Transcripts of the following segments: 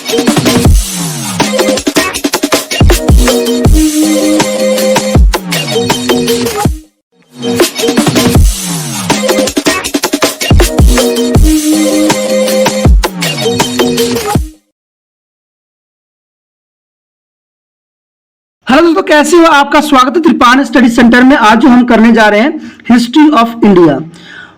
Hello दोस्तों, कैसे हो? आपका स्वागत है त्रिपान स्टडी सेंटर में। आज जो हम करने जा रहे हैं हिस्ट्री ऑफ इंडिया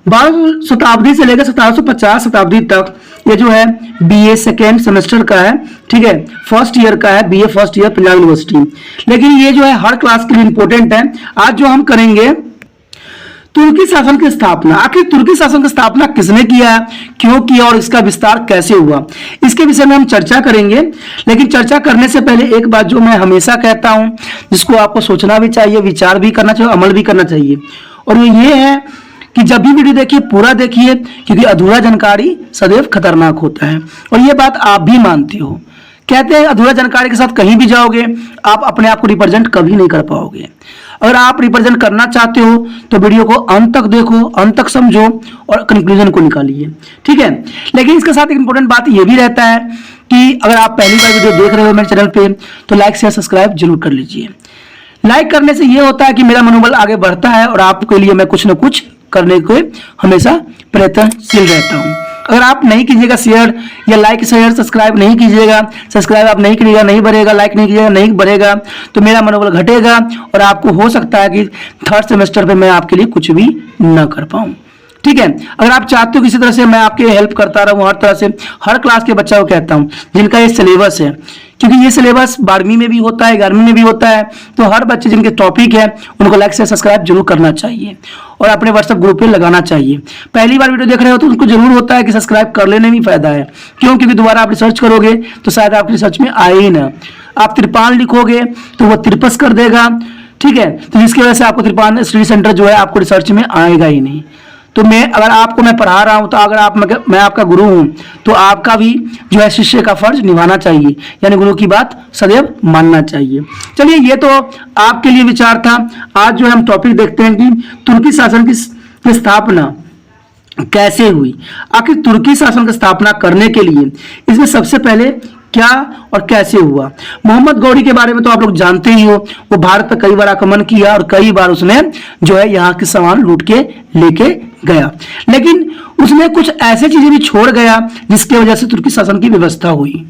12वीं शताब्दी से लेकर 1750 शताब्दी तक। ये जो है बीए सेकेंड सेमेस्टर का है, ठीक है, फर्स्ट ईयर का है, BA first year Punjab university. लेकिन ये जो है हर क्लास के लिए इंपॉर्टेंट है। आज जो हम करेंगे तुर्की शासन की स्थापना। आखिर तुर्की शासन की स्थापना किसने किया, क्यों किया और इसका विस्तार कैसे हुआ, इसके विषय में हम चर्चा करेंगे। लेकिन चर्चा करने से पहले एक बात जो मैं हमेशा कहता हूं, जिसको आपको सोचना भी चाहिए, विचार भी करना चाहिए, अमल भी करना चाहिए, और वो ये है कि जब भी वीडियो देखिए पूरा देखिए, क्योंकि अधूरा जानकारी सदैव खतरनाक होता है। और ये बात आप भी मानते हो। कहते हैं अधूरा जानकारी के साथ कहीं भी जाओगे आप अपने आप को रिप्रेजेंट कभी नहीं कर पाओगे। अगर आप रिप्रेजेंट करना चाहते हो तो वीडियो को अंत तक देखो, अंत तक समझो और कंक्लूजन को निकालिए, ठीक है। लेकिन इसके साथ एक इंपॉर्टेंट बात ये भी रहता है कि अगर आप पहली बार वीडियो देख रहे हो मेरे चैनल पे तो लाइक शेयर सब्सक्राइब जरूर कर लीजिए। लाइक करने से ये होता है कि मेरा मनोबल आगे बढ़ता है और आपके लिए मैं कुछ न कुछ करने को हमेशा प्रयत्नशील रहता हूँ। अगर आप नहीं कीजिएगा शेयर या लाइक शेयर सब्सक्राइब नहीं कीजिएगा, सब्सक्राइब आप नहीं करिएगा नहीं बढ़ेगा, लाइक नहीं कीजिएगा नहीं बढ़ेगा, तो मेरा मनोबल घटेगा और आपको हो सकता है कि थर्ड सेमेस्टर पे मैं आपके लिए कुछ भी ना कर पाऊँ, ठीक है। अगर आप चाहते हो किसी तरह से मैं आपके हेल्प करता रहूं, हर तरह से हर क्लास के बच्चों को कहता हूं जिनका ये सिलेबस है, क्योंकि ये सिलेबस 12वीं में भी होता है, 11वीं में भी होता है, तो हर बच्चे जिनके टॉपिक है उनको लाइक से सब्सक्राइब जरूर करना चाहिए और अपने व्हाट्सएप ग्रुप पे लगाना चाहिए। पहली बार वीडियो देख रहे हो तो उनको जरूर होता है कि सब्सक्राइब कर लेने में फायदा है। क्यों? क्योंकि दोबारा आप रिसर्च करोगे तो शायद आपकी रिसर्च में आए ही ना। आप त्रिपान लिखोगे तो वो त्रिपस कर देगा, ठीक है, तो जिसकी वजह से आपको त्रिपान स्टडी सेंटर जो है आपको रिसर्च में आएगा ही नहीं। तो अगर आपको मैं पढ़ा रहा हूं तो अगर मैं आपका गुरु हूं तो आपका भी जो है शिष्य का फर्ज निभाना चाहिए, यानी गुरु की बात सदैव मानना चाहिए। चलिए, ये तो आपके लिए विचार था। आज जो है हम टॉपिक देखते हैं कि तुर्की शासन की स्थापना कैसे हुई। आखिर तुर्की शासन की स्थापना करने के लिए इसमें सबसे पहले क्या और कैसे हुआ। मोहम्मद गौरी के बारे में तो आप लोग जानते ही हो। वो भारत पर कई बार आक्रमण किया और कई बार उसने जो है यहाँ के सामान लूट के लेके गया, लेकिन उसने कुछ ऐसे चीजें भी छोड़ गया जिसकी वजह से तुर्की शासन की व्यवस्था हुई।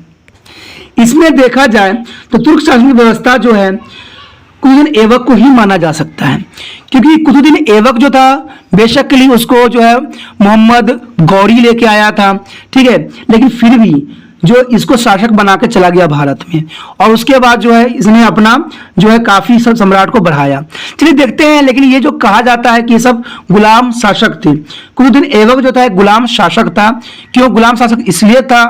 इसमें देखा जाए तो तुर्क शासन की व्यवस्था जो है कुतुबुद्दीन ऐबक को ही माना जा सकता है, क्योंकि कुतुबुद्दीन ऐबक जो था बेशक के लिए उसको जो है मोहम्मद गौरी लेके आया था, ठीक है, लेकिन फिर भी जो इसको शासक बना के चला गया भारत में, और उसके बाद जो है इसने अपना जो है काफी सब सम्राट को बढ़ाया। चलिए देखते हैं। लेकिन ये जो कहा जाता है कि ये सब गुलाम शासक थे। कुतुबुद्दीन ऐबक जो था एक गुलाम शासक था। क्यों गुलाम शासक? इसलिए था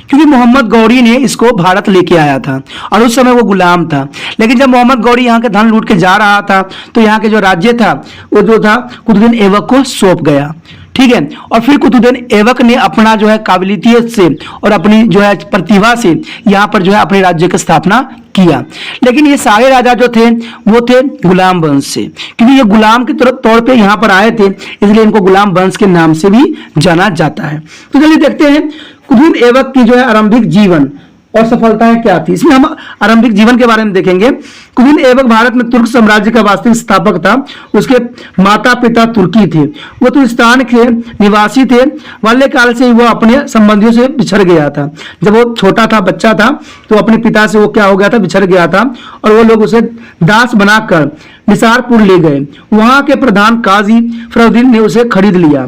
क्योंकि मोहम्मद गौरी ने इसको भारत लेके आया था और उस समय वो गुलाम था। लेकिन जब मोहम्मद गौरी यहाँ के धन लूट के जा रहा था तो यहाँ के जो राज्य था वो जो था कुतुबुद्दीन ऐबक को सौंप गया, ठीक है। और फिर कुतुबुद्दीन ऐबक ने अपना जो है काबिलियत से और अपनी जो है प्रतिभा से यहाँ पर जो है अपने राज्य की स्थापना किया। लेकिन ये सारे राजा जो थे वो थे गुलाम वंश से, क्योंकि ये गुलाम के तौर पे यहाँ पर आए थे, इसलिए इनको गुलाम वंश के नाम से भी जाना जाता है। तो चलिए देखते हैं कुतुबुद्दीन ऐबक की जो है आरंभिक जीवन और सफलताएं क्या थी। इसमें हम आरंभिक जीवन के बारे में देखेंगे। कुतुबुद्दीन ऐबक भारत में तुर्क साम्राज्य का वास्तविक स्थापक था। उसके माता पिता तुर्की थे, वो तुर्किस्तान के निवासी थे। बाल्यकाल से ही वो अपने संबंधियों से बिछड़ गया था। जब वो छोटा था, बच्चा था, तो अपने पिता से वो क्या हो गया था, बिछड़ गया था, और वो लोग उसे दास बनाकर निसारपुर ले गए। वहां के प्रधान काजी फरुद्दीन ने उसे खरीद लिया।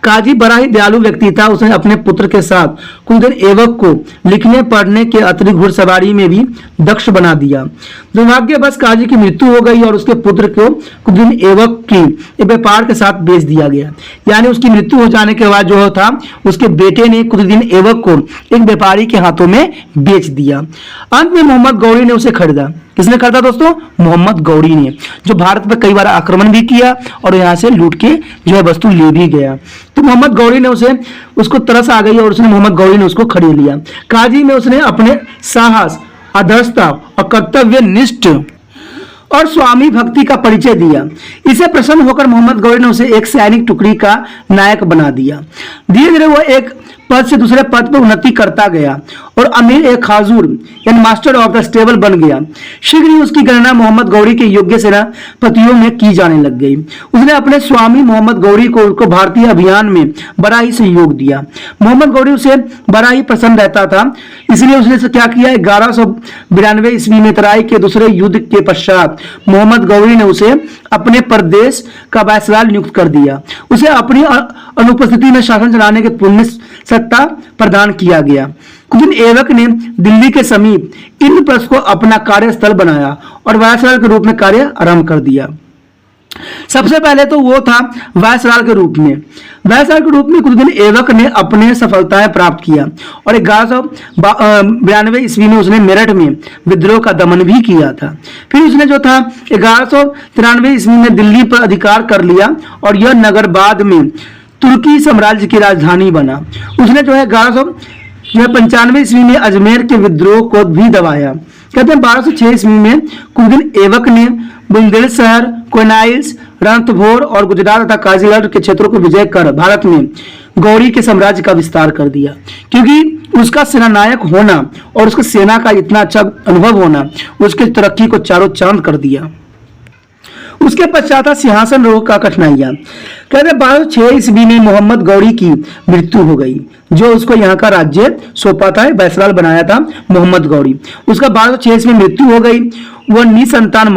काजी बड़ा ही दयालु व्यक्ति था। उसने अपने पुत्र के साथ कुतुबुद्दीन ऐबक को लिखने पढ़ने के अतिरिक्त घुड़सवारी में भी दक्ष बना दिया। दुर्भाग्यवश काजी की मृत्यु हो गई और उसके पुत्र को कुतुबुद्दीन ऐबक की व्यापार के साथ बेच दिया गया। यानी उसकी मृत्यु हो जाने के बाद जो था उसके बेटे ने कुतुबुद्दीन ऐबक को एक व्यापारी के हाथों में बेच दिया। अंत में मोहम्मद गौरी ने उसे खरीदा। किसने खरीदा दोस्तों? मोहम्मद गौरी ने, जो भारत पर कई बार आक्रमण भी किया और यहाँ से लूट के जो है वस्तु ले भी गया। तो मोहम्मद गौरी ने उसको तरस आ गई और उसने मोहम्मद गौरी ने उसको खरीद लिया। काजी में उसने अपने साहस, आदर्शता और कर्तव्यनिष्ठ और स्वामी भक्ति का परिचय दिया। इसे प्रसन्न होकर मोहम्मद गौरी ने उसे एक सैनिक टुकड़ी का नायक बना दिया। धीरे धीरे वो एक पद से दूसरे पद पर उन्नति करता गया और अमीर ए खाजूर यानी मास्टर ऑफ द स्टेबल बन गया। शीघ्र ही उसकी गणना मोहम्मद गौरी के योग्य सेनापतियों में की जाने लग गई। उसने अपने स्वामी मोहम्मद गौरी को भारतीय अभियान में बड़ा ही सहयोग दिया। मोहम्मद गौरी उसे बड़ा ही पसंद रहता था, इसलिए उसने क्या किया, 1192 ईस्वी में तराई के दूसरे युद्ध के पश्चात मोहम्मद गौरी ने उसे अपने प्रदेश का वायसराय नियुक्त कर दिया। उसे अपनी अनुपस्थिति में शासन चलाने के पुण्य सत्ता प्रदान किया गया। कुछ दिन एवक ने दिल्ली के समीप इंद्रप्रस्थ को अपना कार्यस्थल बनाया और वायसराय के रूप में कार्य आरंभ कर दिया। सबसे पहले तो वो था वायसराय के रूप में। वायसराय के रूप में कुछ दिन एवक ने अपने सफलताएं प्राप्त किया और 1192 ईस्वी में उसने मेरठ में विद्रोह का दमन भी किया था। फिर उसने जो था 1193 ईस्वी में दिल्ली पर अधिकार कर लिया और यह नगर बाद में तुर्की साम्राज्य की राजधानी बना। उसने जो है 1195 ईस्वी में अजमेर के विद्रोह को भी दबाया। कहते हैं 1206 ईस्वी में कुछ दिन एवक ने बुंदेलशहर, कोनाइल्स, रणथंभौर और गुजरात तथा काजीगढ़ के क्षेत्रों को विजय कर भारत में गौरी के साम्राज्य का विस्तार कर दिया। क्योंकि उसका सेनानायक होना और उसके सेना का इतना अच्छा अनुभव होना उसकी तरक्की को चारों चांद कर दिया। उसके पश्चात सिंहासन रोग का कठिनाइयां। कहते 1206 ईस्वी में मोहम्मद गौरी की मृत्यु हो गई, जो उसको यहाँ का राज्य सौंपा था, वायसराय बनाया था मोहम्मद गौरी। उसका 1206 ईस्वी में मृत्यु हो गई, वह निसंतान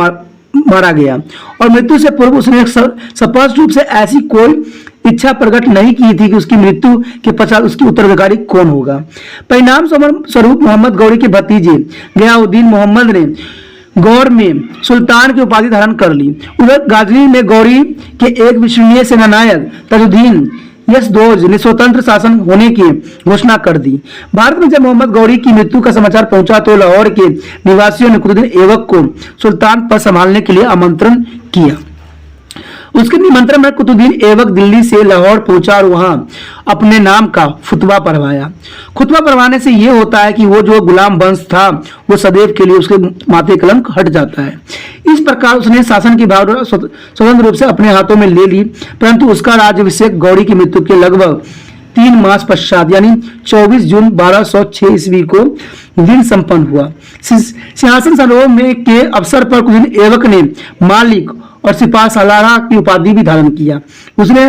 मारा गया और मृत्यु से पूर्व उसने स्पष्ट रूप से ऐसी कोई इच्छा प्रकट नहीं की थी कि उसकी मृत्यु के पश्चात उसकी उत्तराधिकारी कौन होगा। परिणाम स्वरूप मोहम्मद गौरी के भतीजे गयाउद्दीन मोहम्मद ने गौर में सुल्तान की उपाधि धारण कर ली। उधर गाजनी में गौरी के एक विश्वसनीय सेनानायक तजुद्दीन यशदोज ने स्वतंत्र शासन होने की घोषणा कर दी। भारत में जब मोहम्मद गौरी की मृत्यु का समाचार पहुंचा तो लाहौर के निवासियों ने कुतुबुद्दीन ऐबक को सुल्तान पद संभालने के लिए आमंत्रण किया। उसके निमंत्रण में कुतुबुद्दीन ऐबक दिल्ली से लाहौर पहुंचा और वहां अपने नाम का खुतबा पढ़वाया। खुतबा पढ़वाने से यह होता है कि वो जो गुलाम वंश था वो सदैव के लिए उसके माथे कलंक हट जाता है। इस प्रकार उसने शासन की भावना स्वतंत्र रूप से अपने हाथों में ले ली, परंतु उसका राज्याभिषेक गौरी की मृत्यु के लगभग 3 मास पश्चात यानी 24 जून 1206 ईस्वी को दिन संपन्न हुआ। सिंहासन समारोह में के अवसर पर कुतुबुद्दीन ऐबक ने मालिक और सिपाह सालार की उपाधि भी धारण किया। उसने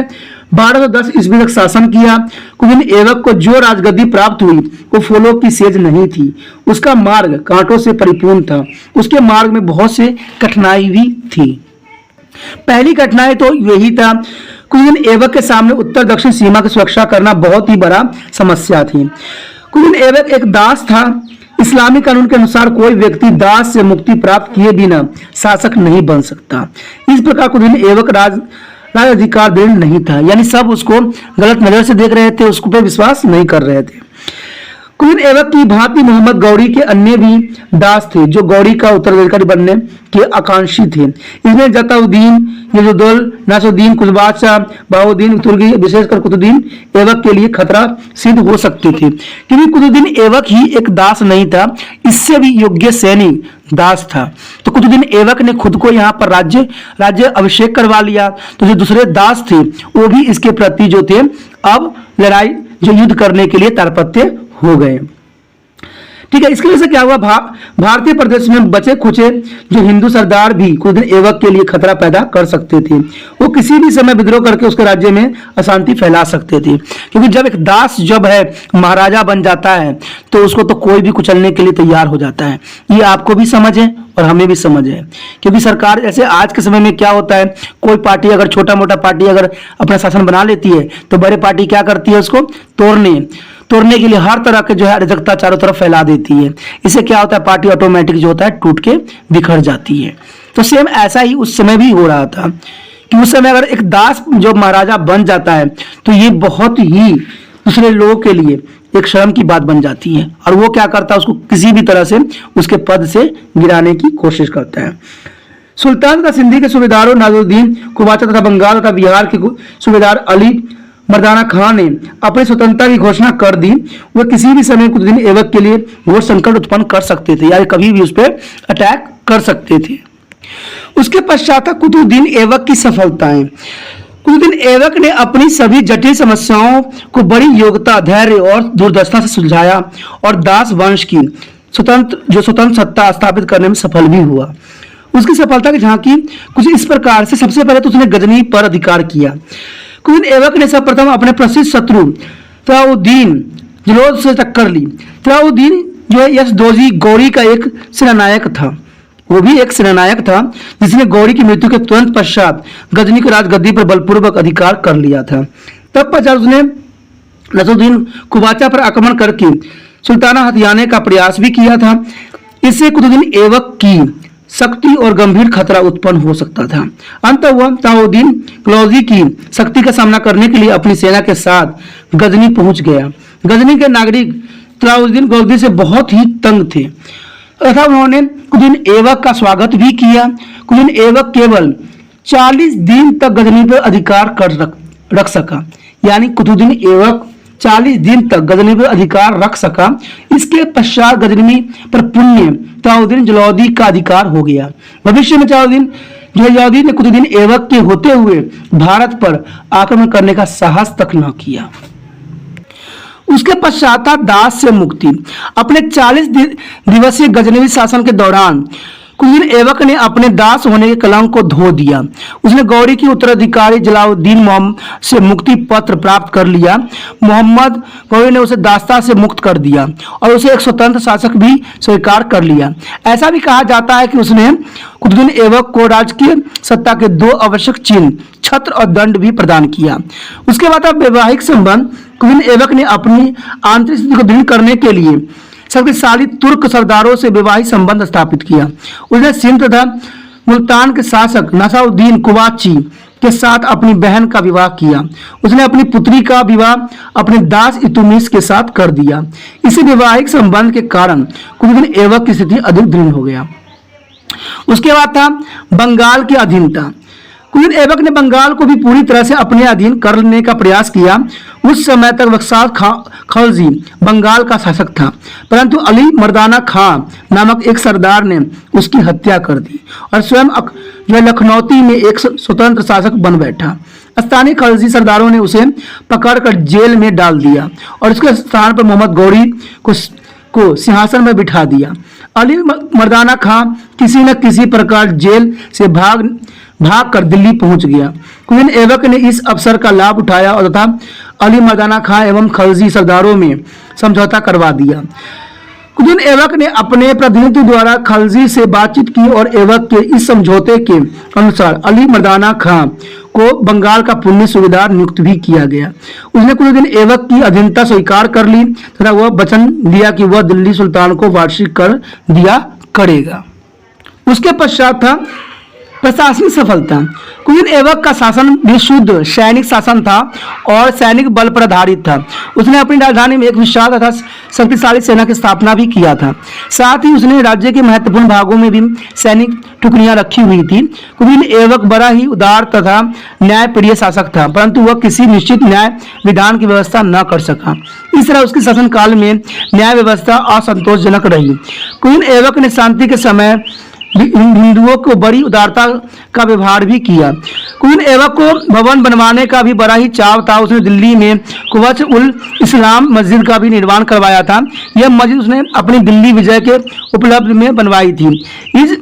1210 ईस्वी तक शासन किया। कुतुबुद्दीन ऐबक को जो राजगद्दी प्राप्त हुई वो फूलों की सेज नहीं थी, उसका मार्ग कांटों से परिपूर्ण था। उसके मार्ग में बहुत से कठिनाई भी थी। पहली कठिनाई तो यही था, कुतुबुद्दीन ऐबक के सामने उत्तर दक्षिण सीमा की सुरक्षा करना बहुत ही बड़ा समस्या थी। कुतुबुद्दीन ऐबक एक दास था। इस्लामी कानून के अनुसार कोई व्यक्ति दास से मुक्ति प्राप्त किए बिना शासक नहीं बन सकता। इस प्रकार कुतुबुद्दीन ऐबक राज अधिकार दृढ़ नहीं था, यानी सब उसको गलत नजर से देख रहे थे, उसको पे विश्वास नहीं कर रहे थे। कुतुबुद्दीन ऐबक की भांति मोहम्मद गौरी के अन्य भी दास थे जो गौरी का उत्तराधिकारी बनने के आकांक्षी थे। इसमें जताउद्दीन, यजुद्दौल, नासुद्दीन, कुतुबशाह, बहाउद्दीन तुर्की विशेषकर कुतुबुद्दीन ऐबक के लिए खतरा सिद्ध हो सकते थे, क्योंकि कुतुबुद्दीन ऐबक ही एक दास नहीं था, इससे भी योग्य सैनिक दास था। तो कुतुबुद्दीन ऐबक ने खुद को यहाँ पर राज्य अभिषेक करवा लिया। तो जो दूसरे दास थे वो भी इसके प्रति जो थे अब लड़ाई जो युद्ध करने के लिए तरपत्य हो गए। ठीक है, इसकी वजह से क्या हुआ, भारतीय प्रदेश में बचे खुचे जो हिंदू सरदार भी कुतुबुद्दीन ऐबक के लिए खतरा पैदा कर सकते थे। वो किसी भी समय विद्रोह करके उसके राज्य में अशांति फैला सकते थे, क्योंकि जब एक दास जब है महाराजा बन जाता है तो उसको तो कोई भी कुचलने के लिए तैयार हो जाता है। ये आपको भी समझ है और हमें भी समझ है, क्योंकि सरकार जैसे आज के समय में क्या होता है, कोई पार्टी अगर छोटा मोटा पार्टी अगर अपना शासन बना लेती है तो बड़े पार्टी क्या करती है, उसको तोड़ने के लिए हर तरह के जो है अराजकता चारों तरफ फैला देती है। इससे क्या होता है, पार्टी ऑटोमेटिक जो होता है टूट के बिखर जाती है। तो सेम ऐसा ही उस समय भी हो रहा था कि उस समय अगर एक दास जो महाराजा बन जाता है तो ये बहुत ही दूसरे लोगों के लिए एक शर्म की बात बन जाती है, और वो क्या करता है, उसको किसी भी तरह से उसके पद से गिराने की कोशिश करता है। सुल्तान का सिंधी के सूबेदारों नाज़रुद्दीन कुबाचा तथा बंगाल तथा बिहार के सूबेदार अली मर्दाना खान ने अपनी स्वतंत्रता की घोषणा कर दी। वह किसी भी समय कुतुबुद्दीन ऐबक के लिए घोर संकट उत्पन्न कर सकते थे, या कभी भी उस पर अटैक कर सकते थे। उसके पश्चात कुतुबुद्दीन ऐबक की सफलताएं। कुछ दिन ऐबक ने अपनी सभी जटिल समस्याओं को बड़ी योग्यता, धैर्य और दूरदर्शिता से सुलझाया और दास वंश की स्वतंत्र सत्ता स्थापित करने में सफल भी हुआ। उसकी सफलता की झांकी कुछ इस प्रकार से। सबसे पहले तो उसने गजनी पर अधिकार किया। कुछ दिन ऐबक ने सर्वप्रथम अपने प्रसिद्ध शत्रु तलाउद्दीन जलोद से टक्कर ली। तलाउद्दीन जो है यशदोजी गौरी का एक सेनानायक था, वो भी एक सेनानायक था जिसने गौरी की मृत्यु के तुरंत पश्चात गजनी की राजगद्दी पर बलपूर्वक अधिकार कर लिया था। तब पश्चात उसने नसरुद्दीन कुबाचा पर आक्रमण करके सुल्ताना हथियाने का प्रयास भी किया था। इससे कुतुबुद्दीन ऐबक की शक्ति और गंभीर खतरा उत्पन्न हो सकता था। अंत वह तलाउद्दीन खिलजी की शक्ति का सामना करने के लिए अपनी सेना के साथ गजनी पहुंच गया। गजनी के नागरिक तलाउद्दीन खिलजी से बहुत ही तंग थे तथा उन्होंने कुतुबुद्दीन ऐबक का स्वागत भी किया। कुतुबुद्दीन ऐबक केवल 40 दिन तक गजनी पर अधिकार कर रख सका, यानी कुतुबुद्दीन ऐबक 40 दिन तक गजनी पर अधिकार रख सका। इसके पश्चात गजनी पर पुण्य तलाउद्दीन जलौदी का अधिकार हो गया। भविष्य में जलाउद्दीन ने कुतुबुद्दीन ऐबक के होते हुए भारत पर आक्रमण करने का साहस तक न किया। उसके पश्चात दास से मुक्ति। अपने 40 दिवसीय गजनवी शासन के दौरान कुतुबुद्दीन ऐबक ने अपने दास होने के कलंक को धो दिया। उसने गौरी की उत्तराधिकारी जलालुद्दीन मोहम्मद से मुक्ति पत्र प्राप्त कर लिया। मोहम्मद गौरी ने उसे दास्ता से मुक्त कर दिया और उसे एक स्वतंत्र शासक भी स्वीकार कर लिया। ऐसा भी कहा जाता है कि उसने कुतुबुद्दीन ऐबक को राजकीय सत्ता के 2 आवश्यक चिन्ह, छत्र और दंड भी प्रदान किया। उसके बाद वैवाहिक संबंध। कुतुबुद्दीन ऐबक ने अपनी आंतरिक स्थिति को दृढ़ करने के लिए शक्तिशाली तुर्क सरदारों से वैवाहिक संबंध स्थापित किया। उसने सिंध तथा मुल्तान के शासक नसाउद्दीन कुबाची के साथ अपनी बहन का विवाह किया। उसने अपनी पुत्री का विवाह अपने दास इल्तुतमिश के साथ कर दिया। इसी वैवाहिक संबंध के कारण कुतुबुद्दीन ऐबक की स्थिति अधिक दृढ़ हो गया। उसके बाद था बंगाल की अधीनता। कुतुबुद्दीन ऐबक ने बंगाल को भी पूरी तरह से अपने अधीन करने का प्रयास किया। उस समय तक बख्तियार खलजी बंगाल का शासक था, परंतु अली मर्दाना खां नामक एक सरदार ने उसकी हत्या कर दी और स्वयं जो लखनौती में एक स्वतंत्र शासक बन बैठा। स्थानीय खलजी सरदारों ने उसे पकड़कर जेल में डाल दिया और उसके स्थान पर मोहम्मद गौरी को सिंहासन में बिठा दिया। अली मर्दाना खां किसी न किसी प्रकार जेल से भाग कर दिल्ली पहुंच गया। कुतुबुद्दीन ऐबक ने इस अवसर का लाभ उठाया और तथा अली मर्दाना खां एवं खलजी सरदारों में समझौता करवा दिया। कुतुबुद्दीन ऐबक ने अपने प्रतिनिधि द्वारा खलजी से बातचीत की और ऐबक के इस समझौते के अनुसार अली मर्दाना खां को बंगाल का पुण्य सूबेदार नियुक्त भी किया गया। उसने कुतुबुद्दीन ऐबक की अधीनता स्वीकार कर ली तथा वह वचन दिया कि वह दिल्ली सुल्तान को वार्षिक कर दिया करेगा। उसके पश्चात था प्रशासनिक सफलता। कुतुबुद्दीन ऐबक का शासन भी शुद्ध सैनिक शासन था और सैनिक बल पर आधारित था। उसने अपनी राजधानी में एक विशाल तथा शक्तिशाली सेना की स्थापना भी किया था। साथ ही उसने राज्य के महत्वपूर्ण भागों में भी सैनिक टुकड़ियां रखी हुई थी। कुतुबुद्दीन ऐबक बड़ा ही उदार तथा न्यायप्रिय शासक था, परंतु वह किसी निश्चित न्याय विधान की व्यवस्था न कर सका। इस तरह उसके शासनकाल में न्याय व्यवस्था असंतोषजनक रही। कुतुबुद्दीन ऐबक ने शांति के समय हिंदुओं को बड़ी उदारता का व्यवहार भी किया। कुतुबुद्दीन ऐबक को भवन बनवाने का भी बड़ा ही चाव था। उसने दिल्ली में कुवच उल इस्लाम मस्जिद का भी निर्माण करवाया था। यह मस्जिद उसने अपनी दिल्ली विजय के उपलब्ध में बनवाई थी। इस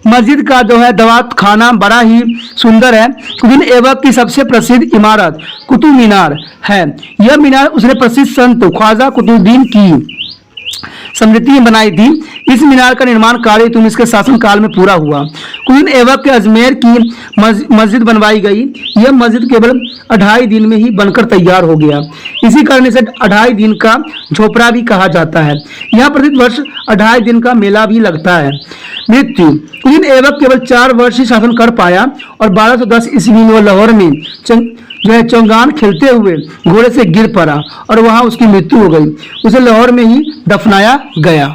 मस्जिद का जो है दवात खाना बड़ा ही सुंदर है। कुतुबुद्दीन ऐबक की सबसे प्रसिद्ध इमारत कुतुब मीनार है। यह मीनार उसने प्रसिद्ध संत ख्वाजा कुतुबुद्दीन की स्मृति में बनाई थी। इस मीनार का निर्माण कार्य इल्तुतमिश के शासनकाल में पूरा हुआ। कुतुबुद्दीन ऐबक के अजमेर की मस्जिद बनवाई गई। यह मस्जिद केवल 2.5 दिन में ही बनकर तैयार हो गया। इसी कारण इसे 2.5 दिन का झोपड़ा भी कहा जाता है। यहाँ प्रति वर्ष 2.5 दिन का मेला भी लगता है। मृत्यु। कुतुबुद्दीन ऐबक केवल 4 वर्ष ही शासन कर पाया और 1210 ईस्वी में वह लाहौर में चौगान खेलते हुए घोड़े से गिर पड़ा और वहां उसकी मृत्यु हो गई। उसे लाहौर में ही दफनाया गया।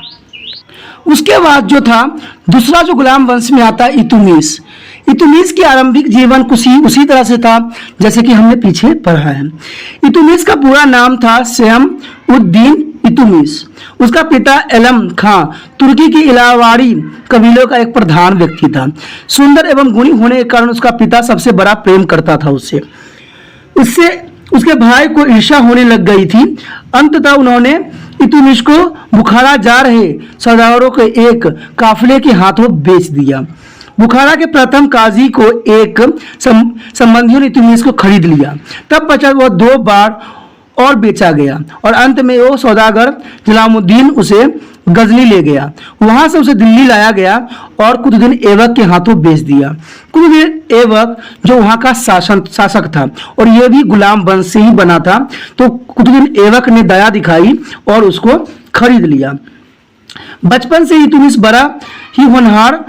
उसके बाद जो था दूसरा जो गुलाम वंश में आता है इल्तुतमिश। इल्तुतमिश की आरंभिक जीवन कुछ उसी तरह से था जैसे कि हमने पीछे पढ़ा है। इल्तुतमिश का पूरा नाम था शम्स-उद-दीन इल्तुतमिश। उसका पिता एलम खां तुर्की की इलावाड़ी कबीलों का एक प्रधान व्यक्ति था। सुंदर एवं गुणी होने के कारण उसका पिता सबसे बड़ा प्रेम करता था उससे उससे उसके भाई को ईर्ष्या होने लग गई थी। अंततः उन्होंने इल्तुतमिश को बुखारा जा रहे सौदागरों के एक काफिले के हाथों बेच दिया। बुखारा के प्रथम काजी को एक संबंधियों ने इल्तुतमिश को खरीद लिया। तब पश्चात वह 2 बार और बेचा गया और अंत में वो सौदागर जलालुद्दीन उसे गजनी ले गया। वहां से उसे दिल्ली लाया गया और कुतुबुद्दीन ऐबक के हाथों बेच दिया। कुतुबुद्दीन ऐबक जो वहां का शासक था और यह भी गुलाम वंश से ही बना था, तो कुतुबुद्दीन ऐबक ने दया दिखाई और उसको खरीद लिया। बचपन से इल्तुतमिश बड़ा ही होनहार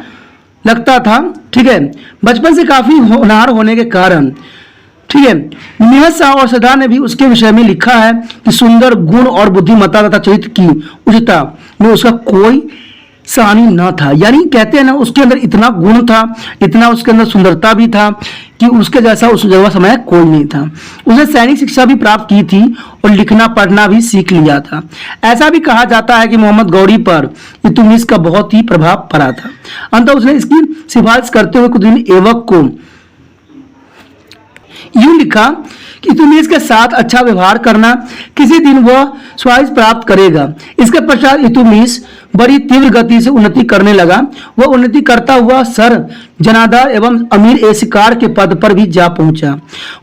लगता था। ठीक है, बचपन से काफी होनहार होने के कारण, ठीक है, निहत शाह और सदा ने भी उसके विषय में लिखा है कि सुंदर, गुण और बुद्धिमत्ता तथा चरित्र की उच्चता में उसका कोई सानी न था। यानी कहते हैं ना, उसके अंदर इतना गुण था, इतना उसके अंदर सुंदरता भी था कि उसके जैसा उस जगह समय कोई नहीं था। उसने सैनिक शिक्षा भी प्राप्त की थी और लिखना पढ़ना भी सीख लिया था। ऐसा भी कहा जाता है कि मोहम्मद गौरी पर इल्तुतमिश का बहुत ही प्रभाव पड़ा था। अंततः उसने इसकी सिफारिश करते हुए कुतुबुद्दीन ऐबक को यूं लिखा कि इल्तुतमिश के साथ अच्छा व्यवहार करना, किसी दिन वह स्वास्थ्य प्राप्त करेगा। इसके पश्चात इल्तुतमिश बड़ी तीव्र गति से उन्नति करने लगा। वह उन्नति करता हुआ सर जनादार एवं अमीर ए शिकार के पद पर भी जा पहुंचा।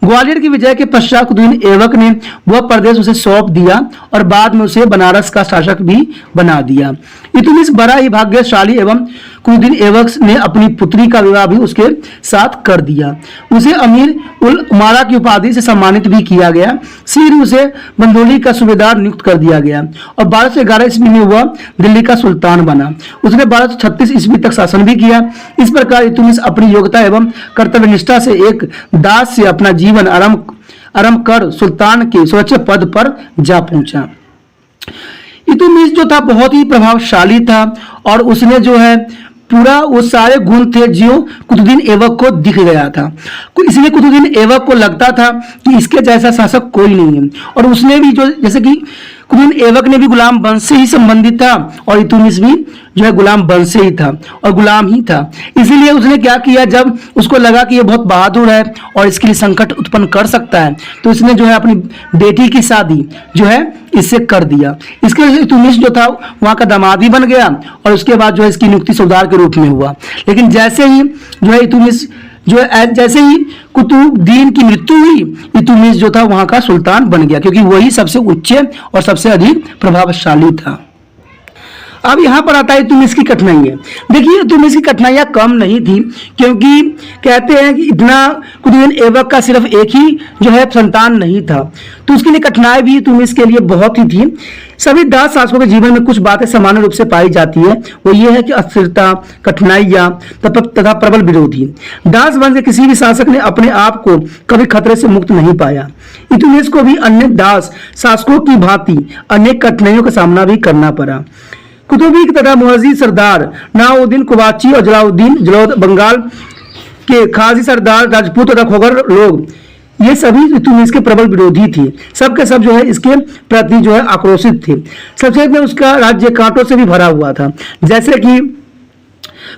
ग्वालियर की विजय के पश्चात कुतुबुद्दीन ऐबक ने वह प्रदेश उसे सौंप दिया और बाद में उसे बनारस का शासक भी बना दिया। इल्तुतमिश बड़ा ही भाग्यशाली एवं कुतुबुद्दीन ऐबक ने अपनी पुत्री का विवाह भी उसके साथ कर दिया। उसे अमीर उल उमारा की उपाधि से सम्मानित भी किया गया। शीघ्र उसे बंदोली का सूबेदार नियुक्त कर दिया गया और 1211 ईस्वी में वह दिल्ली का सुल्तान बना। उसने 1236 ईस्वी तक शासन भी किया। इस प्रकार इल्तुतमिश अपनी योग्यता एवं कर्तव्यनिष्ठा से एक दास से अपना जीवन आरंभ कर सुल्तान के सर्वोच्च पद पर जा पहुंचा। इल्तुतमिश जो था बहुत ही प्रभावशाली था और उसने जो है पूरा वो सारे गुण थे जो कुतुबुद्दीन ऐबक को दिख गया था। इसलिए कुतुबुद्दीन ऐबक को लगता था कि इसके जैसा शासक कोई नहीं है। और उसने भी जो, जैसे कि कुतुबुद्दीन ऐबक ने भी गुलाम वंश से ही संबंधित था और इल्तुतमिश भी जो है गुलाम वंश से ही था और गुलाम ही था। इसीलिए उसने क्या किया, जब उसको लगा कि ये बहुत बहादुर है और इसके लिए संकट उत्पन्न कर सकता है, तो इसने जो है अपनी बेटी की शादी जो है इससे कर दिया। इसके वजह से इल्तुतमिश जो था वहां का दामाद भी बन गया और उसके बाद जो है इसकी नियुक्ति सरदार के रूप में हुआ। लेकिन जैसे ही जो है इल्तुतमिश जो है, जैसे ही कुतुबुद्दीन की मृत्यु हुई, इल्तुतमिश जो था वहां का सुल्तान बन गया, क्योंकि वही सबसे उच्च और सबसे अधिक प्रभावशाली था। अब यहाँ पर आता है इल्तुतमिश की कठिनाइयाँ। देखिए, इल्तुतमिश की कठिनाइयाँ कम नहीं थी, क्योंकि कहते हैं कि इतना कुतुबुद्दीन ऐबक का सिर्फ एक ही जो है संतान नहीं था, तो उसके लिए कठिनाई भी इल्तुतमिश के लिए बहुत ही थी। सभी दास शासकों के जीवन में कुछ बातें सामान्य रूप से पाई जाती है, वो ये है कि अस्थिरता, कठिनाइयाँ तथा प्रबल विरोधी। दास वंश के किसी भी शासक ने अपने आप को कभी खतरे से मुक्त नहीं पाया। इल्तुतमिश को भी अन्य दास शासकों की भांति अनेक कठिनाइयों का सामना भी करना पड़ा। कुतुबी तथा मुअज्जिज सरदार नवाबुद्दीन कुबाची और जलालुद्दीन जलोद बंगाल के खाजी सरदार राजपूत तथा खोगर लोग, ये सभी इल्तुतमिश के प्रबल विरोधी थे। सबके सब जो है इसके प्रति जो है आक्रोशित थे। सबसे में उसका राज्य कांटों से भी भरा हुआ था। जैसे कि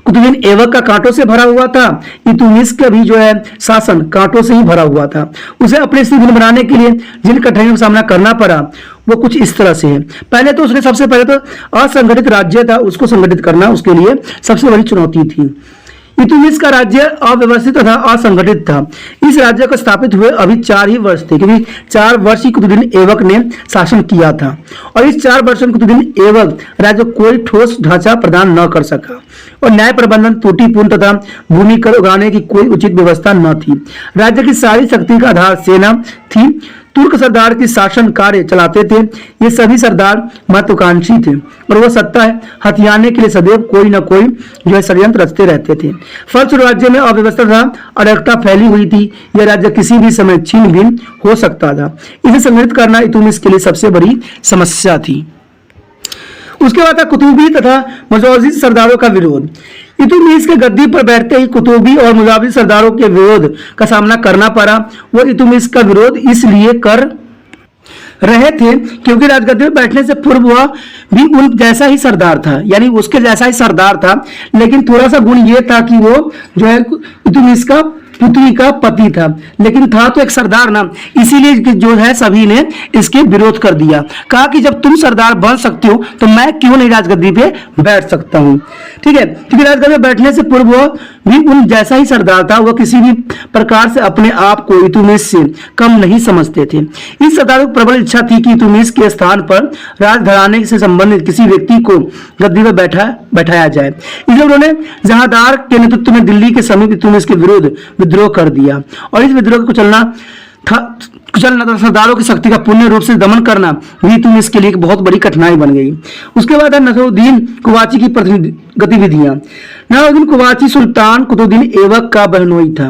कुतुबुद्दीन ऐबक का कांटों से भरा हुआ था, इल्तुतमिश का भी जो है शासन कांटों से ही भरा हुआ था। उसे अपने स्थिति बनाने के लिए जिन कठिनाइयों का सामना करना पड़ा वो कुछ इस तरह से है। पहले तो उसने सबसे पहले तो असंगठित राज्य था, उसको संगठित करना उसके लिए सबसे बड़ी चुनौती थी। इल्तुतमिश का राज्य अव्यवस्थित तथा असंगठित था। इस राज्य को स्थापित हुए अभी 4 ही वर्ष थे, क्योंकि 4 वर्ष ही कुतुबुद्दीन ऐबक ने शासन किया था और इस 4 वर्षों में कुतुबुद्दीन ऐबक राज्य को कोई ठोस ढांचा प्रदान न कर सका और न्याय प्रबंधन त्रुटिपूर्ण तथा भूमि कर उगाने की कोई उचित व्यवस्था न थी। राज्य की सारी शक्ति का आधार सेना थी। तुर्क सरदार की शासन कार्य चलाते थे। ये सभी सरदार महत्वाकांक्षी थे और वह सत्ता हथियाने के लिए सदैव कोई न कोई जो है षड्यंत्र रचते रहते थे। फलस्वरूप राज्य में अव्यवस्था तथा अराजकता फैली हुई थी। यह राज्य किसी भी समय छिन्न भिन्न हो सकता था। इसे संगठित करना इल्तुतमिश के लिए सबसे बड़ी समस्या थी। उसके बाद था कुतुबी तथा मुजाविज सरदारों का विरोध। इल्तुतमिश के गद्दी पर बैठते ही कुतुबी और मुजाविज सरदारों के विरोध का सामना करना पड़ा। वो इल्तुतमिश का विरोध इसलिए कर रहे थे, क्योंकि राजगद्दी में बैठने से पूर्व वह भी उन जैसा ही सरदार था, यानी उसके जैसा ही सरदार था। लेकिन थोड़ा सा गुण ये था कि वो जो है इल्तुतमिश का पृथ्वी का पति था, लेकिन था तो एक सरदार ना, इसीलिए जो है सभी ने इसके विरोध कर दिया। कहा कि जब तुम सरदार बन सकते हो तो मैं क्यों नहीं राजगद्दी पे बैठ सकता हूँ। ठीक है, क्योंकि राजगद्दी पे बैठने से पूर्व वह भी उन जैसा ही सरदार था। वह किसी भी प्रकार से अपने आप को इल्तुतमिश से कम नहीं समझते थे। इस सरदार को प्रबल इच्छा थी कि इल्तुतमिश के स्थान पर राज घराने से संबंधित किसी व्यक्ति को गद्दी पर बैठाया जाए। इसलिए उन्होंने जहांदार के नेतृत्व में दिल्ली के समीप इल्तुतमिश के विरुद्ध विद्रोह कर दिया, और इस विद्रोह को कुचलना तो सरदारों की शक्ति का पूर्ण रूप से दमन करना भी इल्तुतमिश के लिए एक बहुत बड़ी कठिनाई बन गई। उसके बाद है नसरुद्दीन कुवाची की गतिविधियां। नसरुद्दीन कुवाची सुल्तान कुतुबुद्दीन ऐबक का बहनोई था।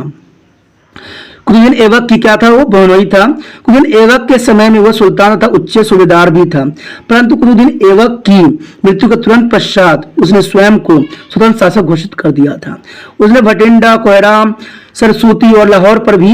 कुतुबुद्दीन ऐबक की क्या था, वो बहनोई था। कुतुबुद्दीन ऐबक के समय में वह सुल्तान तथा उच्च सूबेदार भी था, परंतु कुतुबुद्दीन ऐबक की मृत्यु के तुरंत पश्चात उसने स्वयं को स्वतंत्र शासक घोषित कर दिया था। उसने भटिंडा, कोहराम, सरस्वती और लाहौर पर भी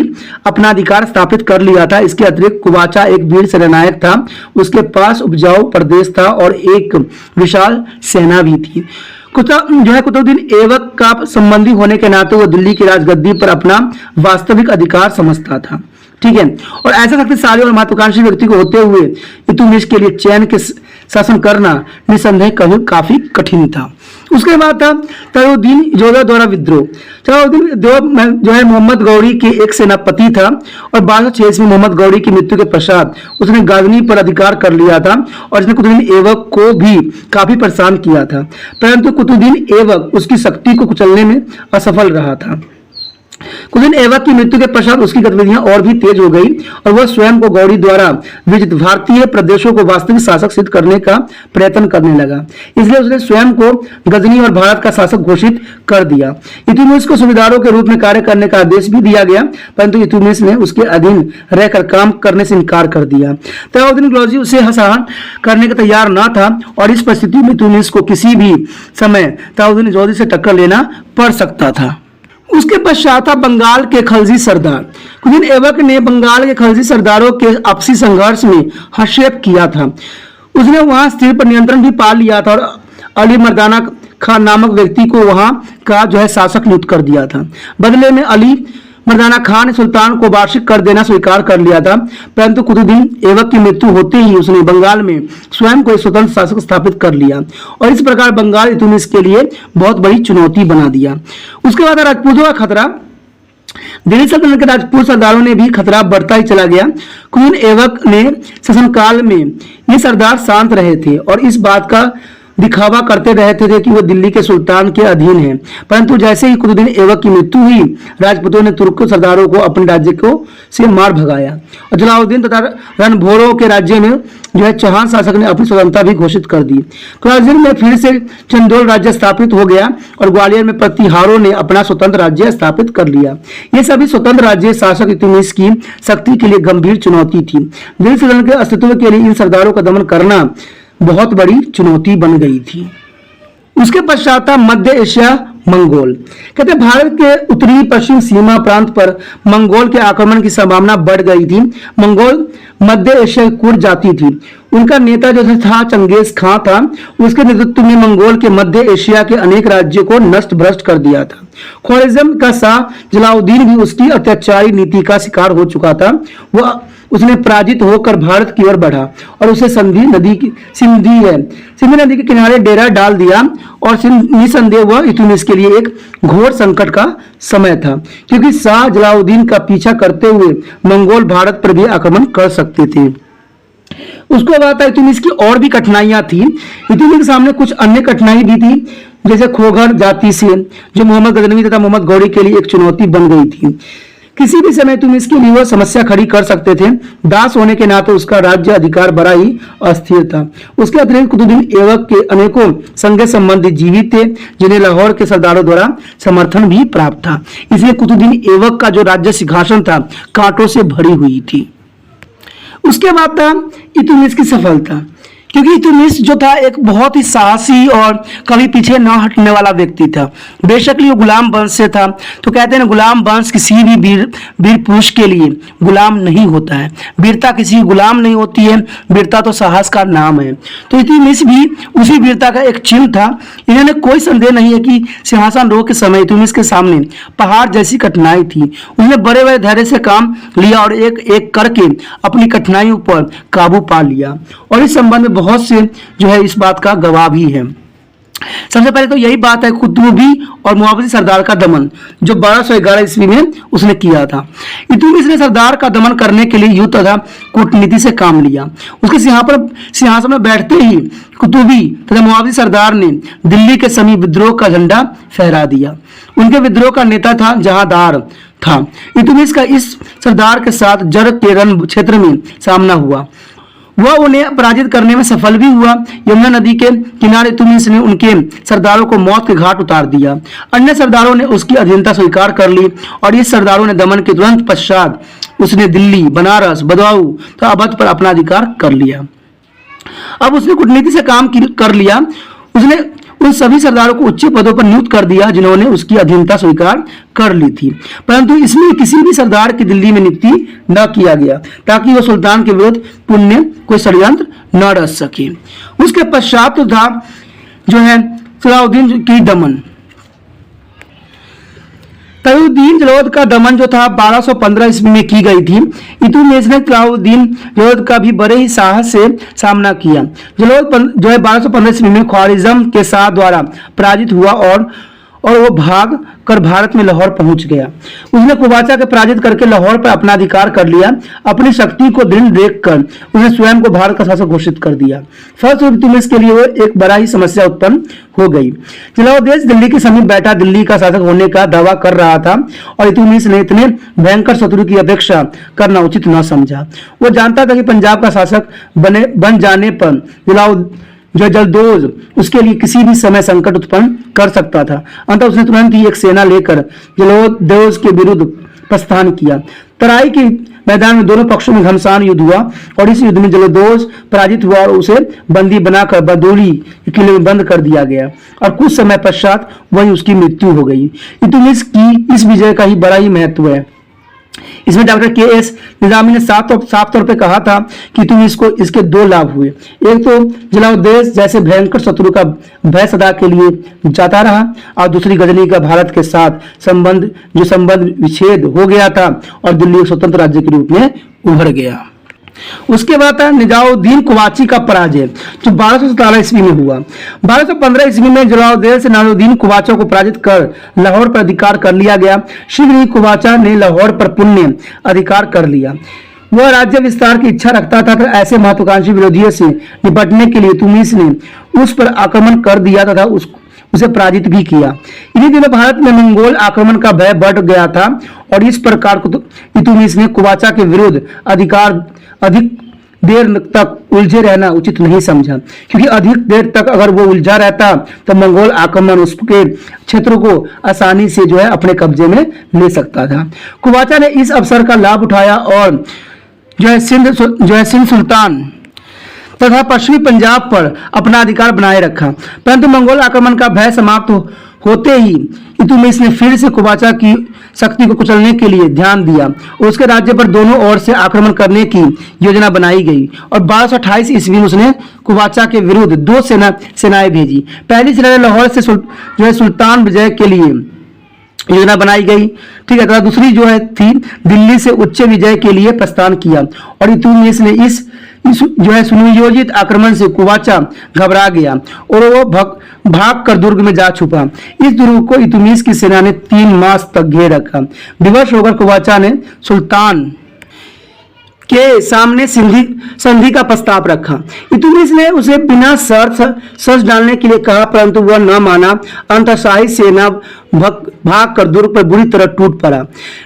अपना अधिकार स्थापित कर लिया था। इसके अतिरिक्त कुवाचा एक वीर सेनानायक था, उसके पास उपजाऊ प्रदेश था और एक विशाल सेना भी थी। कुतुबुद्दीन ऐबक का संबंधी होने के नाते वह दिल्ली की राजगद्दी पर अपना वास्तविक अधिकार समझता था। ठीक है, और ऐसा शक्तिशाली और महत्वाकांक्षी व्यक्ति को होते हुए इल्तुतमिश के लिए चैन के शासन करना निसंदेह काफी कठिन था। उसके बाद था तरुद्दीन जोधा द्वारा विद्रोह। तरुद्दीन जो है मोहम्मद गौरी के एक सेनापति था, और 1206 में मोहम्मद गौरी की मृत्यु के पश्चात उसने गाजनी पर अधिकार कर लिया था, और इसने कुतुबुद्दीन ऐबक को भी काफी परेशान किया था, परंतु कुतुबुद्दीन ऐबक उसकी शक्ति को कुचलने में असफल रहा था। कुतुबुद्दीन ऐबक की मृत्यु के पश्चात उसकी गतिविधियां और भी तेज हो गई, और वह स्वयं को गौरी द्वारा विजित भारतीय प्रदेशों को वास्तविक शासक सिद्ध करने का प्रयत्न करने लगा। इसलिए उसने स्वयं को गजनी और भारत का शासक घोषित कर दिया। इल्तुतमिश को सूबेदारों के रूप में कार्य करने का आदेश भी दिया गया, परंतु इल्तुतमिश ने उसके अधीन रहकर काम करने से इनकार कर दिया। तरुद्दीन गौजी उसे सहन करने का तैयार न था, और इस परिस्थिति में इल्तुतमिश को किसी भी समय तरुद्दीन गौजी से टक्कर लेना पड़ सकता था। उसके पश्चात बंगाल के खलजी सरदार। कुतुबुद्दीन ऐबक ने बंगाल के खलजी सरदारों के आपसी संघर्ष में हस्तक्षेप किया था। उसने वहां स्थिति पर नियंत्रण भी पा लिया था, और अली मर्दाना खान नामक व्यक्ति को वहां का जो है शासक नियुक्त कर दिया था। बदले में अली मर्दाना खान ने सुल्तान को वार्षिक कर देना स्वीकार कर लिया था, परंतु कुतुबुद्दीन ऐबक की मृत्यु होते ही उसने बंगाल में स्वयं को एक स्वतंत्र शासक स्थापित कर लिया, और इस प्रकार बंगाल इल्तुतमिश के लिए बहुत बड़ी चुनौती बना दिया। उसके बाद राजपूतों का खतरा। दिल्ली सल्तनत के राजपूत सरदारों ने भी खतरा बढ़ता ही चला गया। कुतुबुद्दीन ऐबक ने शासनकाल में ये सरदार शांत रहे थे और इस बात का दिखावा करते रहते थे कि वो दिल्ली के सुल्तान के अधीन हैं, परंतु जैसे ही कुतुबुद्दीन ऐबक की मृत्यु हुई, राजपूतों ने तुर्क सरदारों को अपने राज्य को से मार भगाया, और जलालुद्दीन तथा रणभोरों के राज्य में जो है चौहान शासक ने अपनी स्वतंत्रता भी घोषित कर दी। ग्वालियर में फिर से चंदोल राज्य स्थापित हो गया, और ग्वालियर में प्रतिहारों ने अपना स्वतंत्र राज्य स्थापित कर लिया। ये सभी स्वतंत्र राज्य शासक इल्तुतमिश की शक्ति के लिए गंभीर चुनौती थी। दिल्ली सल्तनत के अस्तित्व के लिए इन सरदारों का दमन करना बहुत बड़ी चुनौती बन गई थी। उसके पश्चात मध्य एशिया मंगोल। कहते हैं भारत के उत्तरी पश्चिम सीमा प्रांत पर मंगोल के आक्रमण की संभावना बढ़ गई थी। मंगोल मध्य एशिया की कूट जाति थी। उनका नेता जो था चंगेज खां था। उसके नेतृत्व में मंगोल के मध्य एशिया के अनेक राज्यों को नष्ट भ्रष्ट कर दिया था। ख्वारिज़्म का शाह जलालुद्दीन भी उसकी अत्याचारी नीति का शिकार हो चुका था। वह उसने पराजित होकर भारत की ओर बढ़ा और उसे सिंधी नदी के किनारे डेरा डाल दिया, और निसंदेह वह इल्तुतमिश के लिए एक घोर संकट का समय था, क्योंकि शाह जलालुद्दीन का पीछा करते हुए मंगोल भारत पर भी आक्रमण कर सकते थे। उसके बाद इल्तुतमिश की और भी कठिनाइयां थी। इल्तुतमिश के सामने कुछ अन्य कठिनाई भी थी, जैसे खोगर जाति से जो मोहम्मद गजनवी तथा मोहम्मद गौरी के लिए एक चुनौती बन गई थी। किसी भी समय तुम इसके लिए वह समस्या खड़ी कर सकते थे। दास होने के नाते उसका राज्य अधिकार बड़ा ही अस्थिर था। उसके अतिरिक्त कुतुबुद्दीन ऐबक के अनेकों संघ संबंधी जीवित थे, जिन्हें लाहौर के सरदारों द्वारा समर्थन भी प्राप्त था। इसलिए कुतुबुद्दीन ऐबक का जो राज्य सिंहासन था कांटों से भरी हुई थी। उसके बाद था इल्तुतमिश की सफलता। क्योंकि इल्तुतमिश जो था एक बहुत ही साहसी और कभी पीछे न हटने वाला व्यक्ति था। बेशक वो गुलाम वंश से था, तो कहते हैं ना, गुलाम वंश किसी भी वीर पुरुष के लिए गुलाम नहीं होता है। वीरता किसी की गुलाम नहीं होती है, वीरता तो साहस का नाम है। तो इल्तुतमिश भी उसी वीरता का एक चिन्ह था। इन्होंने कोई संदेह नहीं है कि सिंहासन रोग के समय इल्तुतमिश के सामने पहाड़ जैसी कठिनाई थी। उन्होंने बड़े बड़े धैर्य से काम लिया और एक एक करके अपनी कठिनाइयों पर काबू पा लिया। और इस संबंध में बहुत से जो है इस बात का गवाह भी है। सबसे पहले तो यही बात है कुतुबी और मुआवजी सरदार का दमन, जो 1211 ईस्वी में उसने किया था। इल्तुतमिश ने सरदार का दमन करने के लिए युद्ध तथा कूटनीति से काम लिया। उसके सिंहासन में बैठते ही कुतुबी तथा मुआवजी सरदार ने दिल्ली के समीप विद्रोह का झंडा फहरा दिया। उनके विद्रोह का नेता था जहांदार था। इल्तुतमिश का इस सरदार के साथ जर के रण क्षेत्र में सामना हुआ। वह उन्हें पराजित करने में सफल भी हुआ। यमुना नदी के किनारे इल्तुतमिश ने उनके सरदारों को मौत के घाट उतार दिया। अन्य सरदारों ने उसकी अधीनता स्वीकार कर ली और इस सरदारों ने दमन के तुरंत पश्चात उसने दिल्ली, बनारस, बदायूं तो अवध पर अपना अधिकार कर लिया। अब उसने कूटनीति से काम कर लिया। उसने उन सभी सरदारों को उच्च पदों पर नियुक्त कर दिया जिन्होंने उसकी अधीनता स्वीकार कर ली थी, परंतु इसमें किसी भी सरदार की दिल्ली में नियुक्ति न किया गया ताकि वह सुल्तान के विरुद्ध पुण्य कोई षड्यंत्र न रच सके। उसके पश्चात तो था जो है सलाउद्दीन की दमन। सलाउद्दीन जलोद का दमन जो था 1215 ईस्वी में की गई थी। इल्तुतमिश ने सलाउद्दीन जलोद का भी बड़े ही साहस से सामना किया। जलोद जो है 1215 ईस्वी में ख्वारिज़्म के शाह द्वारा पराजित हुआ और वो भाग कर भारत में लाहौर पहुंच गया। उसने कुबाचा के पराजित करके लाहौर पर अपना अधिकार कर लिया। अपनी शक्ति को दृढ़ देखकर उसने स्वयं को भारत का शासक घोषित कर दिया। फलस्वरूप इल्तुतमिश के लिए वो एक बड़ा ही समस्या उत्पन्न हो गई। जलालुद्दीन दिल्ली के समीप बैठा दिल्ली का शासक होने का दावा कर रहा था और इल्तुतमिश ने इतने भयंकर शत्रु की अपेक्षा करना उचित न समझा। वो जानता था कि पंजाब का शासक बन जाने पर जल्दोज उसके लिए किसी भी समय संकट उत्पन्न कर सकता था। अंततः उसने तुरंत ही एक सेना लेकर जल्दोज के विरुद्ध प्रस्थान किया। तराई के मैदान में दोनों पक्षों में घमासान युद्ध हुआ और इस युद्ध में जल्दोज पराजित हुआ और उसे बंदी बनाकर बरदोली किले में बंद कर दिया गया और कुछ समय पश्चात वहीं उसकी मृत्यु हो गई। इल्तुतमिश की इस विजय का ही बड़ा ही महत्व है। इसमें डॉक्टर के.एस. निजामी ने साफ तौर पे कहा था कि इसके दो लाभ हुए। एक तो जलालुद्दीन जैसे भयंकर शत्रु का भय सदा के लिए जाता रहा और दूसरी गजनी का भारत के साथ संबंध विच्छेद हो गया था और दिल्ली एक स्वतंत्र राज्य के रूप में उभर गया। उसके बाद था निजामुद्दीन कुवाची का पराजय जो 1217 ईस्वी में हुआ। 1215 ईस्वी में जलालुद्दीन से निजामुद्दीन कुवाचा को पराजित कर लाहौर पर अधिकार कर लिया गया। शीघ्र ही कुवाचा ने लाहौर पर पुण्य अधिकार कर लिया। वह राज्य विस्तार की इच्छा रखता था, तो ऐसे महत्वाकांक्षी विरोधियों से निपटने के लिए इल्तुतमिश ने उस पर आक्रमण कर दिया तथा उसे पराजित भी किया। इन्हीं दिनों भारत में मंगोल आक्रमण का भय बढ़ गया था और इस प्रकार इल्तुतमिश ने कुवाचा के विरुद्ध अधिक देर तक उलझे रहना उचित नहीं समझा, क्योंकि अधिक देर तक अगर वो उलझा रहता तो मंगोल आक्रमण उसके क्षेत्रों को आसानी से जो है अपने कब्जे में ले सकता था। कुवाचा ने इस अवसर का लाभ उठाया और सिंध सुल्तान तथा पश्चिमी पंजाब पर अपना अधिकार बनाए रखा। परंतु मंगोल आक्रमण का भय समाप्त होते ही इल्तुतमिश ने फिर से कुवाचा की शक्ति को कुचलने के लिए ध्यान दिया। उसके राज्य पर दोनों ओर से आक्रमण करने की योजना बनाई गई और 1228 ईस्वी में उसने कुवाचा के विरुद्ध दो सेनाएं भेजी। पहली सेना लाहौर से सुल्तान विजय के लिए योजना बनाई गई, ठीक है, तथा दूसरी थी दिल्ली से उच्च विजय के लिए प्रस्थान किया। और इल्तुतमिश ने इस सुनियोजित आक्रमण से कुवाचा घबरा गया और वो भाग कर दुर्ग में जा छुपा। इस दुर्ग को इल्तुतमिश की सेना ने 3 मास तक घेर रखा। विवश होकर कुवाचा ने सुल्तान के सामने संधि का प्रस्ताव रखा। इल्तुतमिश ने उसे बिना शर्त डालने के लिए कहा, परंतु वह न माना। अंततः शाही सेना भाग कर दुर्ग पर बुरी तरह टूट पड़ा।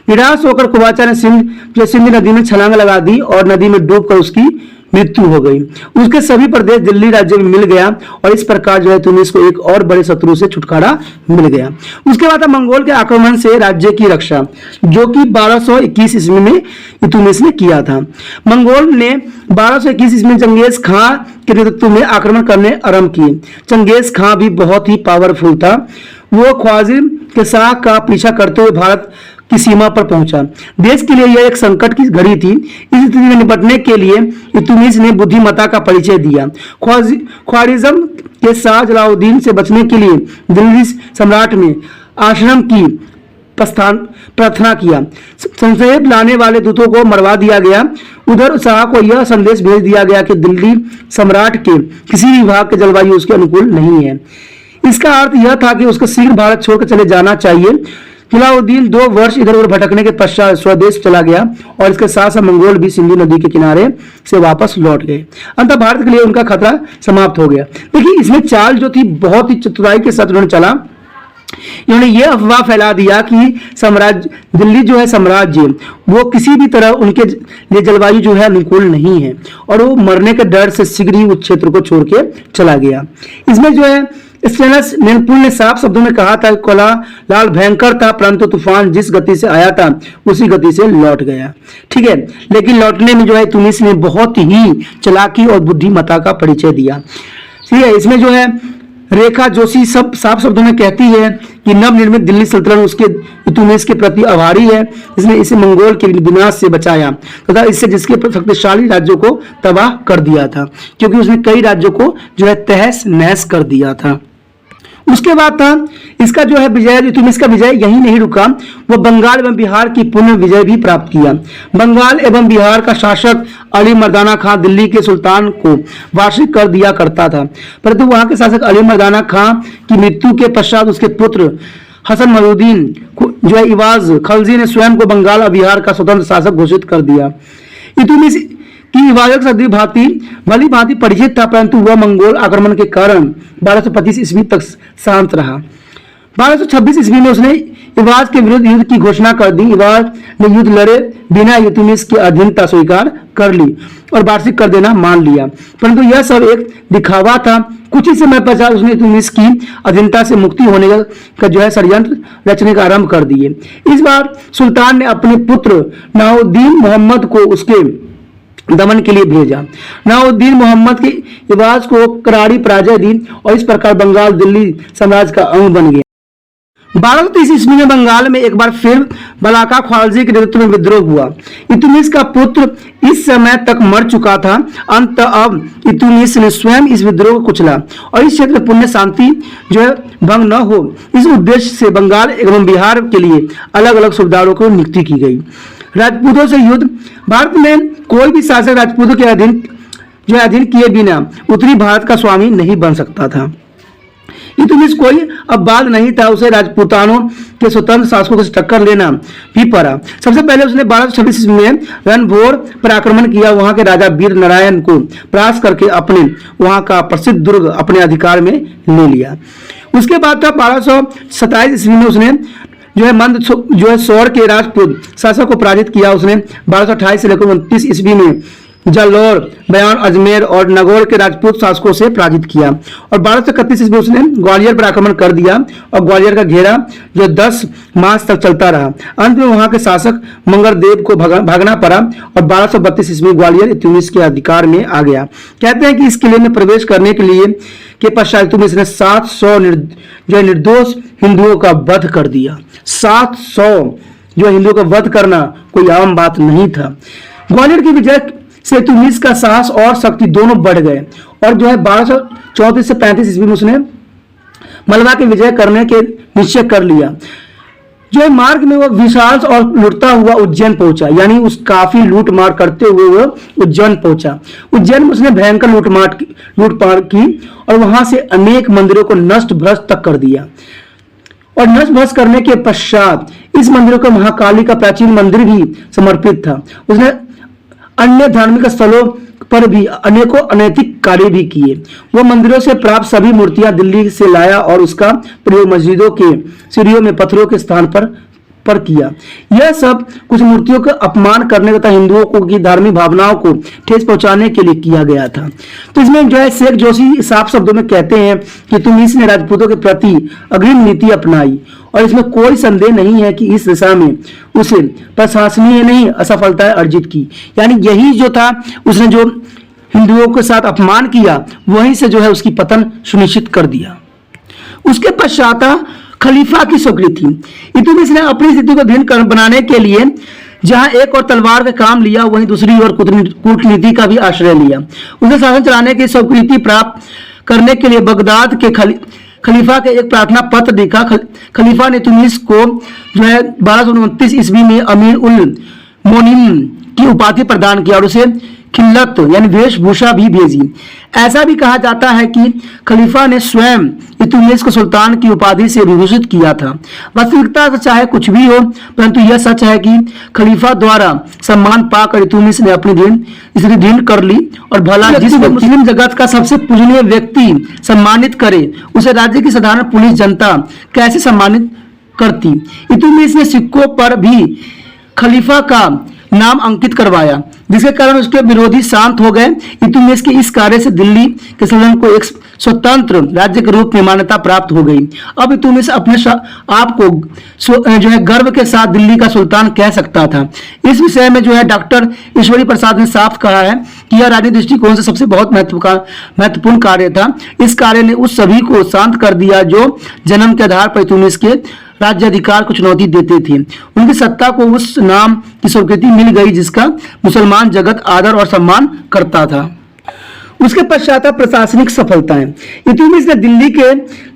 निराश होकर कुवाचा ने सिंध नदी में छलांग लगा दी और नदी में डूबकर उसकी मृत्यु हो गई। उसके सभी प्रदेश दिल्ली राज्य में मिल गया और इस प्रकार जो है तुर्मिस को एक और बड़े शत्रु से छुटकारा मिल गया। उसके बाद मंगोल के आक्रमण से राज्य की रक्षा, जो कि 1221 ईस्वी में इल्तुतमिश ने किया था। मंगोल ने 1221 ईस्वी में चंगेज खां के नेतृत्व में आक्रमण करने आरंभ किए। चंगेज खां भी बहुत ही पावरफुल था। वो ख्वारिज़्म के शाह का पीछा करते हुए भारत की सीमा पर पहुंचा। देश के लिए यह एक संकट की घड़ी थी। इस स्थिति में निपटने के लिए इल्तुतमिश ने बुद्धिमत्ता का परिचय दिया। ख्वारिज़्म के शाह जलालुद्दीन से बचने के लिए दिल्ली सम्राट में आश्रम की प्रार्थना किया। संक्षेप लाने वाले दूतों को मरवा दिया गया। उधर शाह को यह संदेश भेज दिया गया कि दिल्ली सम्राट के किसी भी विभाग के जलवायु उसके अनुकूल नहीं है। इसका अर्थ यह था कि उसको शीघ्र भारत छोड़कर चले जाना चाहिए। जलालुद्दीन 2 वर्ष इधर उधर भटकने के पश्चात स्वदेश चला गया और इसके साथ साथ मंगोल भी सिंधु नदी के किनारे से वापस लौट गए। अंततः भारत के लिए उनका खतरा समाप्त हो गया। देखिए, इसमें चाल जो थी बहुत ही चतुराई के साथ उन्होंने चला। इन्होंने ये अफवाह फैला दिया कि साम्राज्य दिल्ली जो है साम्राज्य वो किसी भी तरह उनके लिए जलवायु जो है अनुकूल नहीं है और वो मरने के डर से शीघ्र ही उस क्षेत्र को छोड़ के चला गया। इसमें जो है स्टेनस नेनपुल ने साफ शब्दों में कहा था, कोलालाल भयंकर था परंतु तूफान जिस गति से आया था उसी गति से लौट गया। ठीक है, लेकिन लौटने में जो है तुर्मिस ने बहुत ही चालाकी और बुद्धिमत्ता का परिचय दिया। ठीक है, इसमें जो है रेखा जोशी सब साफ शब्दों में कहती है कि नवनिर्मित दिल्ली सल्तनत उसके इल्तुतमिश के प्रति आभारी है। इसने इसे मंगोल के विनाश से बचाया तथा इससे जिसके शक्तिशाली राज्यों को तबाह कर दिया था, क्योंकि उसने कई राज्यों को जो है तहस नहस कर दिया था। उसके बाद था इसका जो है विजय, इल्तुतमिश का विजय यही नहीं रुका, वो बंगाल एवं बिहार की पुनः विजय भी प्राप्त किया। बंगाल एवं बिहार का शासक अली मर्दाना खां दिल्ली के सुल्तान को वार्षिक कर दिया करता था, परंतु वहां के शासक अली मर्दाना खां की मृत्यु के पश्चात उसके पुत्र हसन मरूद्दीन जो है इवाज खलजी ने स्वयं को बंगाल और बिहार का स्वतंत्र शासक घोषित कर दिया। इल्तुतमिश की इबादत सदी भली भांति परिचित था, परंतु वह मंगोल आक्रमण के कारण 1225 ईस्वी तक शांत रहा। 1226 ईस्वी में उसने इवाज के विरुद्ध युद्ध की घोषणा कर दी। इवाज ने युद्ध लड़े बिना इल्तुतमिश की अधीनता स्वीकार कर ली और वार्षिक कर देना मान लिया, परंतु यह सब एक दिखावा था। कुछ ही समय पश्चात उसने इल्तुतमिश की अधीनता से मुक्ति होने का जो है षड्यंत्र रचने का आरंभ कर दिए। इस बार सुल्तान ने अपने पुत्र नवाउद्दीन मोहम्मद को उसके दमन के लिए भेजा। नवाउद्दीन मोहम्मद के इवाज को करारी पराजय दी और इस प्रकार बंगाल दिल्ली साम्राज्य का अंग बन गया। 1230 ईस्वी में बंगाल में एक बार फिर बलाका ख्वालजी के नेतृत्व में विद्रोह हुआ। इल्तुतमिश का पुत्र इस समय तक मर चुका था। अंत अब इल्तुतमिश ने स्वयं इस विद्रोह को कुचला और इस क्षेत्र में पुण्य शांति जो है भंग न हो, इस उद्देश्य से बंगाल एवं बिहार के लिए अलग अलग सूबेदारों को नियुक्ति की गई। राजपूतों से युद्ध, भारत में कोई भी शासक राजपूतों के अधीन किए बिना उत्तरी भारत का स्वामी नहीं बन सकता था। इल्तुतमिश कोई अब्बाद नहीं था, उसे राजपूतानों के स्वतंत्र शासकों से टक्कर लेना भी पड़ा। सबसे पहले उसने 1226 ईस्वी में रणभोर पर आक्रमण किया, वहां के राजा वीर नारायण को परास्त करके अपने वहां का प्रसिद्ध दुर्ग अपने अधिकार में ले लिया। उसके बाद था 1227 ईस्वी में उसने जो है मंद जो है सौर के राजपूत शासक को पराजित किया। उसने 1228 से लेकर 29 ईस्वी में जालौर, बयान, अजमेर और नागौर के राजपूत शासकों से पराजित किया और 1231 ईस्वी में उसने ग्वालियर पर आक्रमण कर दिया और ग्वालियर का घेरा जो 10 मास तक चलता रहा। अंत में वहां के शासक मंगलदेव को भागना पड़ा और 1232 ईस्वी में ग्वालियर इल्तुतमिश के अधिकार में आ गया। कहते हैं कि इस किले में प्रवेश करने के लिए के पश्चात इल्तुतमिश ने 700 जो निर्दोष हिंदुओं का वध कर दिया। 700 जो हिंदुओं का वध करना कोई आम बात नहीं था। ग्वालियर की विजय से इल्तुतमिश का साहस और शक्ति दोनों बढ़ गए और जो है 1234 से 35 ईस्वी में उसने मलवा की विजय करने के निश्चय कर लिया। जो मार्ग में वो विशाल और लुटता हुआ उज्जैन पहुंचा, यानी उस काफी लूटमार करते हुए वो उज्जैन पहुंचा। उज्जैन में उसने भयंकर लूटपाट की और वहां से अनेक मंदिरों को नष्ट भ्रष्ट तक कर दिया और नष्ट भ्रष्ट करने के पश्चात इस मंदिरों को महाकाली का प्राचीन मंदिर भी समर्पित था। उसने अन्य धार्मिक स्थलों पर भी अनेकों अनैतिक कार्य भी किए। वो मंदिरों से प्राप्त सभी मूर्तियां दिल्ली से लाया और उसका प्रयोग मस्जिदों के सीढ़ियों में पत्थरों के स्थान पर पर किया। यह सब कुछ मूर्तियों का अपमान करने तथा हिंदुओं को की धार्मिक भावनाओं को ठेस पहुंचाने के लिए किया गया था। तो इसमें जो है शेख जोशी साफ शब्दों में कहते हैं कि तुंगीस ने राजपूतों के प्रति अग्रिम नीति अपनाई और इसमें कोई संदेह नहीं है कि इस दिशा में उसे प्रशंसनीय नहीं असफलताएं अर्जित की। यानी यही जो था, उसने जो हिंदुओं के साथ अपमान किया वहीं से जो है उसकी पतन सुनिश्चित कर दिया। उसके पश्चात खलीफा की स्वीकृति। इल्तुतमिश ने अपनी स्थिति को दृढ़ बनाने के लिए जहां एक और तलवार का काम लिया, वहीं दूसरी ओर कूटनीति का भी आश्रय लिया। उसने शासन चलाने की स्वीकृति प्राप्त करने के लिए बगदाद के खलीफा के एक प्रार्थना पत्र लिखा। खलीफा ने इल्तुतमिश को जो है 1229 ईस्वी में अमीर उल मोमिनीन की उपाधि प्रदान किया और उसे खिल्लत यानी वेशभूषा भी भेजी। ऐसा भी कहा जाता है कि खलीफा ने स्वयं इल्तुतमिश को सुल्तान की उपाधि से विभूषित किया था। वास्तविकता तो चाहे कुछ भी हो, परंतु यह सच है कि खलीफा द्वारा सम्मान पाकर इल्तुतमिश ने अपनी स्थिति दृढ़ कर ली और भला जिस मुस्लिम जगत का सबसे पूजनीय व्यक्ति सम्मानित करे, उसे राज्य की साधारण पुलिस जनता कैसे सम्मानित करती। इल्तुतमिश ने सिक्कों पर भी खलीफा का नाम अंकित करवाया, जिसके कारण उसके विरोधी शांत हो गए। इल्तुतमिश के इस कार्य से दिल्ली के सल्तनत को एक स्वतंत्र राज्य के रूप में मान्यता प्राप्त हो गई। अब इल्तुतमिश अपने आप को जो है गर्व के साथ दिल्ली का सुल्तान कह सकता था। इस विषय में जो है डॉक्टर ईश्वरी प्रसाद ने साफ कहा है कि यह राजनीतिक दृष्टिकोण से सबसे बहुत महत्वपूर्ण कार्य था। इस कार्य ने उस सभी को शांत कर दिया जो जन्म के आधार पर इल्तुतमिश के राज्य अधिकार को चुनौती देते थे। उनकी सत्ता को उस नाम की स्वीकृति मिल गई जिसका मुसलमान जगत आदर और सम्मान करता था। उसके पश्चात प्रशासनिक सफलताएं। इल्तुतमिश ने दिल्ली के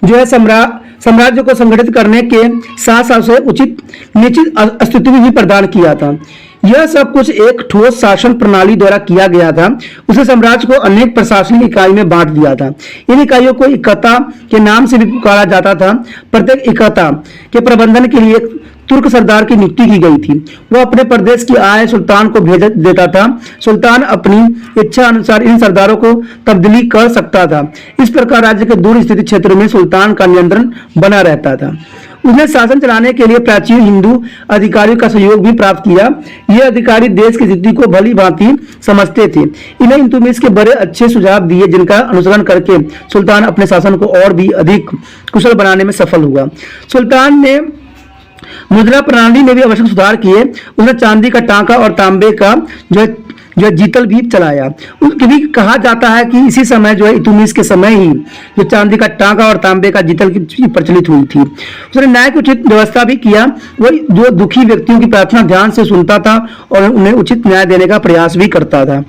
जो है साम्राज्य को संगठित करने के साथ साथ उसे उचित निश्चित अस्तित्व भी प्रदान किया था। यह सब कुछ एक ठोस शासन प्रणाली द्वारा किया गया था। उसने साम्राज्य को अनेक प्रशासनिक इकाई में बांट दिया था। इन इकाइयों को इकता के नाम से भी पुकारा जाता था। प्रत्येक इकता के प्रबंधन के लिए एक तुर्क सरदार की नियुक्ति की गई थी। वह अपने प्रदेश की आय सुल्तान को भेज देता था। सुल्तान अपनी इच्छा अनुसार इन सरदारों को तब्दीली कर सकता था। इस प्रकार राज्य के दूर स्थित क्षेत्र में सुल्तान का नियंत्रण बना रहता था। उसने शासन चलाने के लिए प्राचीन हिंदू अधिकारियों का सहयोग भी प्राप्त किया। ये अधिकारी देश की स्थिति को भली भांति समझते थे। इन्हें इल्तुतमिश के बड़े अच्छे सुझाव दिए, जिनका अनुसरण करके सुल्तान अपने शासन को और भी अधिक कुशल बनाने में सफल हुआ। सुल्तान ने मुद्रा प्रणाली में भी आवश्यक सुधार किए। उसने चांदी का टांका और तांबे का जो जीतल भी चलाया। उसके भी कहा जाता है कि इसी समय जो है इल्तुतमिश के समय ही जो चांदी का टांका और तांबे का जीतल की प्रचलित हुई थी। उसने न्याय की उचित व्यवस्था भी किया। वह जो दुखी व्यक्तियों की प्रार्थना ध्यान से सुनता था और उन्हें उचित न्याय देने का प्रयास भी करता था।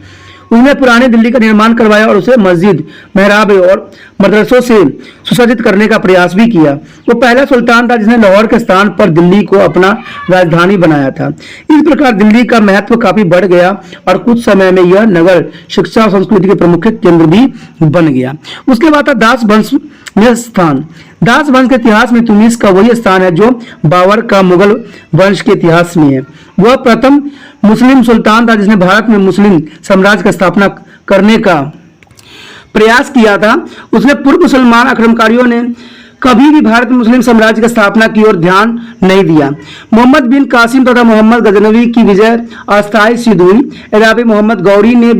उन्होंने पुराने दिल्ली का निर्माण करवाया और उसे मस्जिद, मेहराब और मदरसों से सुसज्जित करने का प्रयास भी किया। वो पहला सुल्तान था जिसने लाहौर के स्थान पर दिल्ली को अपना राजधानी बनाया था। इस प्रकार दिल्ली का महत्व काफी बढ़ गया और कुछ समय में यह नगर शिक्षा और संस्कृति के प्रमुख केंद्र भी बन गया। उसके बाद था दास वंश में स्थान। दास वंश के इतिहास में इल्तुतमिश का वही स्थान है जो बाबर का मुगल वंश के इतिहास में है। वह प्रथम मुस्लिम सुल्तान था जिसने भारत में मुस्लिम साम्राज्य की स्थापना करने का प्रयास किया था। उसने पूर्व मुसलमान आक्रमणकारियों ने कभी भी भारत में मुस्लिम साम्राज्य की स्थापना की ओर ध्यान नहीं दिया। मोहम्मद बिन कासिम तथा मोहम्मद गजनवी की विजय अस्थायी सिद्ध हुई। इराबी मोहम्मद गौरी ने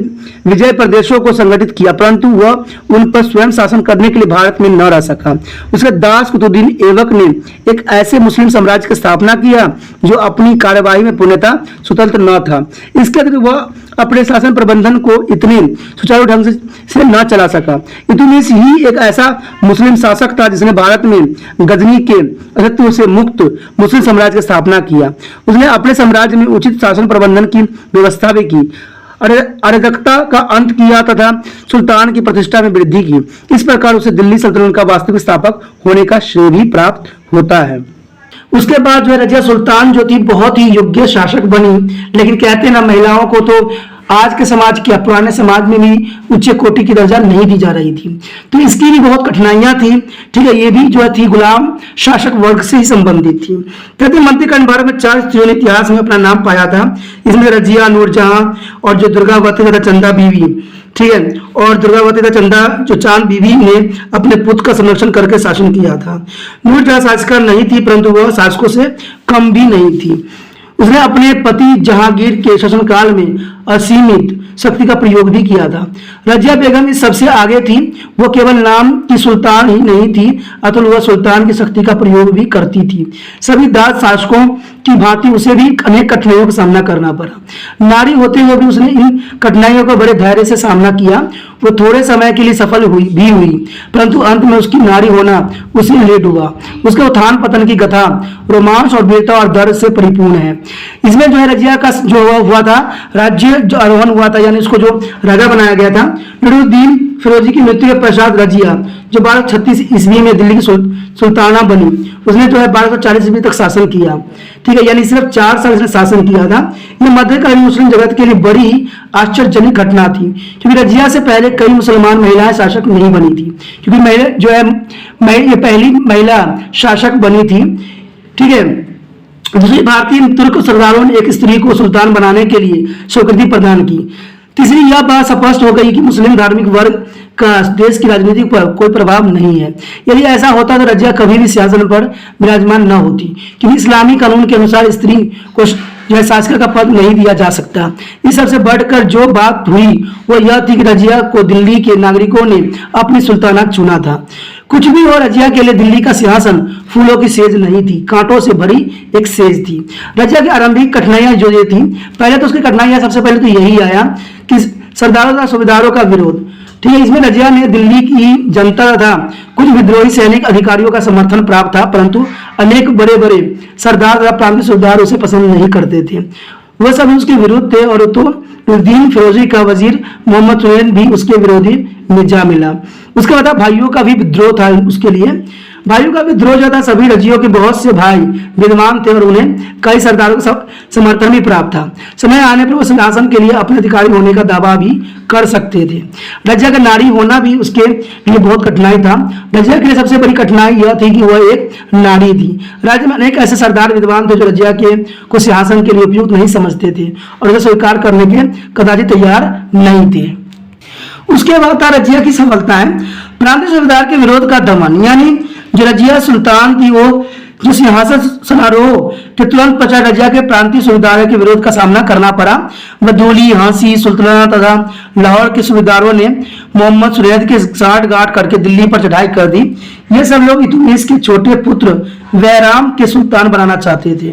विजय प्रदेशों को संगठित किया, परंतु वह उन पर स्वयं शासन करने के लिए भारत में न रह सका। उसके दास कुतुबुद्दीन ऐबक ने एक ऐसे मुस्लिम साम्राज्य की स्थापना किया जो अपनी कार्यवाही में पूर्णतः स्वतंत्र न था। इसके अतिरिक्त वह अपने शासन प्रबंधन को इतने सुचारू ढंग से न चला सका। इल्तुतमिश ही एक ऐसा मुस्लिम शासक था जिसने भारत में गजनी के अस्तित्व से मुक्त मुस्लिम साम्राज्य की स्थापना किया। उसने अपने साम्राज्य में उचित शासन प्रबंधन की व्यवस्था भी की, अराजकता का अंत किया तथा सुल्तान की प्रतिष्ठा में वृद्धि की। इस प्रकार उसे दिल्ली सल्तनत का वास्तविक स्थापक होने का श्रेय भी प्राप्त होता है। उसके बाद जो है रजिया सुल्तान जो थी बहुत ही योग्य शासक बनी, लेकिन कहते हैं ना महिलाओं को तो आज के समाज की, पुराने समाज में भी उच्च कोटि की दर्जा नहीं दी जा रही थी। तो इसकी भी बहुत कठिनाइयां थी। ठीक है, ये भी जो थी गुलाम शासक वर्ग से ही संबंधित थी। कहते मंत्रिकरण भारत में 4 स्त्रियों ने इतिहास में अपना नाम पाया था। इसमें रजिया, नूरजहां और जो दुर्गावती तथा चंदा बीवी, ठीक है, और दुर्गावती तथा चंदा जो चांद बीवी ने अपने पुत्र का संरक्षण करके शासन किया था। नूरजहां शासिका नहीं थी, परंतु वह शासकों से कम भी नहीं थी। उसने अपने पति जहांगीर के शासनकाल में असीमित शक्ति का प्रयोग भी किया था। रजिया बेगम इस सबसे आगे थी। वो केवल नाम की सुल्तान ही नहीं थी, अतुल वह सुल्तान की शक्ति का प्रयोग भी करती थी। सभी दास शासकों की भांति उसे भी अनेक कठिनाइयों का सामना करना पड़ा। नारी होते हुए भी उसने इन कठिनाइयों का बड़े धैर्य से सामना किया। वो थोड़े समय के लिए सफल हुई, परंतु अंत में उसकी नारी होना उसी में डूबा। उसके उत्थान पतन की कथा रोमांस और वीरता और दर्द से परिपूर्ण है। इसमें जो है रजिया का जो हुआ था, राज्य जो आरोहण हुआ था, यानी इसको जो राजा बनाया गया था। नूरुद्दीन फिरोजी की मृत्यु के पश्चात रजिया जो 1236 ईस्वी में दिल्ली की सुल्ताना बनी, उसने जो है 1240 ईस्वी तक शासन किया। ठीक है, यानी सिर्फ 4 साल इसने शासन किया था। यह मध्यकालीन मुस्लिम जगत के लिए बड़ी आश्चर्यजनक घटना थी, क्योंकि रजिया से पहले कई मुसलमान महिलाएं शासक नहीं बनी थी। क्योंकि महिला जो है ये पहली महिला शासक बनी थी। ठीक है, दूसरी, भारतीय तुर्क सरदारों ने एक स्त्री को सुल्तान बनाने के लिए स्वीकृति प्रदान की। तीसरी, यह बात स्पष्ट हो गई कि मुस्लिम धार्मिक वर्ग का देश की राजनीति पर कोई प्रभाव नहीं है। यदि ऐसा होता तो रजिया कभी भी सिंहासन पर विराजमान न होती, क्योंकि इस्लामी कानून के अनुसार स्त्री को जो है शासिका का पद नहीं दिया जा सकता। इस सबसे बढ़कर जो बात हुई वो यह थी कि रजिया को दिल्ली के नागरिकों ने अपनी सुल्तानत चुना था। कुछ भी हो, रजिया के लिए दिल्ली का सिंहासन फूलों की सेज नहीं थी, कांटों से भरी एक सेज थी। रजिया की आरंभिक कठिनाइयां जो ये थी, पहले तो उसकी कठिनाइयां सबसे पहले तो यही आया कि सरदारों तथा सूबेदारों का विरोध। ठीक है, इसमें रजिया ने दिल्ली की जनता तथा कुछ विद्रोही सैनिक अधिकारियों का समर्थन प्राप्त था, परंतु अनेक बड़े बड़े सरदार तथा प्रांतीय सूबेदार उसे पसंद नहीं करते थे। वह सब उसके विरुद्ध थे और तो नूरुद्दीन फिरोजी का वजीर मोहम्मद सुहेल भी उसके विरोधी में जा मिला। उसके बाद भाइयों का भी विद्रोह था। उसके लिए भाइयों का विद्रोह जो था, सभी रजियों के बहुत से भाई विद्वान थे और उन्हें कई सरदारों का समर्थन भी प्राप्त था। समय आने पर वो सिंहासन के लिए अपने अधिकारी होने का दावा भी कर सकते थे। रजिया का नारी होना भी उसके लिए बहुत कठिनाई था। रजिया के लिए सबसे बड़ी कठिनाई यह थी कि वह एक नारी थी। राज्य में अनेक ऐसे सरदार विद्वान थे जो रजिया को सिंहासन के लिए उपयुक्त नहीं समझते थे और उसे स्वीकार करने के कदाचित तैयार नहीं थे। उसके बाद था रजिया की सफलताएं। प्रांतीय सूबेदार के विरोध का दमन, यानी जो रजिया सुल्तान थी वो जो सिंहासन समारोह के तुरंत पश्चात रजिया के प्रांतीय सूबेदारों के विरोध का सामना करना पड़ा। मदोली, हांसी, सुल्ताना तथा लाहौर के सूबेदारों ने मोहम्मद सुरैद के साठ गांठ करके दिल्ली पर चढ़ाई कर दी। ये सब लोग इल्तुतमिश के छोटे पुत्र बैराम के सुल्तान बनाना चाहते थे,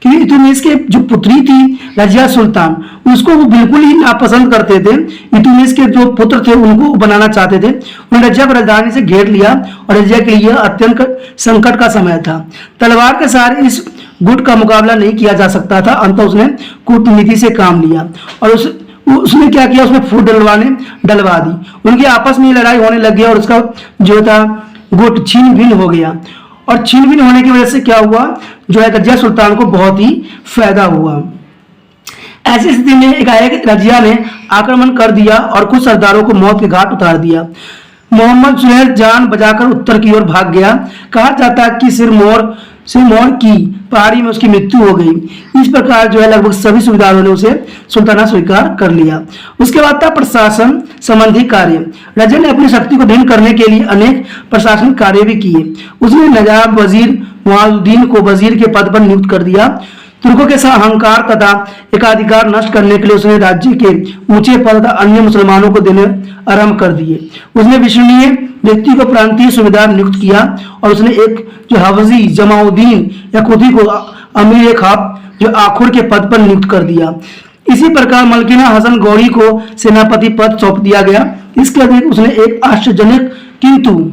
क्योंकि इल्तुतमिश के जो पुत्री थी रजिया सुल्तान, उसको वो बिल्कुल ही नापसंद करते थे। इल्तुतमिश के जो पुत्र थे उनको बनाना चाहते थे। उन्होंने रजिया को राजधानी से घेर लिया और रजिया के लिए अत्यंत संकट का समय था। तलवार के सहारे इस गुट का मुकाबला नहीं किया जा सकता था। अंततः उसने कूटनीति से काम लिया और उसने क्या किया, उसमें फूट डलवा दी। उनकी आपस में लड़ाई होने लग गई और उसका जो था गुट छीन भिन्न हो गया। और छीन भिन्न होने की वजह से क्या हुआ, जो है रजिया सुल्तान को बहुत ही फायदा हुआ। ऐसी स्थिति में एकाएक रजिया ने आक्रमण कर दिया और कुछ सरदारों को मौत के घाट उतार दिया। मोहम्मद सुहेल जान बचाकर उत्तर की ओर भाग गया। कहा जाता है कि सिरमौर की पहाड़ी में उसकी मृत्यु हो गई। इस प्रकार जो है लगभग सभी सूबेदारों ने उसे सुल्ताना स्वीकार कर लिया। उसके बाद था प्रशासन संबंधी कार्य। रजिया ने अपनी शक्ति को भिन्न करने के लिए अनेक प्रशासनिक कार्य भी किए। उसने नजाब वजीर मुआजुद्दीन को वजीर के पद पर नियुक्त कर दिया। तुर्कों के अहंकार तथा एकाधिकार नष्ट करने के लिए उसने राज्य के ऊंचे पद तथा अन्य मुसलमानों को देने आरंभ कर दिए। उसने विश्वसनीय व्यक्ति को प्रांतीय सूबेदार नियुक्त किया और उसने एक जो हवजी जमाउद्दीन या खुदी को अमीर खाप जो आखुर के पद पर नियुक्त कर दिया। इसी प्रकार मलकिना हसन गौरी को सेनापति पद सौंप दिया गया। इसके अतिरिक्त उसने एक आश्चर्यजनक किंतु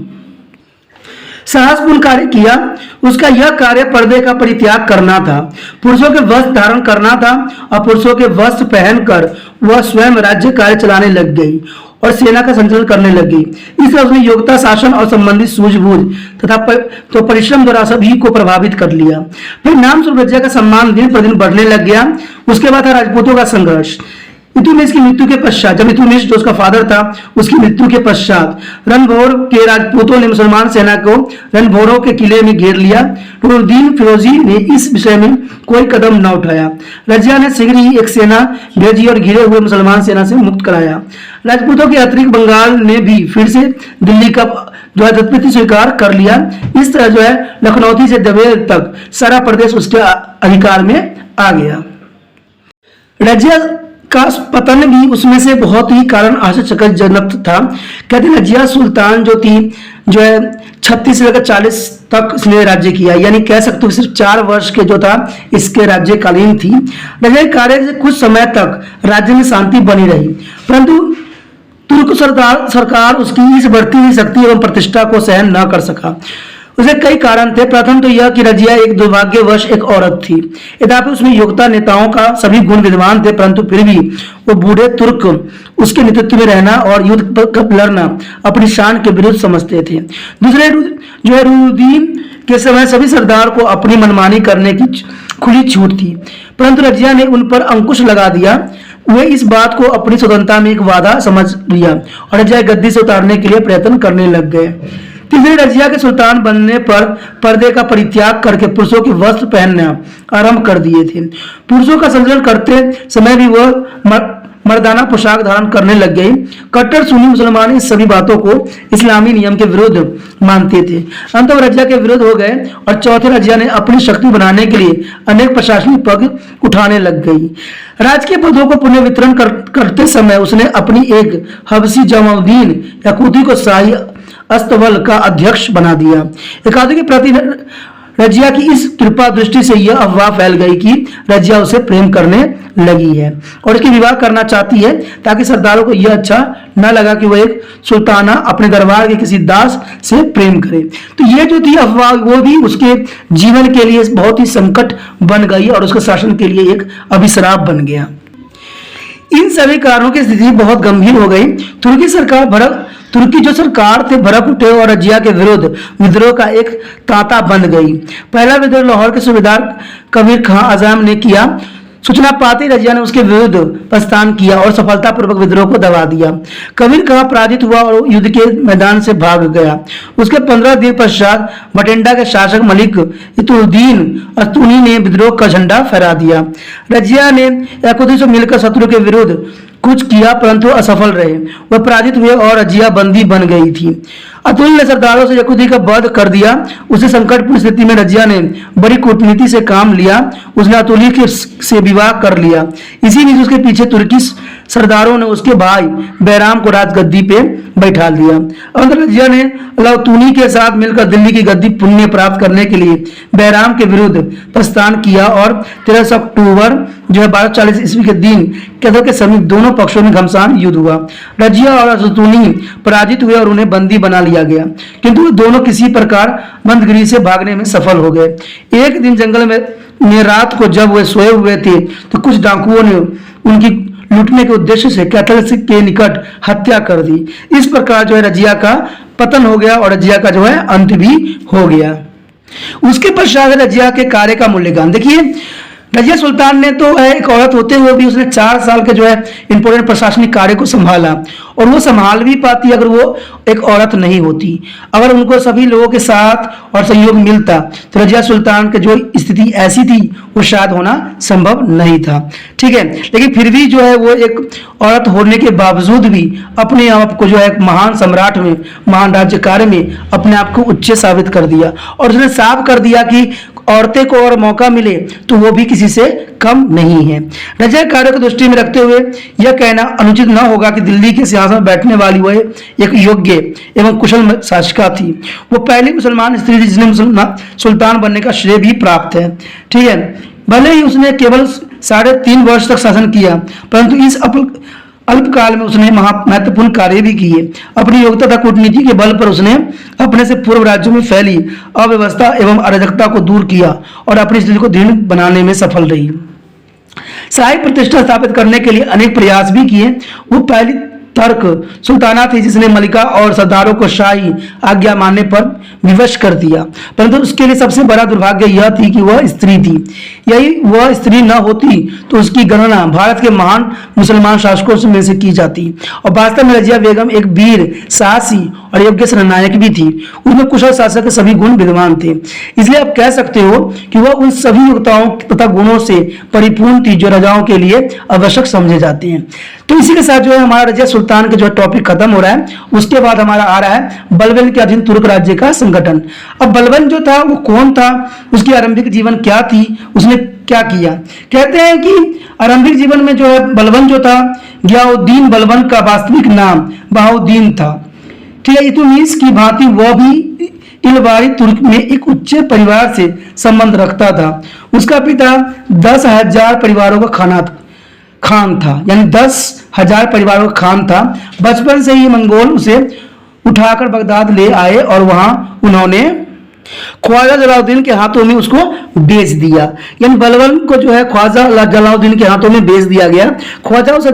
साहसपूर्ण कार्य किया। उसका यह कार्य पर्दे का परित्याग करना था, पुरुषों के वस्त्र धारण करना था और पुरुषों के वस्त्र पहनकर वह स्वयं राज्य कार्य चलाने लग गई और सेना का संचालन करने लग गई। इसलिए उसने योग्यता, शासन और संबंधित सूझबूझ तथा तो परिश्रम द्वारा सभी को प्रभावित कर लिया। फिर नाम स्वरूप रजिया का सम्मान दिन प्रतिदिन बढ़ने लग गया। उसके बाद था राजपूतों का संघर्ष। इल्तुतमिश की मृत्यु के पश्चात, जब इल्तुतमिश जो उसका फादर था उसकी मृत्यु के पश्चात रणभोर के राजपूतों ने मुसलमान सेना को रणभोरों के किले में घेर लिया। नूरुद्दीन फिरोजी ने इस विषय में कोई कदम न उठाया। रजिया ने शीघ्र ही एक सेना भेजी और घिरे हुए मुसलमान सेना से मुक्त कराया। राजपूतों के अतिरिक्त बंगाल ने भी फिर से दिल्ली का जो है दत्तपति स्वीकार कर लिया। इस तरह जो है लखनऊ से दवेल तक सारा प्रदेश उसके अधिकार में आ गया। रजिया का पतन भी उसमें से बहुत ही कारण आश्चर्यजनक था। कहते हैं रजिया सुल्तान जो थी जो है 36 से लेकर 40 तक इसने राज्य किया, यानी कह सकते हो सिर्फ 4 वर्ष के जो था इसके राज्यकालीन थी। रजिया के कार्य से कुछ समय तक राज्य में शांति बनी रही, परंतु तुर्क सरकार उसकी इस बढ़ती हुई शक्ति एवं प्रतिष्ठा को सहन न कर सका। उसे कई कारण थे। प्रथम तो यह कि रजिया एक दुर्भाग्यवश एक औरत थी। यद्यपि उसमें योग्यता नेताओं का सभी गुण विद्यमान थे, परंतु फिर भी वो बूढ़े तुर्क उसके नेतृत्व में रहना और युद्ध पर लड़ना अपनी शान के विरुद्ध समझते थे। दूसरे जो है नूरुद्दीन के समय सभी सरदार को अपनी मनमानी करने की खुली छूट थी, परंतु रजिया ने उन पर अंकुश लगा दिया। वे इस बात को अपनी स्वतंत्रता में एक वादा समझ लिया और रजिया गद्दी से उतारने के लिए प्रयत्न करने लग गए। तीसरे रजिया के सुल्तान बनने पर पर्दे का परित्याग करके पुरुषों के वस्त्र पहनना आरंभ कर दिए थे। पुरुषों का संचलन करते समय भी वह मर्दाना पोशाक धारण करने लग गई। कट्टर सुन्नी मुसलमान इस सभी बातों को इस्लामी नियम के विरुद्ध मानते थे। अंत में रजिया के विरुद्ध हो गए और चौथे रजिया ने अपनी शक्ति बनाने के लिए अनेक प्रशासनिक पद उठाने लग गई। राजकीय पदों को पुनर्वितरण करते समय उसने अपनी एक हबसी जमाउद्दीन यकूती को शाही अस्तबल का अध्यक्ष बना दिया। एकादशी के प्रति रजिया की इस कृपा दृष्टि से यह अफवाह फैल गई कि रजिया उसे प्रेम करने लगी है और उसकी विवाह करना चाहती है, ताकि सरदारों को यह अच्छा न लगा कि वह एक सुल्ताना अपने दरबार के किसी दास से प्रेम करे। तो ये जो थी अफवाह वो भी उसके जीवन के लिए बहुत ही संकट बन गई और उसके शासन के लिए एक अभिश्राप बन गया। इन सभी कारणों की स्थिति बहुत गंभीर हो गई। तुर्की जो सरकार थे भड़क उठे और रजिया के विरुद्ध विद्रोह का एक तांता बन गई। पहला विद्रोह लाहौर के सूबेदार कबीर खां आजम ने किया। सूचना पाते रजिया ने उसके विरुद्ध प्रस्थान किया और सफलतापूर्वक विद्रोह को दबा दिया। कबीर खां पराजित हुआ और युद्ध के मैदान से भाग गया। उसके 15 दिन पश्चात बठिंडा के शासक मलिक इतुद्दीन अस्तूनी ने विद्रोह का झंडा फहरा दिया। रजिया ने यकूती से मिलकर शत्रु के विरुद्ध कुछ किया, परंतु असफल रहे। वह पराजित हुए और रजिया बंदी बन गई थी। अतुल ने सरदारों से यकूती का वध कर दिया। उसे संकटपूर्ण स्थिति में रजिया ने बड़ी कूटनीति से काम लिया। उसने अतुली से विवाह कर लिया। इसी बीच उसके पीछे तुर्की सरदारों ने उसके भाई बैराम को राजगद्दी पे बैठा दिया। अंत रजिया ने अलाउतूनी के साथ मिलकर दिल्ली की गद्दी पुण्य प्राप्त करने के लिए बैराम के विरुद्ध प्रस्थान किया और 13 अक्टूबर जो है 1240 ईस्वी के दिन कैदर के समीप दोनों पक्षों में घमासान युद्ध हुआ। रजिया और अलाउतूनी पराजित हुए और उन्हें बंदी बना लिया गया, किंतु वो दोनों किसी प्रकार बंदगिरी से भागने में सफल हो गए। एक दिन जंगल में रात को जब वे सोए हुए थे तो कुछ डाकुओं ने उनकी लूटने के उद्देश्य से कैथल के निकट हत्या कर दी। इस प्रकार जो है रजिया का पतन हो गया और रजिया का जो है अंत भी हो गया। उसके पश्चात रजिया के कार्य का मूल्यांकन देखिए। रजिया सुल्तान ने तो एक औरत होते हुए भी उसने 4 साल के जो है इंपोर्टेंट प्रशासनिक कार्य को संभाला, और वो संभाल भी पाती अगर वो एक औरत नहीं होती। अगर उनको सभी लोगों के साथ और सहयोग मिलता तो रजिया सुल्तान की जो स्थिति ऐसी थी वो शायद होना संभव नहीं था। ठीक है, लेकिन फिर भी जो है वो एक औरत होने के बावजूद भी अपने आप को जो है महान सम्राट में, महान राज्यकार्य में अपने आप को उच्च साबित कर दिया और उसने साफ कर दिया कि औरतें को और मौका मिले तो वो भी किसी से कम नहीं है। रजिया कार्य को दृष्टि में रखते हुए यह कहना अनुचित न होगा कि दिल्ली के सिंहासन पर बैठने वाली वह एक योग्य एवं कुशल शासिका थी। वो पहली मुसलमान स्त्री थी जिसने सुल्तान बनने का श्रेय भी प्राप्त है। ठीक है, भले ही उसने केवल 3.5 वर्ष तक शासन किया, परंतु इस अल्पकाल में उसने महत्वपूर्ण कार्य भी किए। अपनी योग्यता तथा कूटनीति के बल पर उसने अपने से पूर्व राज्यों में फैली अव्यवस्था एवं अराजकता को दूर किया और अपनी स्थिति को दृढ़ बनाने में सफल रही। शाही प्रतिष्ठा स्थापित करने के लिए अनेक प्रयास भी किए। वो तर्क सुल्ताना थी जिसने मलिका और सरदारों को शाही आज्ञा मानने पर विवश कर दिया, परंतु उसके लिए सबसे बड़ा दुर्भाग्य यह थी कि वह स्त्री थी। यही वह स्त्री न होती तो उसकी गणना भारत के महान मुसलमान शासकों में से की जाती। और वास्तव में रजिया बेगम एक वीर, साहसी और योग्य सेनानायक भी थी। उसमें कुशल शासक के सभी गुण विद्यमान थे, इसलिए आप कह सकते हो कि वह उन सभी योग्यताओं तथा गुणों से परिपूर्ण थी जो राजाओं के लिए आवश्यक समझे जाते हैं। तो इसी के साथ जो है हमारा रजिया सुल्तान के जो टॉपिक खत्म हो रहा है। उसके बाद हमारा आ रहा है बलबन के अधीन तुर्क राज्य का संगठन। अब बलबन जो था वो कौन था, उसकी आरंभिक जीवन क्या थी, उसने क्या किया। कहते हैं कि आरंभिक जीवन में जो है बलबन जो था, गियाउद्दीन बलबन का वास्तविक नाम बहाउद्दीन था। ठीक है, इल्तुतमिश की भांति वह भी इलबारी तुर्क में एक उच्च परिवार से संबंध रखता था। उसका पिता 10,000 परिवारों का खान था, यानी 10,000 परिवारों का खान था। बचपन से ही मंगोल उसे उठाकर बगदाद ले आए और वहां उन्होंने ख्वाजा जलालुद्दीन के हाथों में उसको बेच दिया। यानी बलबन को जो है ख्वाजा जलालुद्दीन के हाथों में बेच दिया गया। ख्वाजा उसे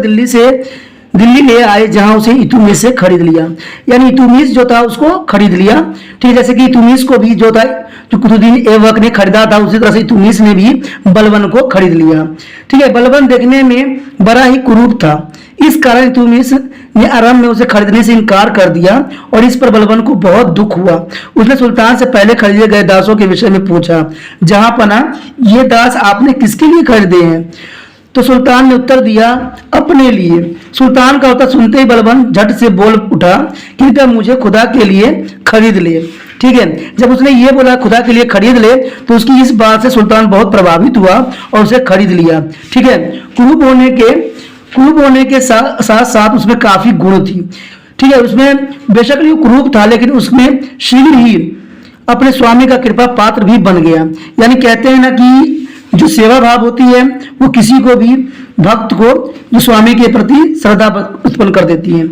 दिल्ली ले आए जहां उसे इल्तुतमिश से खरीद लिया। यानी इल्तुतमिश जो था उसको खरीद लिया। ठीक है, जैसे कि इल्तुतमिश को भी जो था जो कुतुबुद्दीन ऐबक ने खरीदा था, उसी तरह से इल्तुतमिश ने भी बलबन को खरीद लिया। ठीक है, बलबन देखने में बड़ा ही कुरूप था, इस कारण इल्तुतमिश ने आरंभ में उसे खरीदने से इनकार कर दिया और इस पर बलबन को बहुत दुख हुआ। उसने सुल्तान से पहले खरीदे गए दासों के विषय में पूछा, जहां पना ये दास आपने किसके लिए खरीदे हैं? तो सुल्तान ने उत्तर दिया, अपने लिए। सुल्तान का उत्तर सुनते ही बलबन झट से बोल उठा कि तब मुझे खुदा के लिए खरीद ले। ठीक है, जब उसने ये बोला खुदा के लिए खरीद ले, तो उसकी इस बात से सुल्तान बहुत प्रभावित हुआ और उसे खरीद लिया। ठीक है, कुरूप होने के साथ साथ उसमें काफी गुण थी। ठीक है, उसमें बेशक ये कुरूप था, लेकिन उसमें शीघ्र ही अपने स्वामी का कृपा पात्र भी बन गया। यानी कहते हैं ना कि जो सेवा भाव होती है वो किसी को भी, भक्त को जो स्वामी के प्रति श्रद्धा उत्पन्न कर देती है।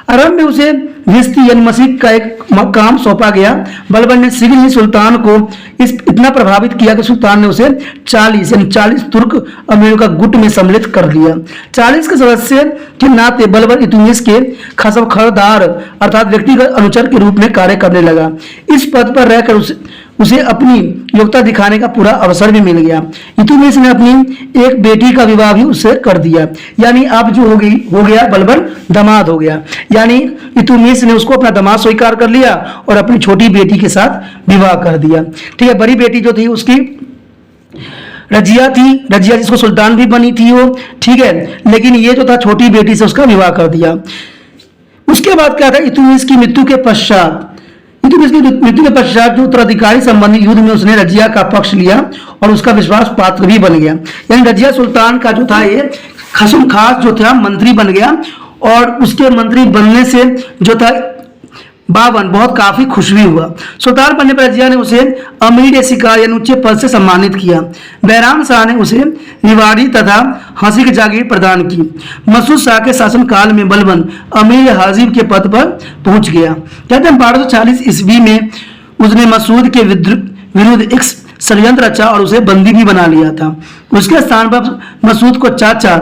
आरंभ में उसे भिस्ती यानी मसीह का एक काम सौंपा गया। बलबन ने शीघ्र ही सुल्तान को इतना प्रभावित किया कि सुल्तान ने उसे 40 तुर्क अमीरों का गुट में सम्मिलित कर लिया। 40 के सदस्य के नाते बलबन इल्तुतमिश के खसबखरदार अर्थात व्यक्तिगत अनुचर के रूप में कार्य करने लगा। इस पद पर रहकर उसे अपनी योग्यता दिखाने का पूरा अवसर भी मिल गया। इल्तुतमिश ने अपनी एक बेटी का विवाह भी उससे कर दिया। यानी अब जो हो गया बलबन दामाद हो गया। यानी इल्तुतमिश ने उसको अपना दामाद स्वीकार कर लिया और अपनी छोटी बेटी के साथ विवाह कर दिया। ठीक है, बड़ी बेटी जो थी उसकी रजिया थी, रजिया जिसको सुल्तान भी बनी थी वो। ठीक है, लेकिन ये जो था छोटी बेटी से उसका विवाह कर दिया। उसके बाद क्या था, इल्तुतमिश की मृत्यु के पश्चात जो उत्तराधिकारी संबंधी युद्ध में उसने रजिया का पक्ष लिया और उसका विश्वास पात्र भी बन गया। यानी रजिया सुल्तान का जो था ये खसम खास जो था मंत्री बन गया और उसके मंत्री बनने से जो था बावन बहुत काफी खुश भी हुआ। सुल्तान बनने पर रजिया ने उसे अमीर शिकार यानी उच्च पद से सम्मानित किया। बैराम शाह ने उसे रिवाड़ी तथा हंसी की जागीर प्रदान की। मसूद शाह के शासनकाल में बलबन अमीर हाजिब के पद पर पहुंच गया। कहते हैं 1240 ईस्वी में उसने मसूद के विरुद्ध एक षड्यंत्र रचा और उसे बंदी भी बना लिया था। उसके स्थान पर मसूद को चाचा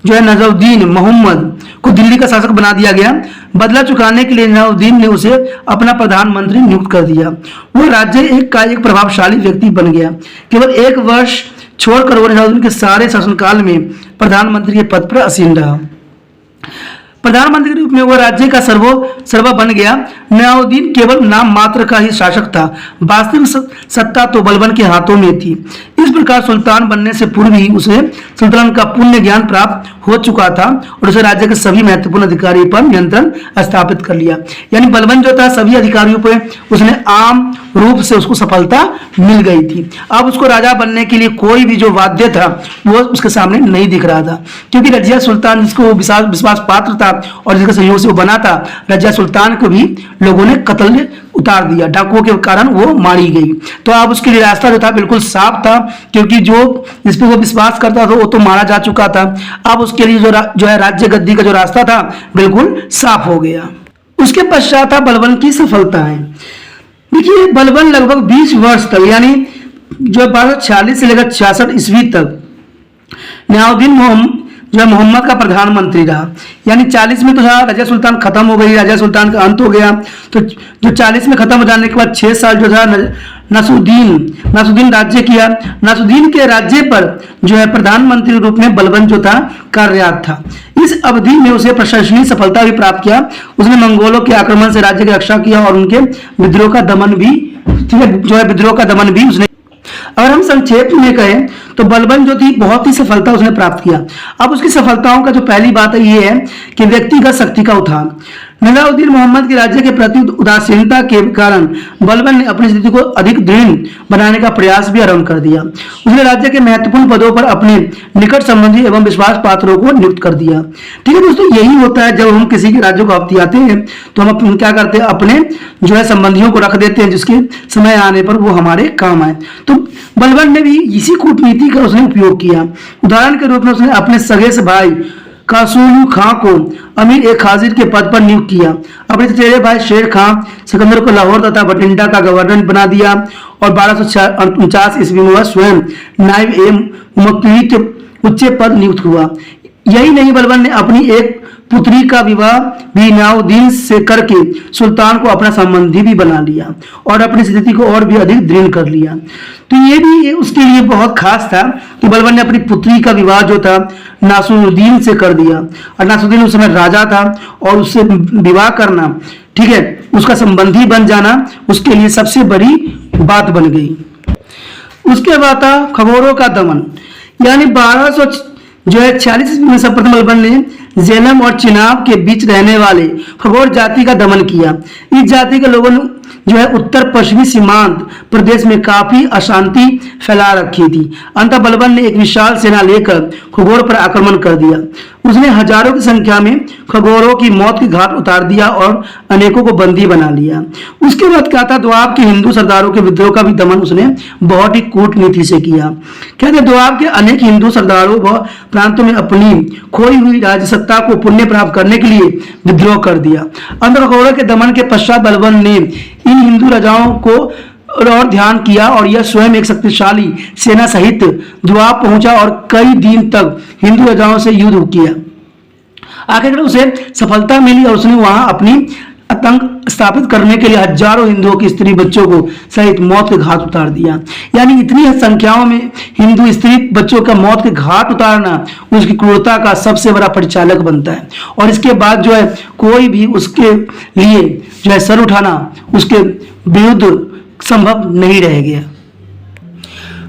जो है नजरुद्दीन मोहम्मद को दिल्ली का शासक बना दिया गया। बदला चुकाने के लिए नजरुद्दीन ने उसे अपना प्रधानमंत्री नियुक्त कर दिया। वह राज्य का एक प्रभावशाली व्यक्ति बन गया। केवल 1 वर्ष छोड़कर वह नजरुद्दीन के सारे शासनकाल में प्रधानमंत्री के पद पर आसीन रहा। प्रधानमंत्री के रूप में वह राज्य का सर्वा बन गया। नवाबुद्दीन केवल नाम मात्र का ही शासक था, वास्तविक सत्ता तो बलबन के हाथों में थी। इस प्रकार सुल्तान बनने से पूर्व ही उसे सुल्तान का पुण्य ज्ञान प्राप्त हो चुका था और उसे राज्य के सभी महत्वपूर्ण अधिकारियों पर नियंत्रण स्थापित कर लिया। यानी बलबन जो था सभी अधिकारियों पर उसने आम रूप से उसको सफलता मिल गई थी। अब उसको राजा बनने के लिए कोई भी जो वाद्य था वो उसके सामने नहीं दिख रहा था, क्योंकि रजिया सुल्तान जिसको विश्वास पात्र था और जिसके सहयोग से वो बना था, रजिया सुल्तान को भी लोगों ने कत्ल उतार दिया। डाकुओं के कारण वो मारी गई। तो अब उसके लिए रास्ता जो था बिल्कुल साफ था, क्योंकि जो जिस पे वो विश्वास करता था वो तो मारा जा चुका था। अब उसके लिए जो है राज्य गद्दी का जो रास्ता था बिल्कुल साफ हो गया। उसके पश्चात था बलबन की सफलताएं। देखिए बलबन लगभग 20 वर्ष तक यानी जो 1246 से लेकर 66 ईस्वी तक जो है मोहम्मद का प्रधानमंत्री रहा। यानी 40 में तो रजिया सुल्तान खत्म हो गई, रजिया सुल्तान का अंत हो गया। तो जो 40 में खत्म हो जाने के बाद 6 साल जो था नासुद्दीन राज्य किया। नासुद्दीन के राज्य पर जो है प्रधानमंत्री के रूप में बलबन जो था कार्यरत था। इस अवधि में उसे प्रशंसनीय सफलता भी प्राप्त किया। उसने मंगोलों के आक्रमण से राज्य की रक्षा किया और उनके विद्रोह का दमन भी, ठीक है, जो है विद्रोह का दमन भी उसने। अगर हम संक्षेप में कहें तो बलबन जो थी बहुत ही सफलता उसने प्राप्त किया। अब उसकी सफलताओं का जो पहली बात है ये है कि व्यक्तिगत शक्ति का उत्थान। नवाबुद्दीन मोहम्मद के राज्य के प्रति उदासीनता के कारण बलबन ने अपनी स्थिति को अधिक दृढ़ बनाने का प्रयास भी आरंभ कर दिया। उसने राज्य के महत्वपूर्ण पदों पर अपने निकट संबंधी एवं विश्वास पात्रों को नियुक्त कर दिया। ठीक है दोस्तों, यही होता है जब हम किसी के राज्य को हथियाते हैं तो हम क्या करते हैं, अपने जो है संबंधियों को रख देते हैं जिसके समय आने पर वो हमारे काम आए। तो बलबन ने भी इसी कूटनीति का उसने उपयोग किया। उदाहरण के रूप में उसने अपने सगे से भाई कासूलू खां को अमीर ए खाजिर के पद पर नियुक्त किया। अपने चचेरे भाई शेर खां सिकंदर को लाहौर तथा बठिंडा का गवर्नर बना दिया और 1249 ईस्वी में वह स्वयं नायब ए मुक्ति के उच्च पद नियुक्त हुआ। यही नहीं, बलबन ने अपनी एक पुत्री का विवाह भी नवाबुद्दीन से करके सुल्तान को अपना संबंधी भी बना लिया और अपनी स्थिति को और भी अधिक दृढ़ कर लिया। तो ये भी उसके लिए बहुत खास था कि बलबन ने अपनी पुत्री का विवाह जो था नासुरुद्दीन से कर दिया। और नासुरुद्दीन उस समय राजा था और उससे विवाह करना, ठीक है, उसका संबंधी बन जाना उसके लिए सबसे बड़ी बात बन गई। उसके बाद था खगोरों का दमन। यानी 1246 में सर्वप्रथम बलबन ने झेलम और चिनाब के बीच रहने वाले खगोर जाति का दमन किया। इस जाति के लोगों ने जो है उत्तर पश्चिमी सीमांत प्रदेश में काफी अशांति फैला रखी थी। अंततः बलबन ने एक विशाल सेना लेकर खगोर पर आक्रमण कर दिया। उसने हजारों की संख्या में खगोरों की मौत के घाट उतार दिया और अनेकों को बंदी बना लिया। उसके बाद क्या था, दोआब के हिंदू सरदारों के विद्रोह का भी दमन उसने बहुत ही कूटनीति से किया। कहते हैं दोआब के अनेक हिंदू सरदारों व प्रांतों में अपनी खोई हुई राजसत्ता को पुण्य प्राप्त करने के लिए विद्रोह कर दिया। अंतर खगोरों के दमन के पश्चात बलबन ने इन हिंदू राजाओं को और ध्यान किया और यह स्वयं एक शक्तिशाली सेना सहित दोआब पहुंचा और कई दिन तक हिंदू राजाओं से युद्ध किया। आखिरकार उसे सफलता मिली और उसने वहां अपनी आतंक स्थापित करने के लिए हजारों हिंदुओं की स्त्री बच्चों को सहित मौत के घाट उतार दिया। यानी इतनी संख्याओं में हिंदू स्त्री बच्चों का मौत के घाट उतारना उसकी क्रूरता का सबसे बड़ा परिचालक बनता है। और इसके बाद जो है कोई भी उसके लिए जो है सर उठाना उसके विरुद्ध संभव नहीं रह गया।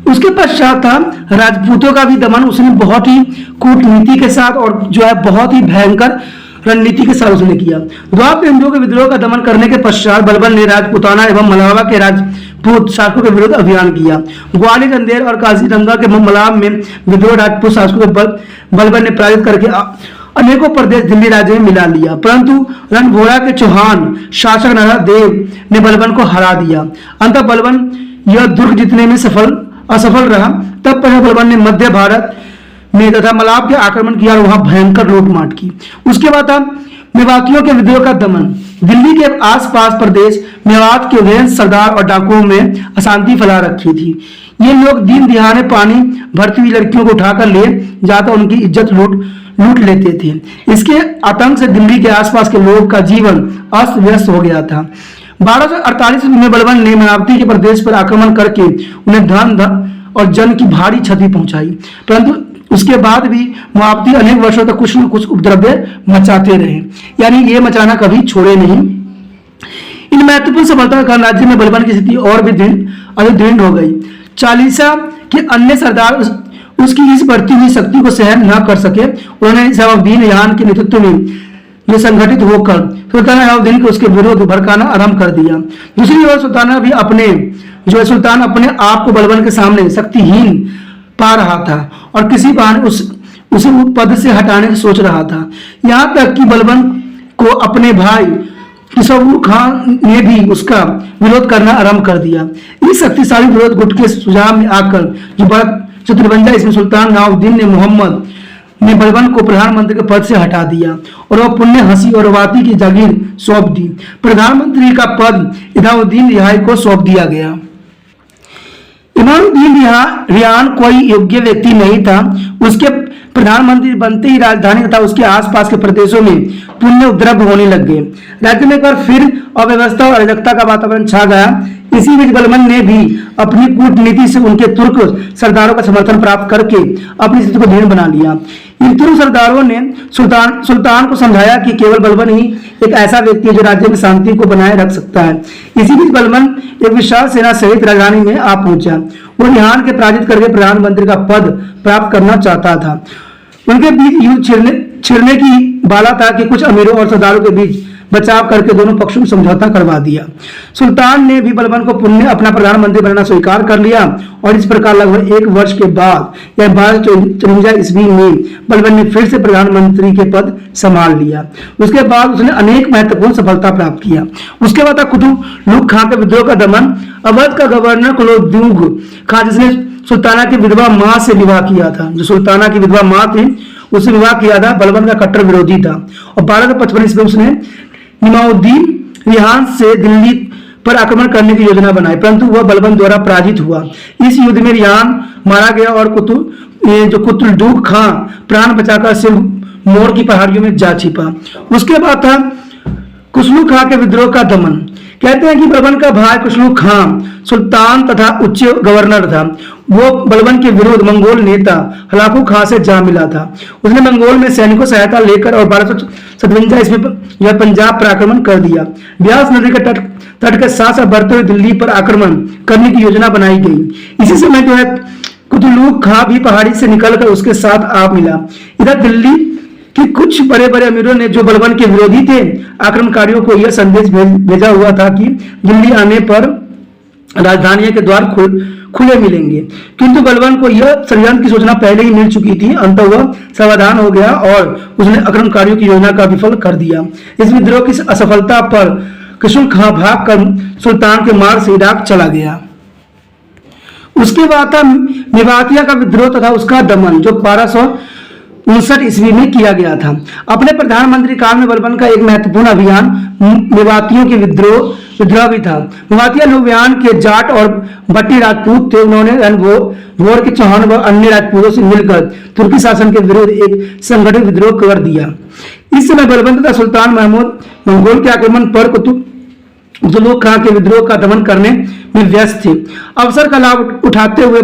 उसके पश्चात था राजपूतों का भी दमन। उसने बहुत ही कूटनीति के साथ और जो है बहुत ही भयंकर रणनीति के साथ उसने किया। द्वापर के हिंदुओं के विद्रोह का दमन करने के पश्चात बलबन ने राजपूताना एवं मलावा के राजपूत शासकों के विरुद्ध अभियान किया। ग्वालियर, अंधेर और काजीरंगा के मलाव में विद्रोह राजपूत शासकों के बलबन ने पराजित करके अनेकों प्रदेश दिल्ली राज्य में मिला लिया। परंतु रणभोरा के चौहान शासक नाना देव ने बलबन को हरा दिया। अंततः बलबन यह दुर्ग जीतने में असफल रहा। तब पर बलबन ने मध्य भारत में तथा मलाव के आक्रमण किया और वहां भयंकर लूटमाट की। उसके बाद था मेवातियों के विद्रोह का दमन। दिल्ली के आसपास प्रदेश मेवात के उदयन सरदार और डाकुओं में अशांति फैला रखी थी। ये लोग दिन दिहाड़े पानी भरती हुई लड़कियों को उठाकर ले जाकर उनकी इज्जत लूट लेते थे। इसके आतंक से दिल्ली के आसपास के लोगों का जीवन अस्त व्यस्त हो गया था। 1248 में बलबन ने मेवाती के प्रदेश पर आक्रमण करके उन्हें धन और जन की भारी क्षति पहुंचाई। परंतु उसके बाद भी मेवाती अनेक वर्षों तक कुछ न कुछ उपद्रव मचाते रहे, यानी ये मचाना कभी छोड़े नहीं। इन महत्वपूर्ण सफलता के कारण राज्य में बलबन की स्थिति और भी अधिक दृढ़ हो गई। चालीसा के अन्य सरदार उसकी इस बढ़ती हुई शक्ति को सहन न कर सके। उन्होंने नवाबुद्दीन खान के नेतृत्व में जो संगठित होकर सुल्तान नवाबुद्दीन को उसके विरोध भड़काना आरंभ कर दिया। दूसरी ओर सुल्तान अपने आप को बलबन के सामने शक्तिहीन पा रहा था और किसी बहाने उसे पद से हटाने की सोच रहा था। यहाँ तक कि बलबन को अपने भाई किशोर खान ने भी उसका विरोध करना आरंभ कर दिया। इस शक्तिशाली विरोध गुट के सुझाव में आकर जो 53 ईस्वी सुल्तान नवाबुद्दीन ने मोहम्मद ने बलबन को प्रधानमंत्री के पद से हटा दिया और वह पुण्य हंसी और वाती की जागीर सौंप दी। प्रधानमंत्री का पद इदाउद्दीन रिहाई को सौंप दिया गया। इमामुद्दीन रियान कोई योग्य व्यक्ति नहीं था। उसके प्रधानमंत्री बनते ही राजधानी तथा उसके आसपास के प्रदेशों में पुण्य उपद्रव होने लग गए। राज्य में एक बार फिर अव्यवस्था और अराजकता का वातावरण छा गया। इसी बीच बलबन ने भी अपनी कूटनीति से उनके तुर्क सरदारों का समर्थन प्राप्त करके अपनी स्थिति को दृढ़ बना लिया। इन तुर्क सरदारों ने सुल्तान को समझाया कि केवल बलबन ही एक ऐसा व्यक्ति है जो राज्य में शांति को बनाए रख सकता है। इसी बीच बलबन एक विशाल सेना सहित राजधानी में आ पहुंचा। वो रिहान के पराजित करके प्रधानमंत्री का पद प्राप्त करना चाहता था। उनके बीच युद्ध छिड़ने की बाला था कि कुछ अमीरों और सरदारों के बीच बचाव करके दोनों पक्षों में समझौता करवा दिया। सुल्तान ने भी बलबन को पुनः अपना प्रधानमंत्री बनना स्वीकार कर लिया और इस प्रकार लगभग 1 वर्ष के बाद या 1254 ईस्वी में बलबन ने फिर से प्रधानमंत्री के पद संभाल लिया। उसके बाद उसने अनेक महत्वपूर्ण सफलता प्राप्त किया। उसके बाद कुतुलुग खां के विद्रोह का दमन। अवध का गवर्नर कुतुलुग खां, जिसने सुल्ताना की विधवा मां से विवाह किया था, जो सुल्ताना की विधवा मां थी उससे विवाह किया था, बलबन का कट्टर विरोधी था और 1255 ईस्वी में उसने इमामुद्दीन रिहान से दिल्ली पर आक्रमण करने की योजना बनाई, परंतु वह बलबन द्वारा पराजित हुआ। इस युद्ध में रिहान मारा गया और कुतुलुग खां प्राण बचाकर सिर्फ मोर की पहाड़ियों में जा छिपा। उसके बाद था खुसलू खां के विद्रोह का दमन। कहते हैं कि बलबन का भाई खुसलू खां सुल्तान तथा उच्च गवर्नर था। वो बलबन के विरुद्ध मंगोल नेता हलाकू खां से जा मिला था। उसने मंगोल में सैनिकों सहायता लेकर और 1257 ईस्वी में पंजाब पर आक्रमण कर दिया। ब्यास नदी के तट के साथ साथ बढ़ते हुए दिल्ली पर आक्रमण करने की योजना बनाई गई। इसी समय जो है कुतुलुग खां भी पहाड़ी से निकलकर उसके साथ आ मिला। इधर दिल्ली कि कुछ बड़े बड़े अमीरों ने, जो बलबन के विरोधी थे, आक्रमणकारियों को यह संदेश भेजा हुआ था कि दिल्ली आने पर राजधानी के द्वार खुले मिलेंगे, किंतु बलबन को यह षड्यंत्र की सूचना पहले ही मिल चुकी थी। अंततः वह सावधान हो गया और उसने आक्रमणकारियों की योजना का विफल कर दिया। इस विद्रोह की असफलता पर खुसलू खां भाग कर सुल्तान के मार्ग से इराक चला गया। उसके बाद था मेवातिया का विद्रोह तथा उसका दमन, जो 1259 ईस्वी में किया गया था। अपने प्रधानमंत्री काल में बलबन का एक महत्वपूर्ण अभियान मेवातियों के विद्रोह भी था। मेवातिया लोवियान के जाट और भट्टी राजपूत थे। उन्होंने रणभोर के चौहान व अन्य राजपूतों से मिलकर तुर्की शासन के विरुद्ध एक संगठित विद्रोह कर दिया। इस समय बलबन तथा सुल्तान महमूद मंगोल के आक्रमण पर कुतुलुग खां के विद्रोह का दमन करने में व्यस्त थे। अवसर का लाभ उठाते हुए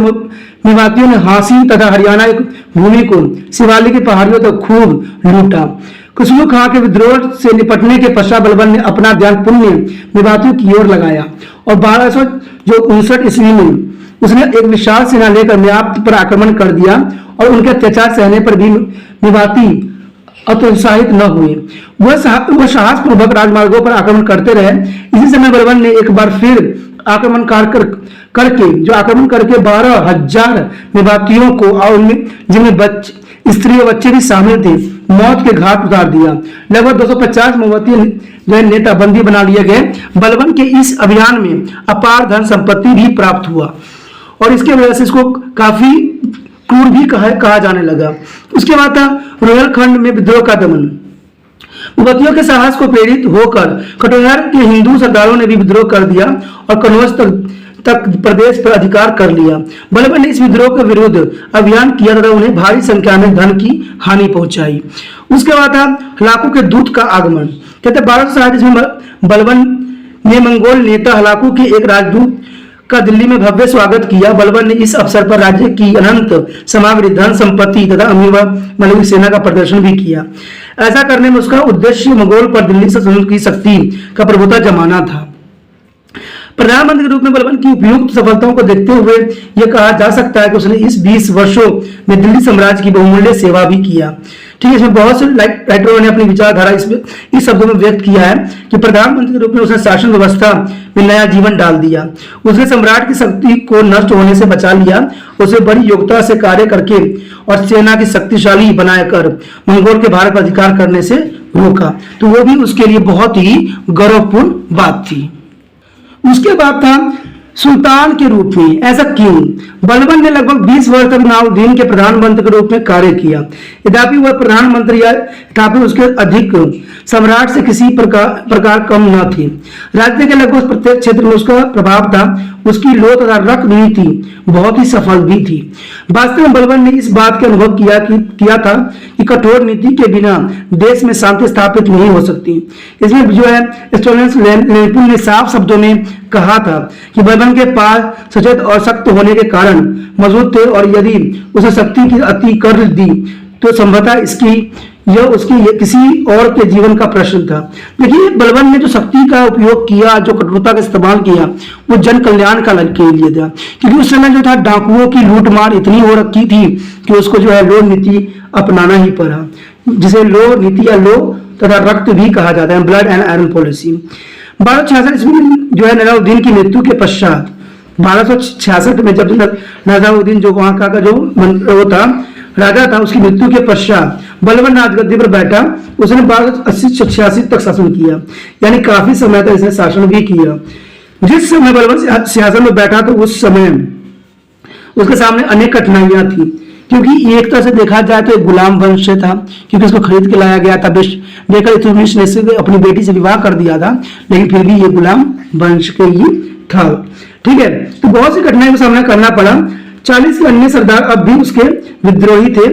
मेवातियों ने हासी तथा हरियाणा की भूमि को शिवालिक की पहाड़ियों तक खूब लूटा। खुसलू खां के विद्रोह से निपटने के पश्चात बलबन ने अपना ध्यान पुण्य मेवातियों की ओर लगाया और 1259 ईस्वी में उसने एक विशाल सेना लेकर मेवात पर आक्रमण कर दिया और उनके अत्याचार सहने पर भी मेवाती हतोत्साहित न हुए। वह साहस पूर्वक राजमार्गों पर आक्रमण करते रहे। इसी समय बलबन ने एक बार फिर आक्रमण करके 12,000 मेवातियों को और जिनमें स्त्री और बच्चे भी शामिल थे, मौत के घाट उतार दिया। लगभग 250 मेवाती जो नेता बंदी बना लिए गए। बलबन के इस अभियान में अपार धन संपत्ति भी प्राप्त हुआ और इसके वजह से इसको काफी क्रूर भी कहा जाने लगा। उसके बाद था रोहिलखंड में विद्रोह का दमन। मेवातियों के साहस को प्रेरित होकर कटोहर के हिंदू सरदारों ने भी विद्रोह कर दिया और कनौज तक प्रदेश पर अधिकार कर लिया। बलबन ने इस विद्रोह के विरुद्ध अभियान किया तथा उन्हें भारी संख्या में धन की हानि पहुंचाई। उसके बाद था हलाकू के दूत का आगमन। कहते 1260 ईस्वी में बलबन ने मंगोल नेता हलाकू के एक राजदूत का दिल्ली में भव्य स्वागत किया। बलबन ने इस अवसर पर राज्य की अनंत सामग्री, धन संपत्ति तथा अमीर मलवी सेना का प्रदर्शन भी किया। ऐसा करने में उसका उद्देश्य मंगोल पर दिल्ली से की शक्ति का प्रभुत्व जमाना था। प्रधानमंत्री के रूप में बलबन की उपयुक्त सफलताओं को देखते हुए यह कहा जा सकता है कि उसने इस 20 वर्षों में दिल्ली साम्राज्य की बहुमूल्य सेवा भी किया। ठीक है, इसमें बहुत से राइटरों ने अपनी विचारधारा इस शब्दों में व्यक्त किया है कि प्रधानमंत्री के रूप में उसने शासन व्यवस्था में नया जीवन डाल दिया। उसने सम्राट की शक्ति को नष्ट होने से बचा लिया। उसे बड़ी योग्यता से कार्य करके और सेना की शक्तिशाली बनाकर मंगोल के भारत पर अधिकार करने से रोका, तो वो भी उसके लिए बहुत ही गौरवपूर्ण बात थी। उसके बाद था सुल्तान के रूप में। ऐसा क्यों? बलबन ने लगभग 20 वर्ष तक इमामुद्दीन के प्रधानमंत्री के रूप में कार्य किया। यद्यपि वह प्रधानमंत्री या तथापि उसके अधिक सम्राट से किसी प्रकार कम न थे। राज्य के लगभग प्रत्येक क्षेत्र में उसका प्रभाव था। उसकी लो तथा रक्त नीति बहुत ही सफल भी थी। वास्तव में बलबन ने इस बात के अनुभव किया था कि कठोर नीति के बिना देश में शांति स्थापित नहीं हो सकती। इसमें जो है स्टोलेंस लेनिन ने साफ शब्दों में कहा था कि बलबन के पास सचेत और सख्त होने के कारण मजबूत थे और यदि उसे शक्ति की अति कर दी तो संभवतः यह उसकी किसी और के जीवन का प्रश्न था। देखिए बलबन ने जो शक्ति का उपयोग किया, जो कठोरता का इस्तेमाल किया, वो जन कल्याण का के लिए था। क्योंकि उस समय जो था डाकुओं की लूटमार इतनी हो रखी थी कि उसको जो है लो नीति अपनाना ही पड़ा, जिसे लो नीति या लो तथा रक्त भी कहा जाता है, ब्लड एंड आयरन पॉलिसी। 1266 ईस्वी जो है नवाबुद्दीन की मृत्यु के पश्चात 1266 में जब नवाबुद्दीन जो वहां का जो वो था राजा था, उसकी मृत्यु के पश्चात बलबन राजगद्दी पर बैठा। उसने 1280-86 तक शासन किया, यानी काफी समय तक इसने शासन भी किया। जिस समय बलबन सिंहासन में बैठा तो उस समय उसके सामने अनेक कठिनाइयां थी, क्योंकि एक तरह से देखा जाए तो एक गुलाम वंश से था, क्योंकि उसको खरीद के लाया गया था। बेकर इल्तुतमिश ने अपनी बेटी से विवाह कर दिया था, लेकिन फिर भी ये गुलाम वंश के ही था। ठीक है, तो बहुत सी कठिनाइयों का सामना करना पड़ा। 40 के अन्य सरदार अब भी उसके विद्रोही थे।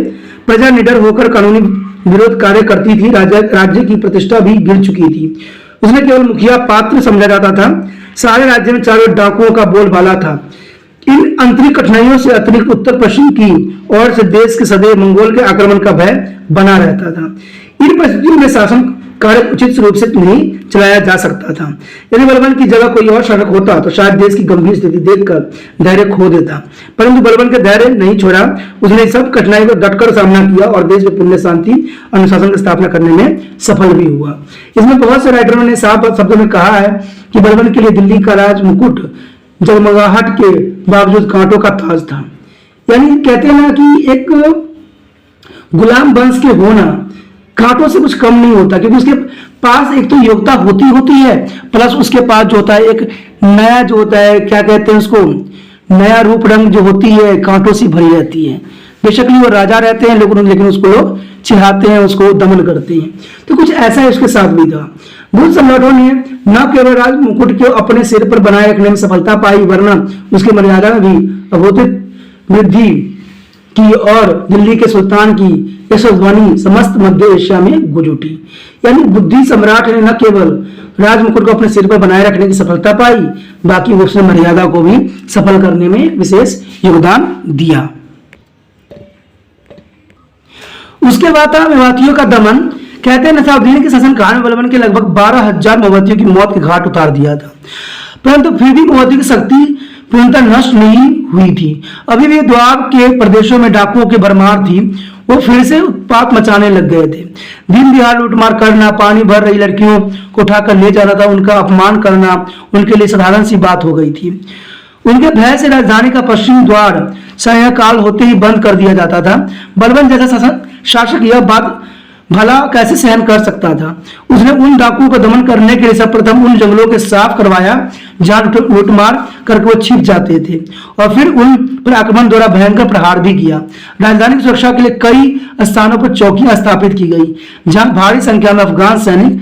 प्रजा निडर होकर कानूनी विरोध कार्य करती थी। राज्य की प्रतिष्ठा भी गिर चुकी थी। उसने केवल मुखिया पात्र समझा जाता था। सारे राज्य में चारों डाकुओं का बोलबाला था। इन आंतरिक कठिनाइयों से अतिरिक्त उत्तर पश्चिम की ओर से देश के सदैव मंगोल के आक्रमण का भय बना रहता था। इन परिस्थितियों में शासन कार्य उचित रूप से नहीं चलाया जा सकता था। यदि बलबन की जगह कोई और शासक होता तो शायद देश की गंभीर स्थिति देखकर धैर्य खो देता, परंतु बलबन का धैर्य नहीं छोड़ा। उसने सब कठिनाइयों का डटकर सामना किया और देश में पुण्य शांति अनुशासन की स्थापना करने में सफल भी हुआ। इसमें बहुत से राइटरों ने साफ शब्दों में कहा है कि बलबन के लिए दिल्ली का राज मुकुट जगमगाहट के बावजूद कांटों का ताज था। यानी कहते हैं ना कि एक गुलाम वंश के होना कांटों से कुछ कम नहीं होता, क्योंकि उसके पास एक तो योग्यता होती है, प्लस उसके पास जो होता है एक नया जो होता है, क्या कहते हैं उसको, नया रूप रंग जो होती है कांटों से भरी रहती है। बेशक वो राजा रहते हैं लेकिन उसको लोग चिढ़ाते हैं, उसको दमन करते हैं। तो कुछ ऐसा है उसके साथ भी था। बुद्ध सम्राटों ने न केवल राज मुकुट को अपने सिर पर बनाए रखने में सफलता पाई, वरना उसकी मर्यादा में भी अभूत वृद्धि की और दिल्ली के सुल्तान की यशस्वानी समस्त मध्य एशिया में गूंज उठी। यानी बुद्धि सम्राट ने न केवल राजमुकुट को अपने सिर पर बनाए रखने की सफलता पाई, बाकी उसने मर्यादा को भी सफल करने में विशेष योगदान दिया। उसके बाद था मेवातियों का दमन। कहते हैं नवाबुद्दीन के शासनकाल में बलबन के लगभग 12,000 मेवातियों की मौत के घाट उतार दिया था, परंतु फिर भी मेवाती की शक्ति पूर्णतः नष्ट नहीं हुई थी। अभी भी द्वाब के प्रदेशों में डाकुओं की भरमार थी। वो फिर से उत्पात मचाने लग गए थे। दिन दिहाड़ लूटमार करना, पानी भर रही लड़कियों को उठाकर ले जाना था, उनका अपमान करना उनके लिए साधारण सी बात हो गई थी। उनके भय से राजधानी का पश्चिम द्वार सायंकाल होते ही बंद कर दिया जाता था। बलबन जैसा शासक यह बात भला कैसे सहन कर सकता था। उसने उन डाकुओं को दमन करने के लिए सर्वप्रथम उन जंगलों के साफ करवाया जहां लूटमार करके वो छिप जाते थे, और फिर उन पर आक्रमण द्वारा भयंकर प्रहार भी किया। राजधानी की सुरक्षा के लिए कई स्थानों पर चौकियां स्थापित की गई जहां भारी संख्या में अफगान सैनिक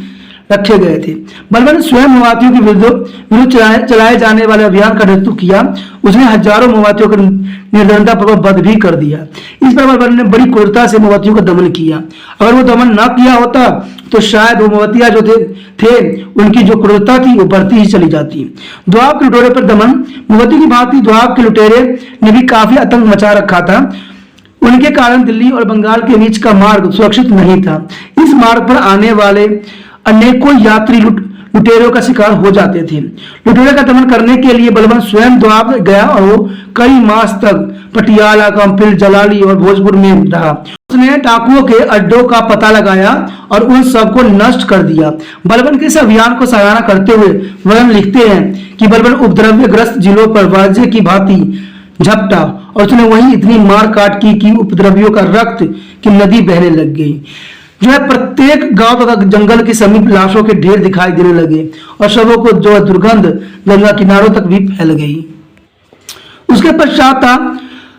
रखे गए थे। बलबन ने स्वयं मेवातियों के विरुद्ध चलाए जाने वाले अभियान का नेतृत्व किया। उसने हजारों मेवातियों को निर्धनता पूर्वक वध भी कर दिया। इस पर बलबन ने बड़ी क्रूरता से मेवातियों का दमन किया। अगर वो दमन न किया होता तो शायद वो मेवातियां जो थे उनकी जो क्रूरता थी वो बढ़ती ही चली जाती। द्वाब के लुटेरे पर दमन। मेवाती की भांति द्वाब के लुटेरे ने भी काफी आतंक मचा रखा था। उनके कारण दिल्ली और बंगाल के बीच का मार्ग सुरक्षित नहीं था। इस मार्ग पर आने वाले अनेकों यात्री लुटेरों का शिकार हो जाते थे। लुटेरों का दमन करने के लिए बलबन स्वयं द्वाब गया और वो कई मास तक पटियाला, कंपिल, जलाली और भोजपुर में रहा। उसने डाकुओं के अड्डों का पता लगाया और उन सबको नष्ट कर दिया। बलबन के इस अभियान को सराहना करते हुए वह लिखते हैं कि बलबन उपद्रव्यग्रस्त जिलों पर वाजे की भांति झपटा और उसने वही इतनी मार काट की कि उपद्रवियों का रक्त की नदी बहने लग गई। जो है प्रत्येक गांव तथा जंगल के समीप लाशों के ढेर दिखाई देने लगे और शवों को जो दुर्गंध गंगा किनारों तक भी फैल गई। उसके पश्चात था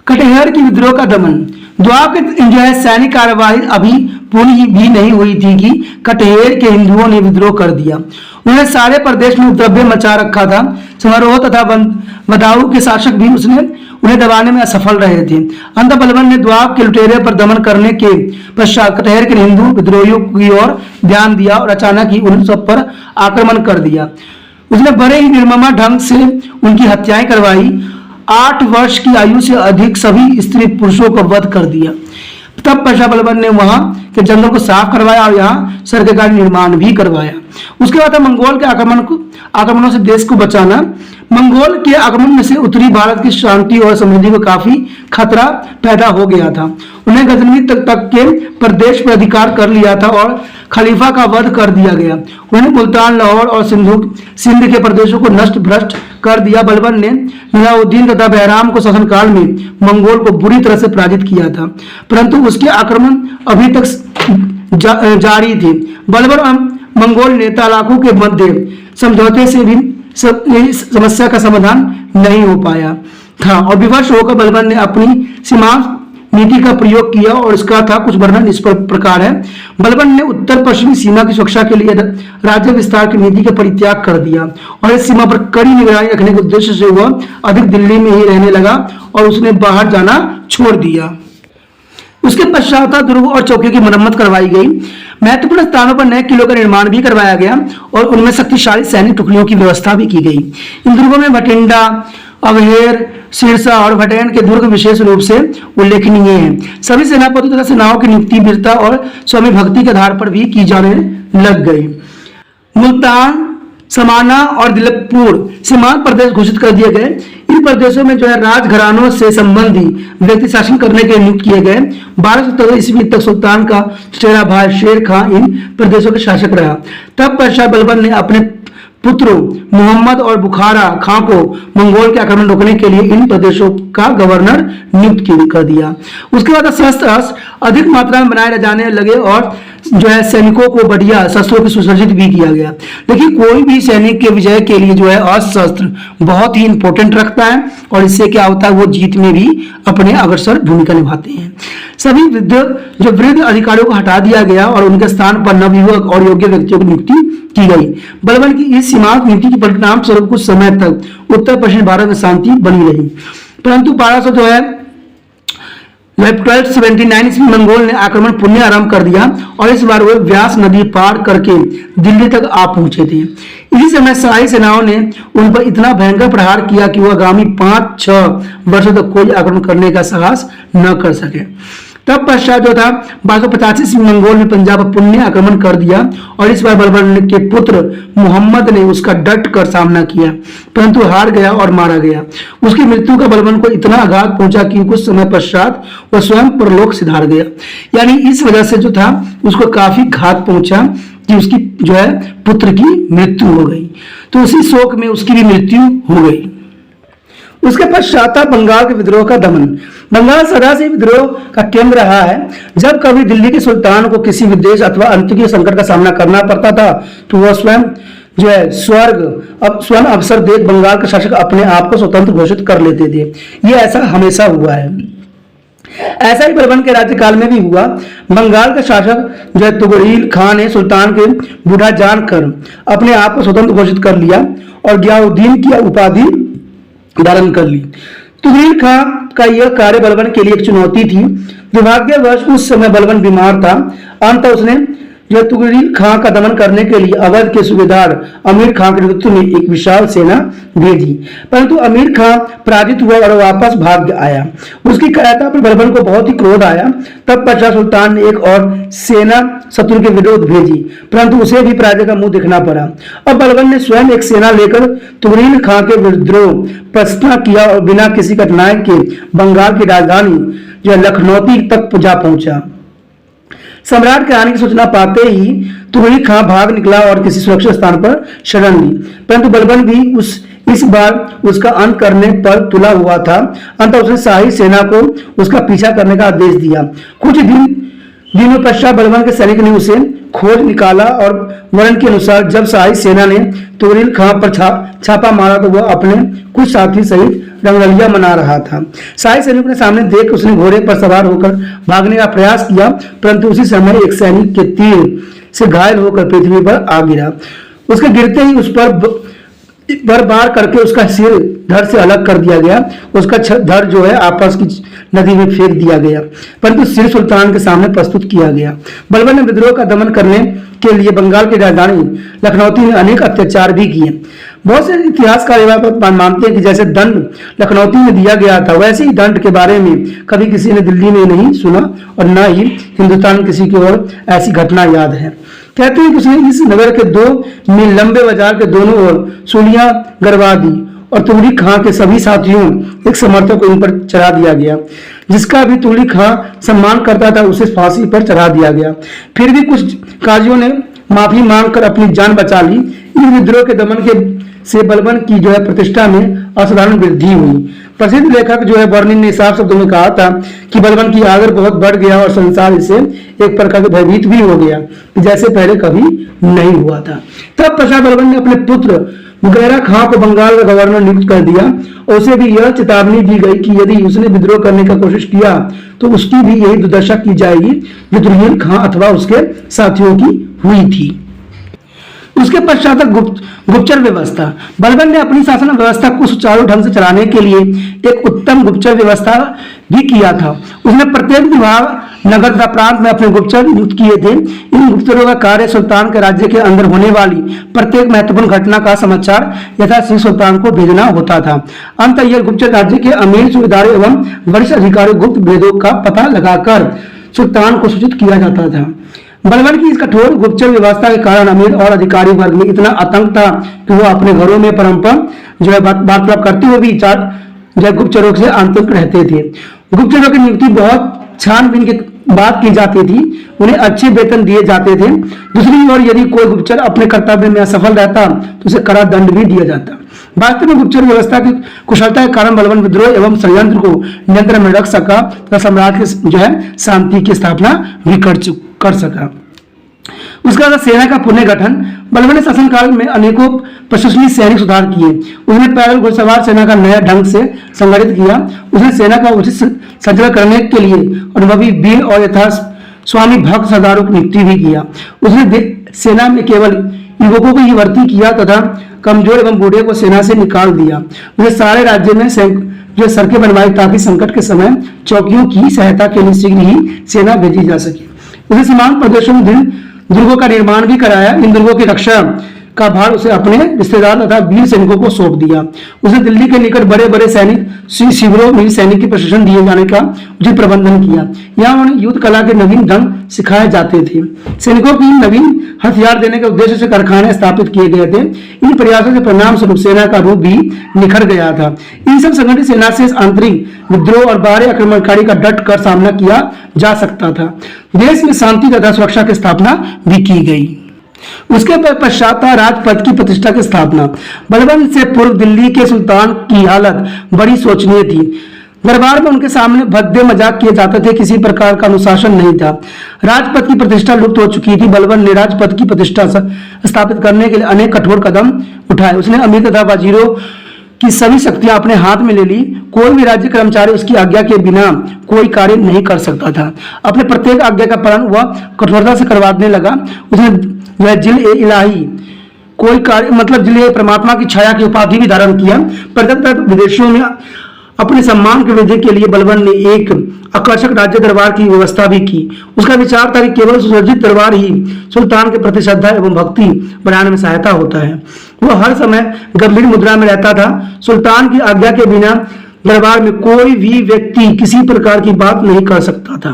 कटिहार की विद्रोह का दमन। द्वाब के जो है सैनिक कार्यवाही अभी पूरी भी नहीं हुई थी कि कटिहार के हिंदुओं ने विद्रोह कर दिया। उन्होंने सारे प्रदेश में उपद्रव मचा रखा था। समारोह तथा बदाऊं के शासक भी उसने उन्हें दबाने में असफल रहे थे। अंत बलबन ने द्वाब के लुटेरे पर दमन करने के पश्चात कटहर के हिंदू विद्रोहियों की ओर ध्यान दिया और अचानक ही उन सब पर आक्रमण कर दिया। उसने बड़े ही निर्ममा ढंग से उनकी हत्याएं करवाई। 8 वर्ष की आयु से अधिक सभी स्त्री पुरुषों को वध कर दिया। तब पर्शा बलबन ने वहां के जंगल को साफ करवाया और यहाँ सड़क का निर्माण भी करवाया। उसके बाद मंगोल के आक्रमणों से देश को बचाना। मंगोल के आक्रमण में से उत्तरी भारत की शांति और समृद्धि को काफी खतरा पैदा हो गया था। उन्हें गजनी तक के प्रदेश पर अधिकार कर लिया था और खलीफा का वध कर दिया गया। उन्हें मुल्तान, लाहौर और सिंध के प्रदेशों को नष्ट भ्रष्ट कर दिया। बलबन ने निजामुद्दीन तथा बहराम को शासनकाल में मंगोल को बुरी तरह से पराजित किया था, परंतु उसके आक्रमण अभी तक जारी थे। बलबन और मंगोल नेता लाखों के मध्य समझौते से भी समस्या का समाधान नहीं हो पाया था और विवश होकर बलबन ने अपनी सीमा नीति का प्रयोग किया और इसका था कुछ वर्णन इस प्रकार है। बलबन ने उत्तर पश्चिमी सीमा की सुरक्षा के लिए राज्य विस्तार की नीति का परित्याग कर दिया और इस सीमा पर कड़ी निगरानी रखने के उद्देश्य से वह अधिक दिल्ली में ही रहने लगा और उसने बाहर जाना छोड़ दिया। उसके पश्चात दुर्ग और चौकियों की मरम्मत करवाई गई। महत्वपूर्ण स्थानों पर नए किलों का निर्माण भी करवाया गया और उनमें शक्तिशाली सैनिक टुकड़ियों की व्यवस्था भी की गई। इन दुर्गों में भटिंडा, अवहेर, सिरसा और भटैन के दुर्ग विशेष रूप से उल्लेखनीय हैं। सभी सेनापतियों तथा सेनाओं की नियुक्ति वीरता और स्वामी भक्ति के आधार पर भी की जाने लग गई। मुल्तान, समाना और दिलकपुर सीमांत प्रदेश घोषित कर दिए गए। इन प्रदेशों में राजघरानों से संबंधी व्यक्ति शासन करने के नियुक्त किए गए। 1213 ईस्वी तक सुल्तान का चचेरा भाई शेर खां इन प्रदेशों के शासक रहा। तब पश्चात बलबन ने अपने पुत्रों मोहम्मद और बुखारा खां को मंगोल के आक्रमण रोकने के लिए इन प्रदेशों का गवर्नर नियुक्त कर दिया। उसके बाद शस्त्र अधिक मात्रा में बनाए जाने लगे और सैनिकों को बढ़िया शस्त्रों की सुसज्जित भी किया गया। देखिए, कोई भी सैनिक के विजय के लिए अस्त्र बहुत ही इंपॉर्टेंट रखता है और इससे क्या होता है, वो जीत में भी अपने अग्रसर भूमिका निभाते हैं। सभी वृद्ध अधिकारियों को हटा दिया गया और उनके स्थान पर नवयुवक और योग्य व्यक्तियों की नियुक्ति की गई। बलबन की इस सीमांत नीति के परिणाम स्वरूप कुछ समय तक उत्तर पश्चिम भारत में शांति बनी रही, परंतु 1279 ईस्वी मंगोल ने आक्रमण पुनः आरंभ कर दिया और इस बार वे व्यास नदी पार करके दिल्ली तक आ पहुंचे थे। इसी समय शाही सेनाओं ने उन पर इतना भयंकर प्रहार किया कि वह आगामी 5-6 वर्षों तक कोई आक्रमण करने का साहस न कर सके। तब पश्चात 1285 ईस्वी मंगोल ने पंजाब पर पुण्य आक्रमण कर दिया और इस बार बलबन के पुत्र मोहम्मद ने उसका डट कर सामना किया, परंतु हार गया और मारा गया। उसकी मृत्यु का बलबन को इतना आघात पहुंचा कि कुछ समय पश्चात वह स्वयं परलोक सिधार गया। यानी इस वजह से उसको काफी घात पहुंचा कि उसकी पुत्र की मृत्यु हो गई, तो उसी शोक में उसकी भी मृत्यु हो गई। उसके पश्चात बंगाल के विद्रोह का दमन। बंगाल सदा से विद्रोह का केंद्र रहा है। जब कभी दिल्ली के सुल्तान को किसी विदेश अथवा अंतर्राष्ट्रीय संकट का सामना करना पड़ता था तो वह स्वयं स्वयं अवसर देख बंगाल का शासक अपने आप को स्वतंत्र घोषित कर लेते थे। ये ऐसा हमेशा हुआ है। ऐसा ही बलबन के राज्यकाल में भी हुआ। बंगाल का शासक तुगरील खान ने सुल्तान के बूढ़ा जानकर अपने आप को स्वतंत्र घोषित कर लिया और गियाउद्दीन की उपाधि धारण कर ली। तुगरील खां का यह कार्य बलबन के लिए एक चुनौती थी। दुर्भाग्यवश उस समय बलबन बीमार था। अंत उसने तुगरील खां का दमन करने के लिए अवध के सूबेदार अमीर खां के नेतृत्व में एक विशाल सेना भेजी, परंतु अमीर खां पराजित हुआ और वापस भाग आया। उसकी कायरता पर बलबन को बहुत ही क्रोध आया। तब पश्चात सुल्तान ने एक और सेना शत्रु के विरोध भेजी, परंतु उसे भी पराजय का मुंह दिखना पड़ा। अब बलबन ने स्वयं एक सेना लेकर तुगरील खां के विद्रोह प्रस्ताव किया और बिना किसी कठिनाई के बंगाल की राजधानी लखनऊ तक जा पहुंचा। सम्राट के आने की सूचना पाते ही तुगरील खां भाग निकला और किसी सुरक्षित स्थान पर शरण ली, परंतु बलबन भी इस बार उसका अंत करने पर तुला हुआ था। अंत उसने शाही सेना को उसका पीछा करने का आदेश दिया। कुछ दिनों पश्चात बलबन के सैनिक ने उसे खोज निकाला और वर्णन के अनुसार जब शाही सेना ने तुगरील खां पर छापा मारा तो वह अपने कुछ साथी सहित रंगरलिया मना रहा था। शाही सैनिकों ने सामने देख उसने घोड़े पर सवार होकर भागने का प्रयास किया, परंतु उसी समय एक सैनिक के तीर से घायल होकर पृथ्वी पर आ गिरा। उसके गिरते ही उस पर बार बार करके उसका सिर धड़ से अलग कर दिया गया, उसका धड़ जो है आपस की नदी में फेंक दिया गया, परंतु सिर सुल्तान के सामने प्रस्तुत किया गया। बलबन ने विद्रोह का दमन करने के लिए बंगाल की राजधानी लखनऊ में अनेक अत्याचार भी किए। बहुत से इतिहासकार मानते हैं कि जैसे दंड लखनऊ में दिया गया था, वैसे ही दंड के बारे में कभी किसी ने दिल्ली में नहीं सुना और न ही हिंदुस्तान किसी की ओर ऐसी घटना याद है। कहते हैं कि उसने इस नगर के 2 मील लंबे बाजार के दोनों ओर सूलियां गड़वा दी और तुगली खां के सभी साथियों एक समर्थक को इन पर चढ़ा दिया गया। जिसका भी तुगली खां सम्मान करता था उसे फांसी पर चढ़ा दिया गया। फिर भी कुछ काजियों ने माफी मांगकर अपनी जान बचा ली। इस विद्रोह के दमन के से बलबन की जो है प्रतिष्ठा में असाधारण वृद्धि हुई। प्रसिद्ध लेखक जो है बर्निन ने साफ शब्दों में कहा था कि बलबन की आदर बहुत बढ़ गया और संसार इसे एक प्रकार से भयभीत भी हो गया, जैसे पहले कभी नहीं हुआ था। तब पश्चात बलबन ने अपने पुत्र मुगैरा खां को बंगाल का गवर्नर नियुक्त कर दिया और उसे भी यह चेतावनी दी गई कि यदि उसने विद्रोह करने का कोशिश किया तो उसकी भी यही दुर्दशा की जाएगी जो दुर्हीन खां अथवा उसके साथियों की हुई थी। उसके पश्चात गुप्तचर व्यवस्था। बलबन ने अपनी शासन व्यवस्था को सुचारू ढंग से चलाने के लिए एक उत्तम गुप्तचर व्यवस्था भी किया था। उसने प्रत्येक विभाग, नगर तथा प्रांत में अपने गुप्तचर नियुक्त किए थे। इन गुप्तचरों का कार्य सुल्तान के राज्य के अंदर होने वाली प्रत्येक महत्वपूर्ण घटना का समाचार यथाशीघ्र सुल्तान को भेजना होता था। अंत यह गुप्तचर राज्य के अमीर, सूबेदारों एवं वरिष्ठ अधिकारियों गुप्त भेदों का पता लगाकर सुल्तान को सूचित किया जाता था। बलबन की इस कठोर गुप्तचर व्यवस्था के कारण अमीर और अधिकारी वर्ग में इतना आतंक था कि वो अपने घरों में परंपरा जो है वार्तालाप करते हुए भी गुप्तचरों से आंतरिक रहते थे। गुप्तचरों की नियुक्ति बहुत छानबीन के बाद की जाती थी, उन्हें अच्छे वेतन दिए जाते थे। दूसरी ओर यदि कोई गुप्तचर अपने कर्तव्य में असफल रहता तो उसे कड़ा दंड भी दिया जाता। वास्तव में गुप्तचर व्यवस्था की कुशलता के कारण बलबन विद्रोह एवं षड्यंत्र को नियंत्रण में रख सका तथा सम्राट की जो है शांति की स्थापना भी कर सका। उसके बाद सेना का पुनर्गठन। बलबन ने शासनकाल में अनेकों प्रशंसनीय सैनिक सुधार किए। उसने पैदल घुड़सवार सेना का नया ढंग से संगठित किया। उसने सेना का उचित संचालन करने के लिए अनुभवी वीर और स्वामी भक्त सरदारों की नियुक्ति भी किया। उसने सेना में केवल युवकों को ही भर्ती किया तथा कमजोर एवं बूढ़े को सेना से निकाल दिया। उसने सारे राज्य में जो सड़कें बनवाई ताकि संकट के समय चौकियों की सहायता के लिए शीघ्र ही सेना भेजी जा सके। उसने सीमांत प्रदेशों में दुर्गों का निर्माण भी कराया। इन दुर्गों की रक्षा का भार उसे अपने रिश्तेदार तथा वीर सैनिकों को सौंप दिया। उसने दिल्ली के निकट बड़े बड़े सैनिक शिविरों में सैनिक की प्रशिक्षण दिए जाने का उचित प्रबंधन किया। यहाँ उन्हें युद्ध कला के नवीन ढंग सिखाए जाते थे। सैनिकों की नवीन हथियार देने के उद्देश्य से कारखाने स्थापित किए गए थे। इन प्रयासों के परिणाम स्वरूप सेना का रूप भी निखर गया था। इन सब संगठित सेना से आंतरिक विद्रोह और बाहरी आक्रमणकारी का डट कर सामना किया जा सकता था। देश में शांति तथा सुरक्षा की स्थापना भी की गई। उसके पश्चात राजपथ की प्रतिष्ठा की स्थापना। बलबन से पूर्व दिल्ली के सुल्तान की हालत बड़ी शोचनीय थी। दरबार में उनके सामने भद्दे मजाक किए जाते थे, किसी प्रकार का अनुशासन नहीं था। राजपथ की प्रतिष्ठा लुप्त हो चुकी थी। बलबन ने राजपथ की प्रतिष्ठा स्थापित करने के लिए अनेक कठोर कदम उठाए। उसने अमीर तथा वजीरों की सभी शक्तियां अपने हाथ में ले ली। कोई भी राज्य कर्मचारी उसकी आज्ञा के बिना कोई कार्य नहीं कर सकता था। अपने प्रत्येक आज्ञा का पालन वह कठोरता से करवाने लगा। उसने वह जिल-ए-इलाही कोई कार्य मतलब जिले परमात्मा की छाया की उपाधि भी धारण किया। प्रत्येक विदेशियों में अपने सम्मान की वृद्धि के लिए बलबन ने एक आकर्षक राज्य दरबार की व्यवस्था भी की। उसका विचार था कि केवल सुसज्जित दरबार ही सुल्तान के प्रति श्रद्धा एवं भक्ति बढ़ाने में सहायता होता है। वह हर समय गंभीर मुद्रा में रहता था। सुल्तान की आज्ञा के बिना दरबार में कोई भी व्यक्ति किसी प्रकार की बात नहीं कर सकता था।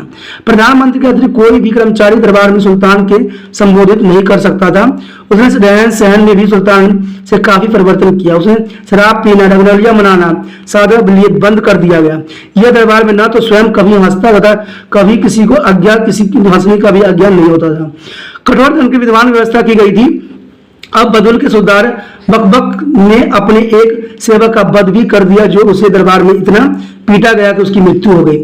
प्रधानमंत्री के अतिरिक्त कोई भी कर्मचारी दरबार में सुल्तान के संबोधित नहीं कर सकता था। उसने रहन सहन में भी सुल्तान से काफी परिवर्तन किया। उसने शराब पीना, रंगरलिया मनाना सादा लिए बंद कर दिया गया। यह दरबार में न तो स्वयं कभी हंसता था, कभी किसी को आज्ञा किसी की हंसने का भी आज्ञा नहीं होता था। कठोर ढंग की विद्वान व्यवस्था की गई थी। अब बदुल के सुधार बकबक ने अपने एक सेवक का वध भी कर दिया, जो उसे दरबार में इतना पीटा गया कि उसकी मृत्यु हो गई।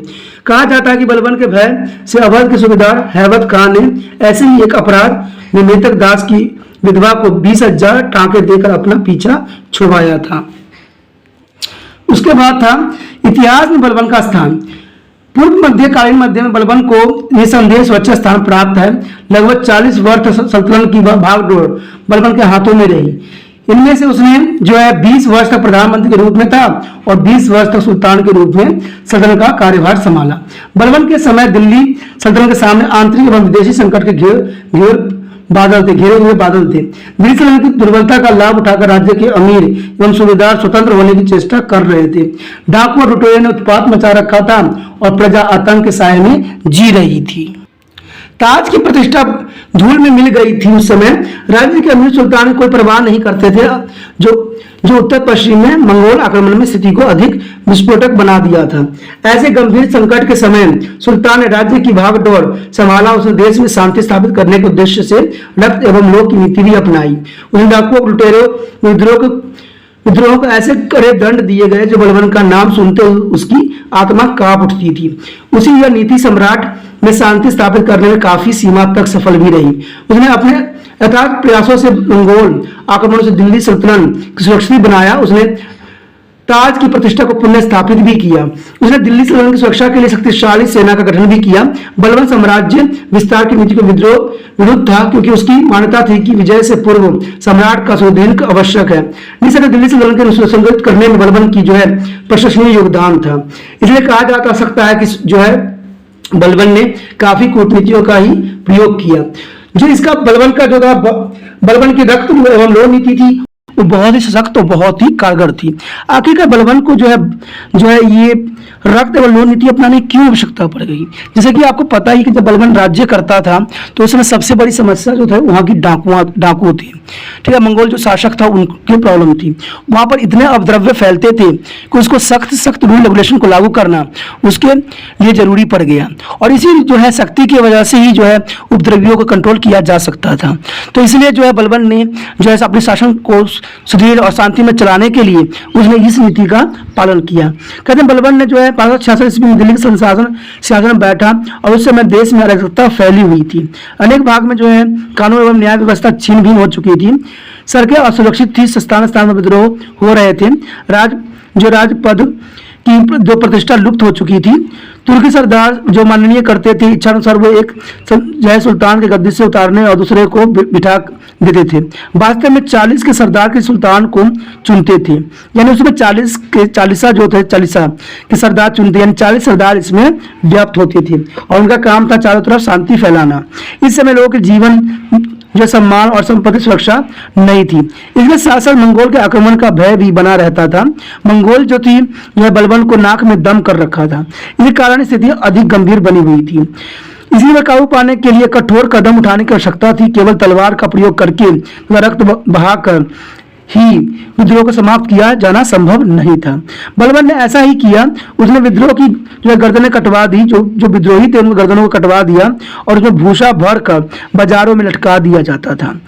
कहा जाता है कि बलबन के भय से अवध के सूबेदार हैबत खान ने ऐसे ही एक अपराध में मृतक दास की विधवा को 20,000 टांके देकर अपना पीछा छुड़वाया था। उसके बाद था इतिहास में बलबन का स्थान। पूर्व मध्यकालीन मध्य में बलबन को निसंदेह स्वच्छ स्थान प्राप्त है। लगभग 40 वर्ष सल्तनत की भागदौड़ बलबन के हाथों में रही। इनमें से उसने जो है 20 वर्ष तक प्रधानमंत्री के रूप में था और 20 वर्ष तक सुल्तान के रूप में सल्तनत का कार्यभार संभाला। बलबन के समय दिल्ली सल्तनत के सामने आंतरिक एवं विदेशी संकट के घेरे हुए बादल थे। दिल्ली सल्तनत की दुर्बलता का लाभ उठाकर राज्य के अमीर एवं सूबेदार स्वतंत्र होने की चेष्टा कर रहे थे। डाकू और लुटेरे ने उत्पात मचा रखा था और प्रजा आतंक के साए में जी रही थी। ताज की प्रतिष्ठा धूल में मिल गई थी। उस समय राज्य के अमीर सुल्तान कोई परवाह नहीं करते थे, जो उत्तर पश्चिम में मंगोल आक्रमण में स्थिति को अधिक विस्फोटक बना दिया था। ऐसे गंभीर संकट के समय सुल्तान ने राज्य की भागदौड़ संभाला। उसने देश में शांति स्थापित करने के उद्देश्य से रक्त एवं लोक की नीति भी अपनाई। उसने डाकुओं, लुटेरों विद्रोह को ऐसे कड़े दंड दिए गए जो बलबन का नाम सुनते उसकी आत्मा कांप उठती थी। उसी यह नीति सम्राट में शांति स्थापित करने में काफी सीमा तक सफल भी रही। उसने अपने अथाक प्रयासों से मंगोल आक्रमणों से दिल्ली सल्तनत को सुरक्षित बनाया। उसने ताज की प्रतिष्ठा को पुनः स्थापित भी किया। उसने दिल्ली सल्तनत की सुरक्षा के लिए शक्तिशाली सेना का गठन भी किया। बलबन साम्राज्य विस्तार की नीति को विरुद्ध था, क्योंकि उसकी मान्यता थी कि विजय से पूर्व सम्राट का सुदीर्घ आवश्यक है। निसंदेह दिल्ली सल्तनत के सुसंगठित करने में बलबन की जो है प्रशंसनीय योगदान था। इसलिए कहा जा सकता है कि जो है बलबन ने काफी कूटनीतियों का ही प्रयोग किया। जो इसका बलबन का जो था बलबन की रक्त एवं लोह नीति थी वो बहुत ही सशक्त और बहुत ही कारगर थी। आखिरकार बलबन को जो है ये रक्त एवं लोह नीति अपनाने की क्यों आवश्यकता पड़ गई? जैसे कि आपको पता ही कि जब बलबन राज्य करता था तो उसमें सबसे बड़ी समस्या जो था वहाँ की डाकू थी। ठीक है, मंगोल जो शासक था उनकी प्रॉब्लम थी। वहाँ पर इतने अपद्रव्य फैलते थे कि उसको सख्त रूल रेगुलेशन को लागू करना उसके लिए जरूरी पड़ गया। और इसी जो है शक्ति की वजह से ही जो है उपद्रवियों को कंट्रोल किया जा सकता था। तो इसलिए जो है बलबन ने जो है अपने शासन को सुदृढ़ और शांति में चलाने के लिए उसने इस नीति का पालन किया। कहते हैं बलबन ने जो है 1566 ईस्वी में दिल्ली के सिंहासन में बैठा और उस समय देश में अराजकता फैली हुई थी। अनेक भाग में जो है कानून एवं न्याय व्यवस्था छीन भीन हो चुकी थी। सड़कें असुरक्षित थी, स्थान स्थान में विद्रोह हो रहे थे। राजपद की जो प्रतिष्ठा लुप्त हो चुकी थी। तुर्की सरदार जो माननीय करते थे इच्छानुसार वो एक जय सुल्तान के गद्दी से उतारने और दूसरे को बिठा देते थे। वास्तव में 40 के सरदार के सुल्तान को चुनते थे, यानी उसमें 40 के चालीसा के सरदार चुनते, यानी 40 सरदार इसमें व्याप्त होते थे और उनका काम था चारों तरफ शांति फैलाना। इस समय लोगों के जीवन जो सम्मान और संपत्ति सुरक्षा नहीं थी। इसके साथ साथ मंगोल के आक्रमण का भय भी बना रहता था। मंगोल जो थी यह बलबन को नाक में दम कर रखा था। इस कारण स्थिति अधिक गंभीर बनी हुई थी। इसी में काबू पाने के लिए कठोर कदम उठाने की आवश्यकता थी। केवल तलवार का प्रयोग करके रक्त बहाकर ही विद्रोह को समाप्त किया जाना संभव नहीं था। बलबन ने ऐसा ही किया। उसने विद्रोह की जो गर्दनें कटवा दी, जो विद्रोही थे उनकी गर्दनों को कटवा दिया और उसमें भूसा भरकर बाजारों में लटका दिया जाता था।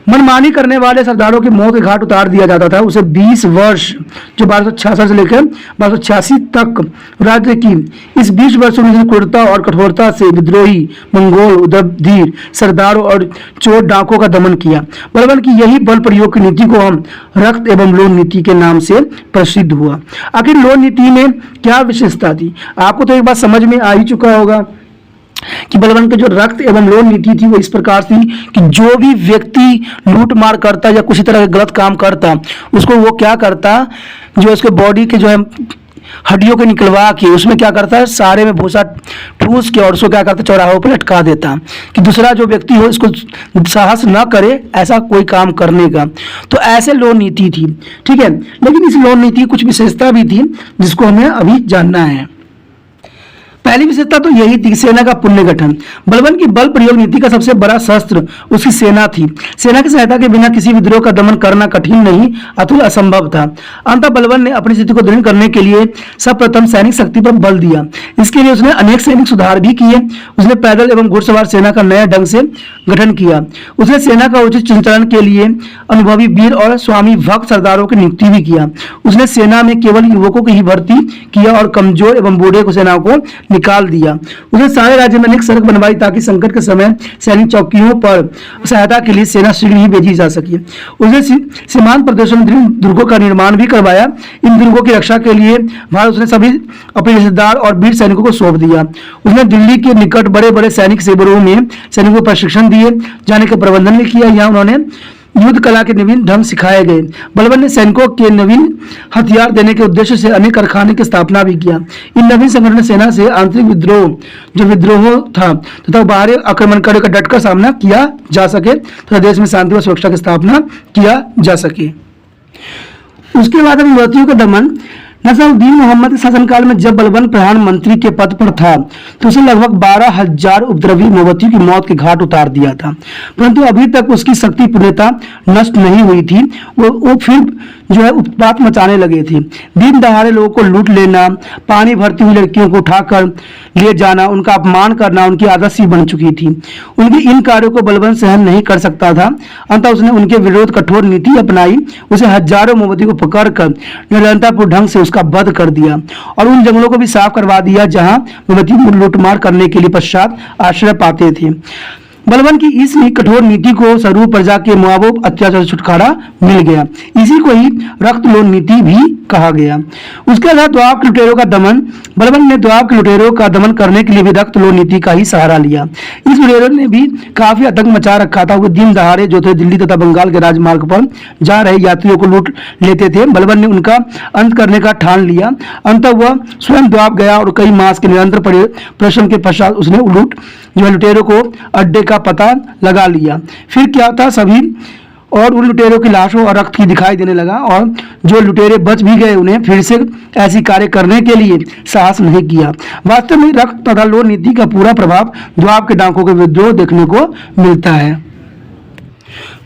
मनमानी करने वाले सरदारों की मौत के घाट उतार दिया जाता था। उसे 20 वर्ष जो 1266 से लेकर 1286 तक राज्य की इस 20 वर्षों में क्रूरता और कठोरता से विद्रोही मंगोल उदयधीर सरदारों और चोर डाकों का दमन किया। बलबन की यही बल प्रयोग की नीति को हम रक्त एवं लोह नीति के नाम से प्रसिद्ध हुआ। आखिर लोह नीति में क्या विशेषता थी? आपको तो एक बात समझ में आ ही चुका होगा कि बलबन की जो रक्त एवं लोह नीति थी वो इस प्रकार थी कि जो भी व्यक्ति लूट मार करता या किसी तरह का गलत काम करता उसको वो क्या करता, जो उसके बॉडी के जो है हड्डियों के निकलवा के उसमें क्या करता है सारे में भूसा ठूस के और उसको क्या करता चौराहों पर लटका देता कि दूसरा जो व्यक्ति हो इसको साहस न करे ऐसा कोई काम करने का। तो ऐसे लोह नीति थी। ठीक है, लेकिन इस लोह नीति की कुछ विशेषता भी थी जिसको हमें अभी जानना है। पहली विशेषता तो यही थी सेना का पुण्य गठन। बलबन की बल प्रयोग नीति का सबसे बड़ा शस्त्र उसकी सेना थी। सेना की सहायता के बिना किसी विद्रोह का दमन करना कठिन नहीं अतुल असंभव था। अंततः बलबन ने अपनी स्थिति को दृढ़ करने के लिए सर्वप्रथम सैनिक शक्ति पर बल दिया। इसके लिए उसने अनेक सैनिक सुधार भी किए। उसने पैदल एवं घुड़सवार सेना का नया ढंग से गठन किया। उसने सेना का उचित संचालन के लिए अनुभवी वीर और स्वामी भक्त सरदारों की नियुक्ति भी किया। उसने सेना में केवल युवकों की ही भर्ती किया और कमजोर एवं बूढ़े को सेना को निकाल दिया। उसने सारे राज्य में अनेक सड़क बनवाई ताकि संकट के समय सैनिक चौकियों पर सहायता के लिए सेना शीघ्र ही भेजी जा सके। उसने सीमांत प्रदेशों में दुर्गों का निर्माण भी करवाया। इन दुर्गों की रक्षा के लिए भारत उसने सभी अपने रिश्तेदार और वीर सैनिकों को सौंप दिया। उसने दिल्ली के निकट बड़े बड़े सैनिक शिविरों में सैनिकों को प्रशिक्षण दिए जाने का प्रबंधन भी किया। यहाँ उन्होंने युद्ध कला के नवीन ढंग सिखाए गए। बलबन ने सैनिकों के नवीन हथियार देने के उद्देश्य से अनेक कारखाने की स्थापना भी किया। इन नवीन संगठन सेना से आंतरिक विद्रोह था तथा बाहरी आक्रमणकारियों का डटकर सामना किया जा सके तथा देश में शांति व सुरक्षा की स्थापना किया जा सके। उसके बाद मोमबत्तियों का दमन। नसरुद्दीन मोहम्मद के शासनकाल में जब बलबन प्रधानमंत्री के पद पर था तो उसने लगभग 12,000 उपद्रवी मोमबत्तियों की मौत के घाट उतार दिया था, परंतु अभी तक उसकी शक्ति पूर्णतः नष्ट नहीं हुई थी। वो फिर जो है उत्पात मचाने लगे थे। दिन दहाड़े लोगों को लूट लेना, पानी भरती हुई लड़कियों को उठाकर ले जाना, उनका अपमान करना उनकी आदत सी बन चुकी थी। उनके इन कार्यों को बलबन सहन नहीं कर सकता था। अंततः उसने उनके विरोध कठोर नीति अपनाई। उसे हजारों मोमबत्तियों को पकड़कर निरंतरपूर्ण ढंग से उसका वध कर दिया और उन जंगलों को भी साफ करवा दिया जहां मोमबत्ती लूटमार करने के लिए पश्चात आश्रय पाते थे। बलबन की इस कठोर नीति को स्वरूप प्रजा के मुआवजे अत्याचार से छुटकारा मिल गया। इसी को ही रक्त लोन नीति भी कहा गया। उसके बाद दोआब के लुटेरों का दमन। बलबन ने दोआब के लुटेरों का दमन करने के लिए भी रक्त लोन नीति का ही सहारा लिया। इस लुटेरों ने भी काफी आतंक मचा रखा था। वो दिन दहाड़े जो थे दिल्ली तथा बंगाल के राजमार्ग पर जा रहे यात्रियों को लूट लेते थे। बलबन ने उनका अंत करने का ठान लिया। अंततः वह स्वयं दोआब गया और कई मास के निरंतर परिश्रम के पश्चात उसने लुटेरों को अड्डे का पता लगा लिया। फिर क्या था, सभी और उन लुटेरों की लाशों और रक्त की दिखाई देने लगा और जो लुटेरे बच भी गए उन्हें फिर से ऐसी कार्य करने के लिए साहस नहीं किया। वास्तव में रक्त तथा लोन नीति का पूरा प्रभाव दोआब के डाकुओं के विद्रोह देखने को मिलता है।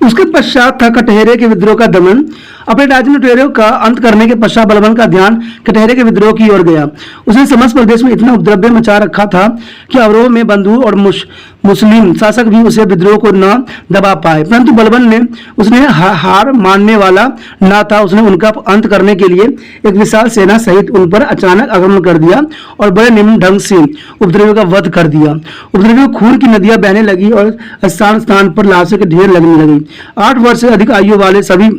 उसके पश्चात था कटहरे के विद्रोह का दमन। अपने राज्य में लुटेरों का अंत करने के पश्चात बलबन का ध्यान कटहरे के विद्रोह की ओर गया। उसने समस्त प्रदेश में इतना उपद्रव मचा रखा था कि अवरोह में बंधु और मुस्लिम शासक भी उसे विद्रोह को न दबा पाए, परंतु बलबन ने उसने हार मानने वाला न था। उसने उनका अंत करने के लिए एक विशाल सेना सहित उन पर अचानक आक्रमण कर दिया और बड़े निम्न ढंग से उपद्रवियों का वध कर दिया। उपद्रवियों खून की नदियां बहने लगी और स्थान स्थान पर लाशों के ढेर लगने लगी। 8 वर्ष से अधिक आयु वाले सभी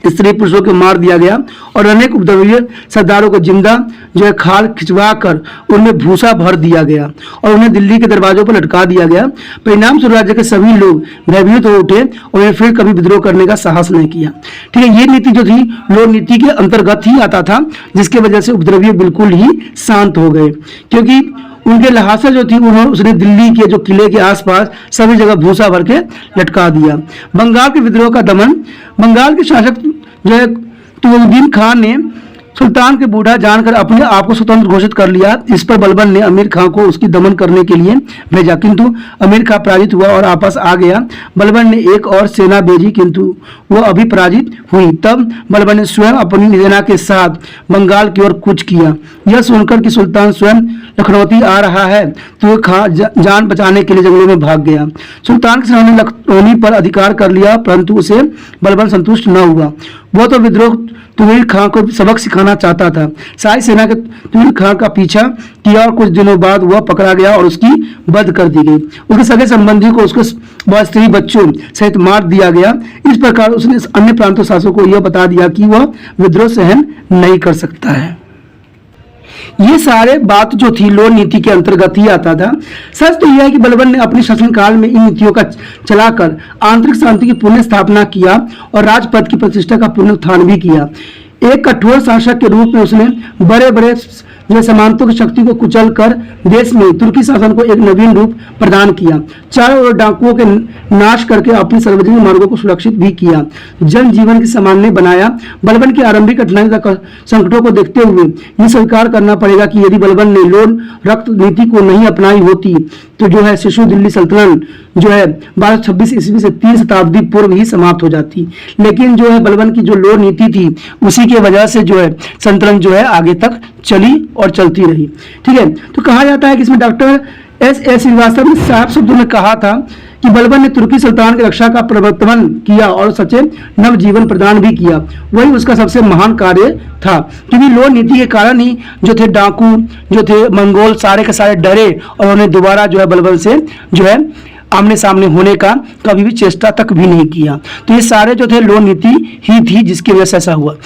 स्त्री पुरुषों को मार दिया गया और अनेक उपद्रवीय सरदारों को जिंदा खाल खिंचवा कर उनमें भूसा भर दिया गया और उन्हें दिल्ली के दरवाजों पर लटका दिया गया। परिणाम स्वरूप राज्य के सभी लोग भयभीत हो उठे और उन्हें फिर कभी विद्रोह करने का साहस नहीं किया। ठीक है, ये नीति जो थी लोन नीति के अंतर्गत ही आता था, जिसकी वजह से उपद्रवी बिल्कुल ही शांत हो गए, क्योंकि उनके लहासा जो थी उसने दिल्ली के जो किले के आसपास सभी जगह भूसा भर के लटका दिया। बंगाल के विद्रोह का दमन। बंगाल के शासक जो है तुगलुद्दीन खान ने सुल्तान के बूढ़ा जानकर अपने आप को स्वतंत्र घोषित कर लिया। इस पर बलबन ने अमीर खां को उसकी दमन करने के लिए भेजा, किंतु अमीर खां पराजित हुआ और वापस आ गया। बलबन ने एक और सेना भेजी, किंतु वह अभी पराजित हुई। तब बलबन ने स्वयं अपनी सेना के साथ बंगाल की ओर कूच किया। यह सुनकर कि सुल्तान स्वयं लखनौती आ रहा है तो खां जान बचाने के लिए जंगलों में भाग गया। सुल्तान की सेना ने लखनऊ पर अधिकार कर लिया, परंतु उसे बलबन संतुष्ट न हुआ। वह तो विद्रोह तुगलक खां को सबक सिखाना चाहता था। शाही सेना के तुगलक खां का पीछा किया और कुछ दिनों बाद वह पकड़ा गया और उसकी वध कर दी गई। उसके सगे संबंधी को उसके स्त्री बच्चों सहित मार दिया गया। इस प्रकार उसने अन्य प्रांतों शासकों को यह बता दिया कि वह विद्रोह सहन नहीं कर सकता है। ये सारे बात जो थी लोन नीति के अंतर्गत ही आता था। सच तो यह है कि बलबन ने अपने शासनकाल में इन नीतियों का चलाकर आंतरिक शांति की पुनः स्थापना किया और राजपद की प्रतिष्ठा का पुनरुत्थान भी किया। एक कठोर शासक के रूप में उसने बड़े बड़े सामंतों की शक्ति को कुचल कर देश में तुर्की शासन को एक नवीन रूप प्रदान किया। चारों ओर डाकुओं के नाश करके अपने सार्वजनिक मार्गों को सुरक्षित भी किया। जन जीवन की सामान्य बनाया। बलबन की आरंभिक कठिनाई तथा संकटों को देखते हुए यह स्वीकार करना पड़ेगा कि यदि बलबन ने लोन रक्त नीति को नहीं अपनाई होती तो जो है शिशु दिल्ली सल्तनत जो है 1226 ईस्वी से 3 शताब्दी पूर्व ही समाप्त हो जाती। लेकिन जो है बलबन की जो लोन नीति थी उसी की वजह से जो है सल्तनत जो है आगे तक चली और चलती रही। ठीक है, तो कहा जाता है कि इसमें डॉक्टर S.A. श्रीवास्तव ने साफ शब्दों में कहा था कि बलबन ने तुर्की सुल्तान की रक्षा का प्रवर्तन किया और सच्चे नव जीवन प्रदान भी किया। वही उसका सबसे महान कार्य था, क्योंकि लोन नीति के कारण ही जो थे डाकू जो थे मंगोल सारे के सारे डरे और उन्होंने दोबारा जो है बलबन से जो है आमने सामने होने का कभी भी चेष्टा तक भी नहीं किया। तो ये सारे जो थे लोन नीति ही थी जिसकी वजह से ऐसा हुआ।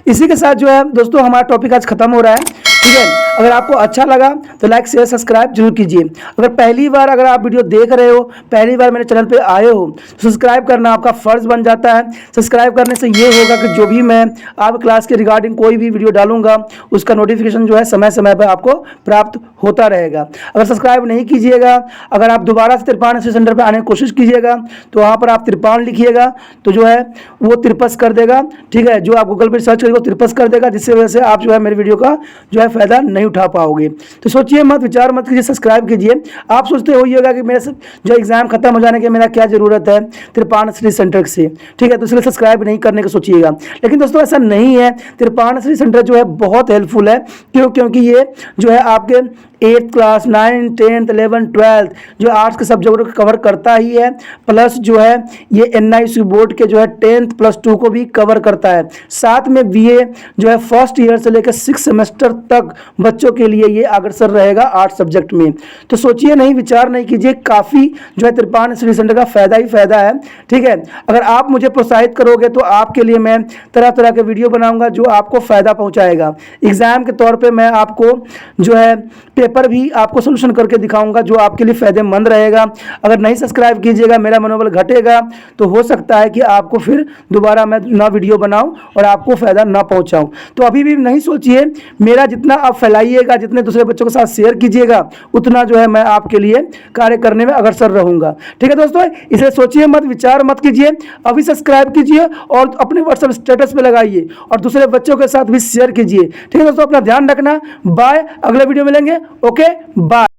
इसी के साथ जो है दोस्तों हमारा टॉपिक आज खत्म हो रहा है। ठीक है, अगर आपको अच्छा लगा तो लाइक शेयर सब्सक्राइब जरूर कीजिए। अगर पहली बार अगर आप वीडियो देख रहे हो, पहली बार मेरे चैनल पे आए हो, तो सब्सक्राइब करना आपका फ़र्ज़ बन जाता है। सब्सक्राइब करने से ये होगा कि जो भी मैं आप क्लास के रिगार्डिंग कोई भी वीडियो डालूंगा उसका नोटिफिकेशन जो है समय समय पर आपको प्राप्त होता रहेगा। अगर सब्सक्राइब नहीं कीजिएगा, अगर आप दोबारा से तिरपान स्टडी सेंटर पर आने की कोशिश कीजिएगा तो वहाँ पर आप तिरपान लिखिएगा तो जो है वो तिरपस कर देगा, ठीक है। जो आप गूगल पर सर्च करेंगे वो तिरपस कर देगा, जिससे वजह से आप जो है मेरे वीडियो का जो है फ़ायदा नहीं उठा पाओगे। तो सोचिए मत, विचार मत कीजिए, सब्सक्राइब कीजिए। आप सोचते होइएगा कि मेरे जो एग्ज़ाम खत्म हो जाने के मेरा क्या ज़रूरत है तिरपान स्टडी सेंटर से, ठीक है, तो इसलिए सब्सक्राइब नहीं करने का सोचिएगा। लेकिन दोस्तों ऐसा नहीं है, तिरपान स्टडी सेंटर जो है बहुत हेल्पफुल है। क्योंकि ये जो है आपके 8th class 9th 10th 11th 12th जो आर्ट्स के सब्जेक्टों को कवर करता ही है, प्लस जो है ये NIC बोर्ड के जो है 10th +2 को भी कवर करता है। साथ में BA जो है फर्स्ट ईयर से लेकर 6 सेमेस्टर तक बच्चों के लिए ये अग्रसर रहेगा आर्ट्स सब्जेक्ट में। तो सोचिए नहीं, विचार नहीं कीजिए, काफ़ी जो है तिरपान स्टडी सेंटर का फ़ायदा ही फ़ायदा है, ठीक है। अगर आप मुझे प्रोत्साहित करोगे तो आपके लिए मैं तरह तरह के वीडियो बनाऊंगा जो आपको फ़ायदा पहुंचाएगा। एग्ज़ाम के तौर पे मैं आपको जो है पेपर भी आपको सोल्यूशन करके दिखाऊंगा जो आपके लिए फ़ायदेमंद रहेगा। अगर नहीं सब्सक्राइब कीजिएगा, मेरा मनोबल घटेगा, तो हो सकता है कि आपको फिर दोबारा मैं ना वीडियो बनाऊं और आपको फ़ायदा ना पहुंचाऊं। तो अभी भी नहीं सोचिए, मेरा जितना आप फैलाइएगा, जितने दूसरे बच्चों के साथ शेयर कीजिएगा, उतना जो है मैं आपके लिए कार्य करने में अग्रसर रहूँगा, ठीक है दोस्तों। इसलिए सोचिए मत, विचार मत कीजिए, अभी सब्सक्राइब कीजिए और अपने व्हाट्सएप स्टेटस पे लगाइए और दूसरे बच्चों के साथ भी शेयर कीजिए, ठीक है दोस्तों। अपना ध्यान रखना, बाय, अगले वीडियो मिलेंगे, ओके बाय।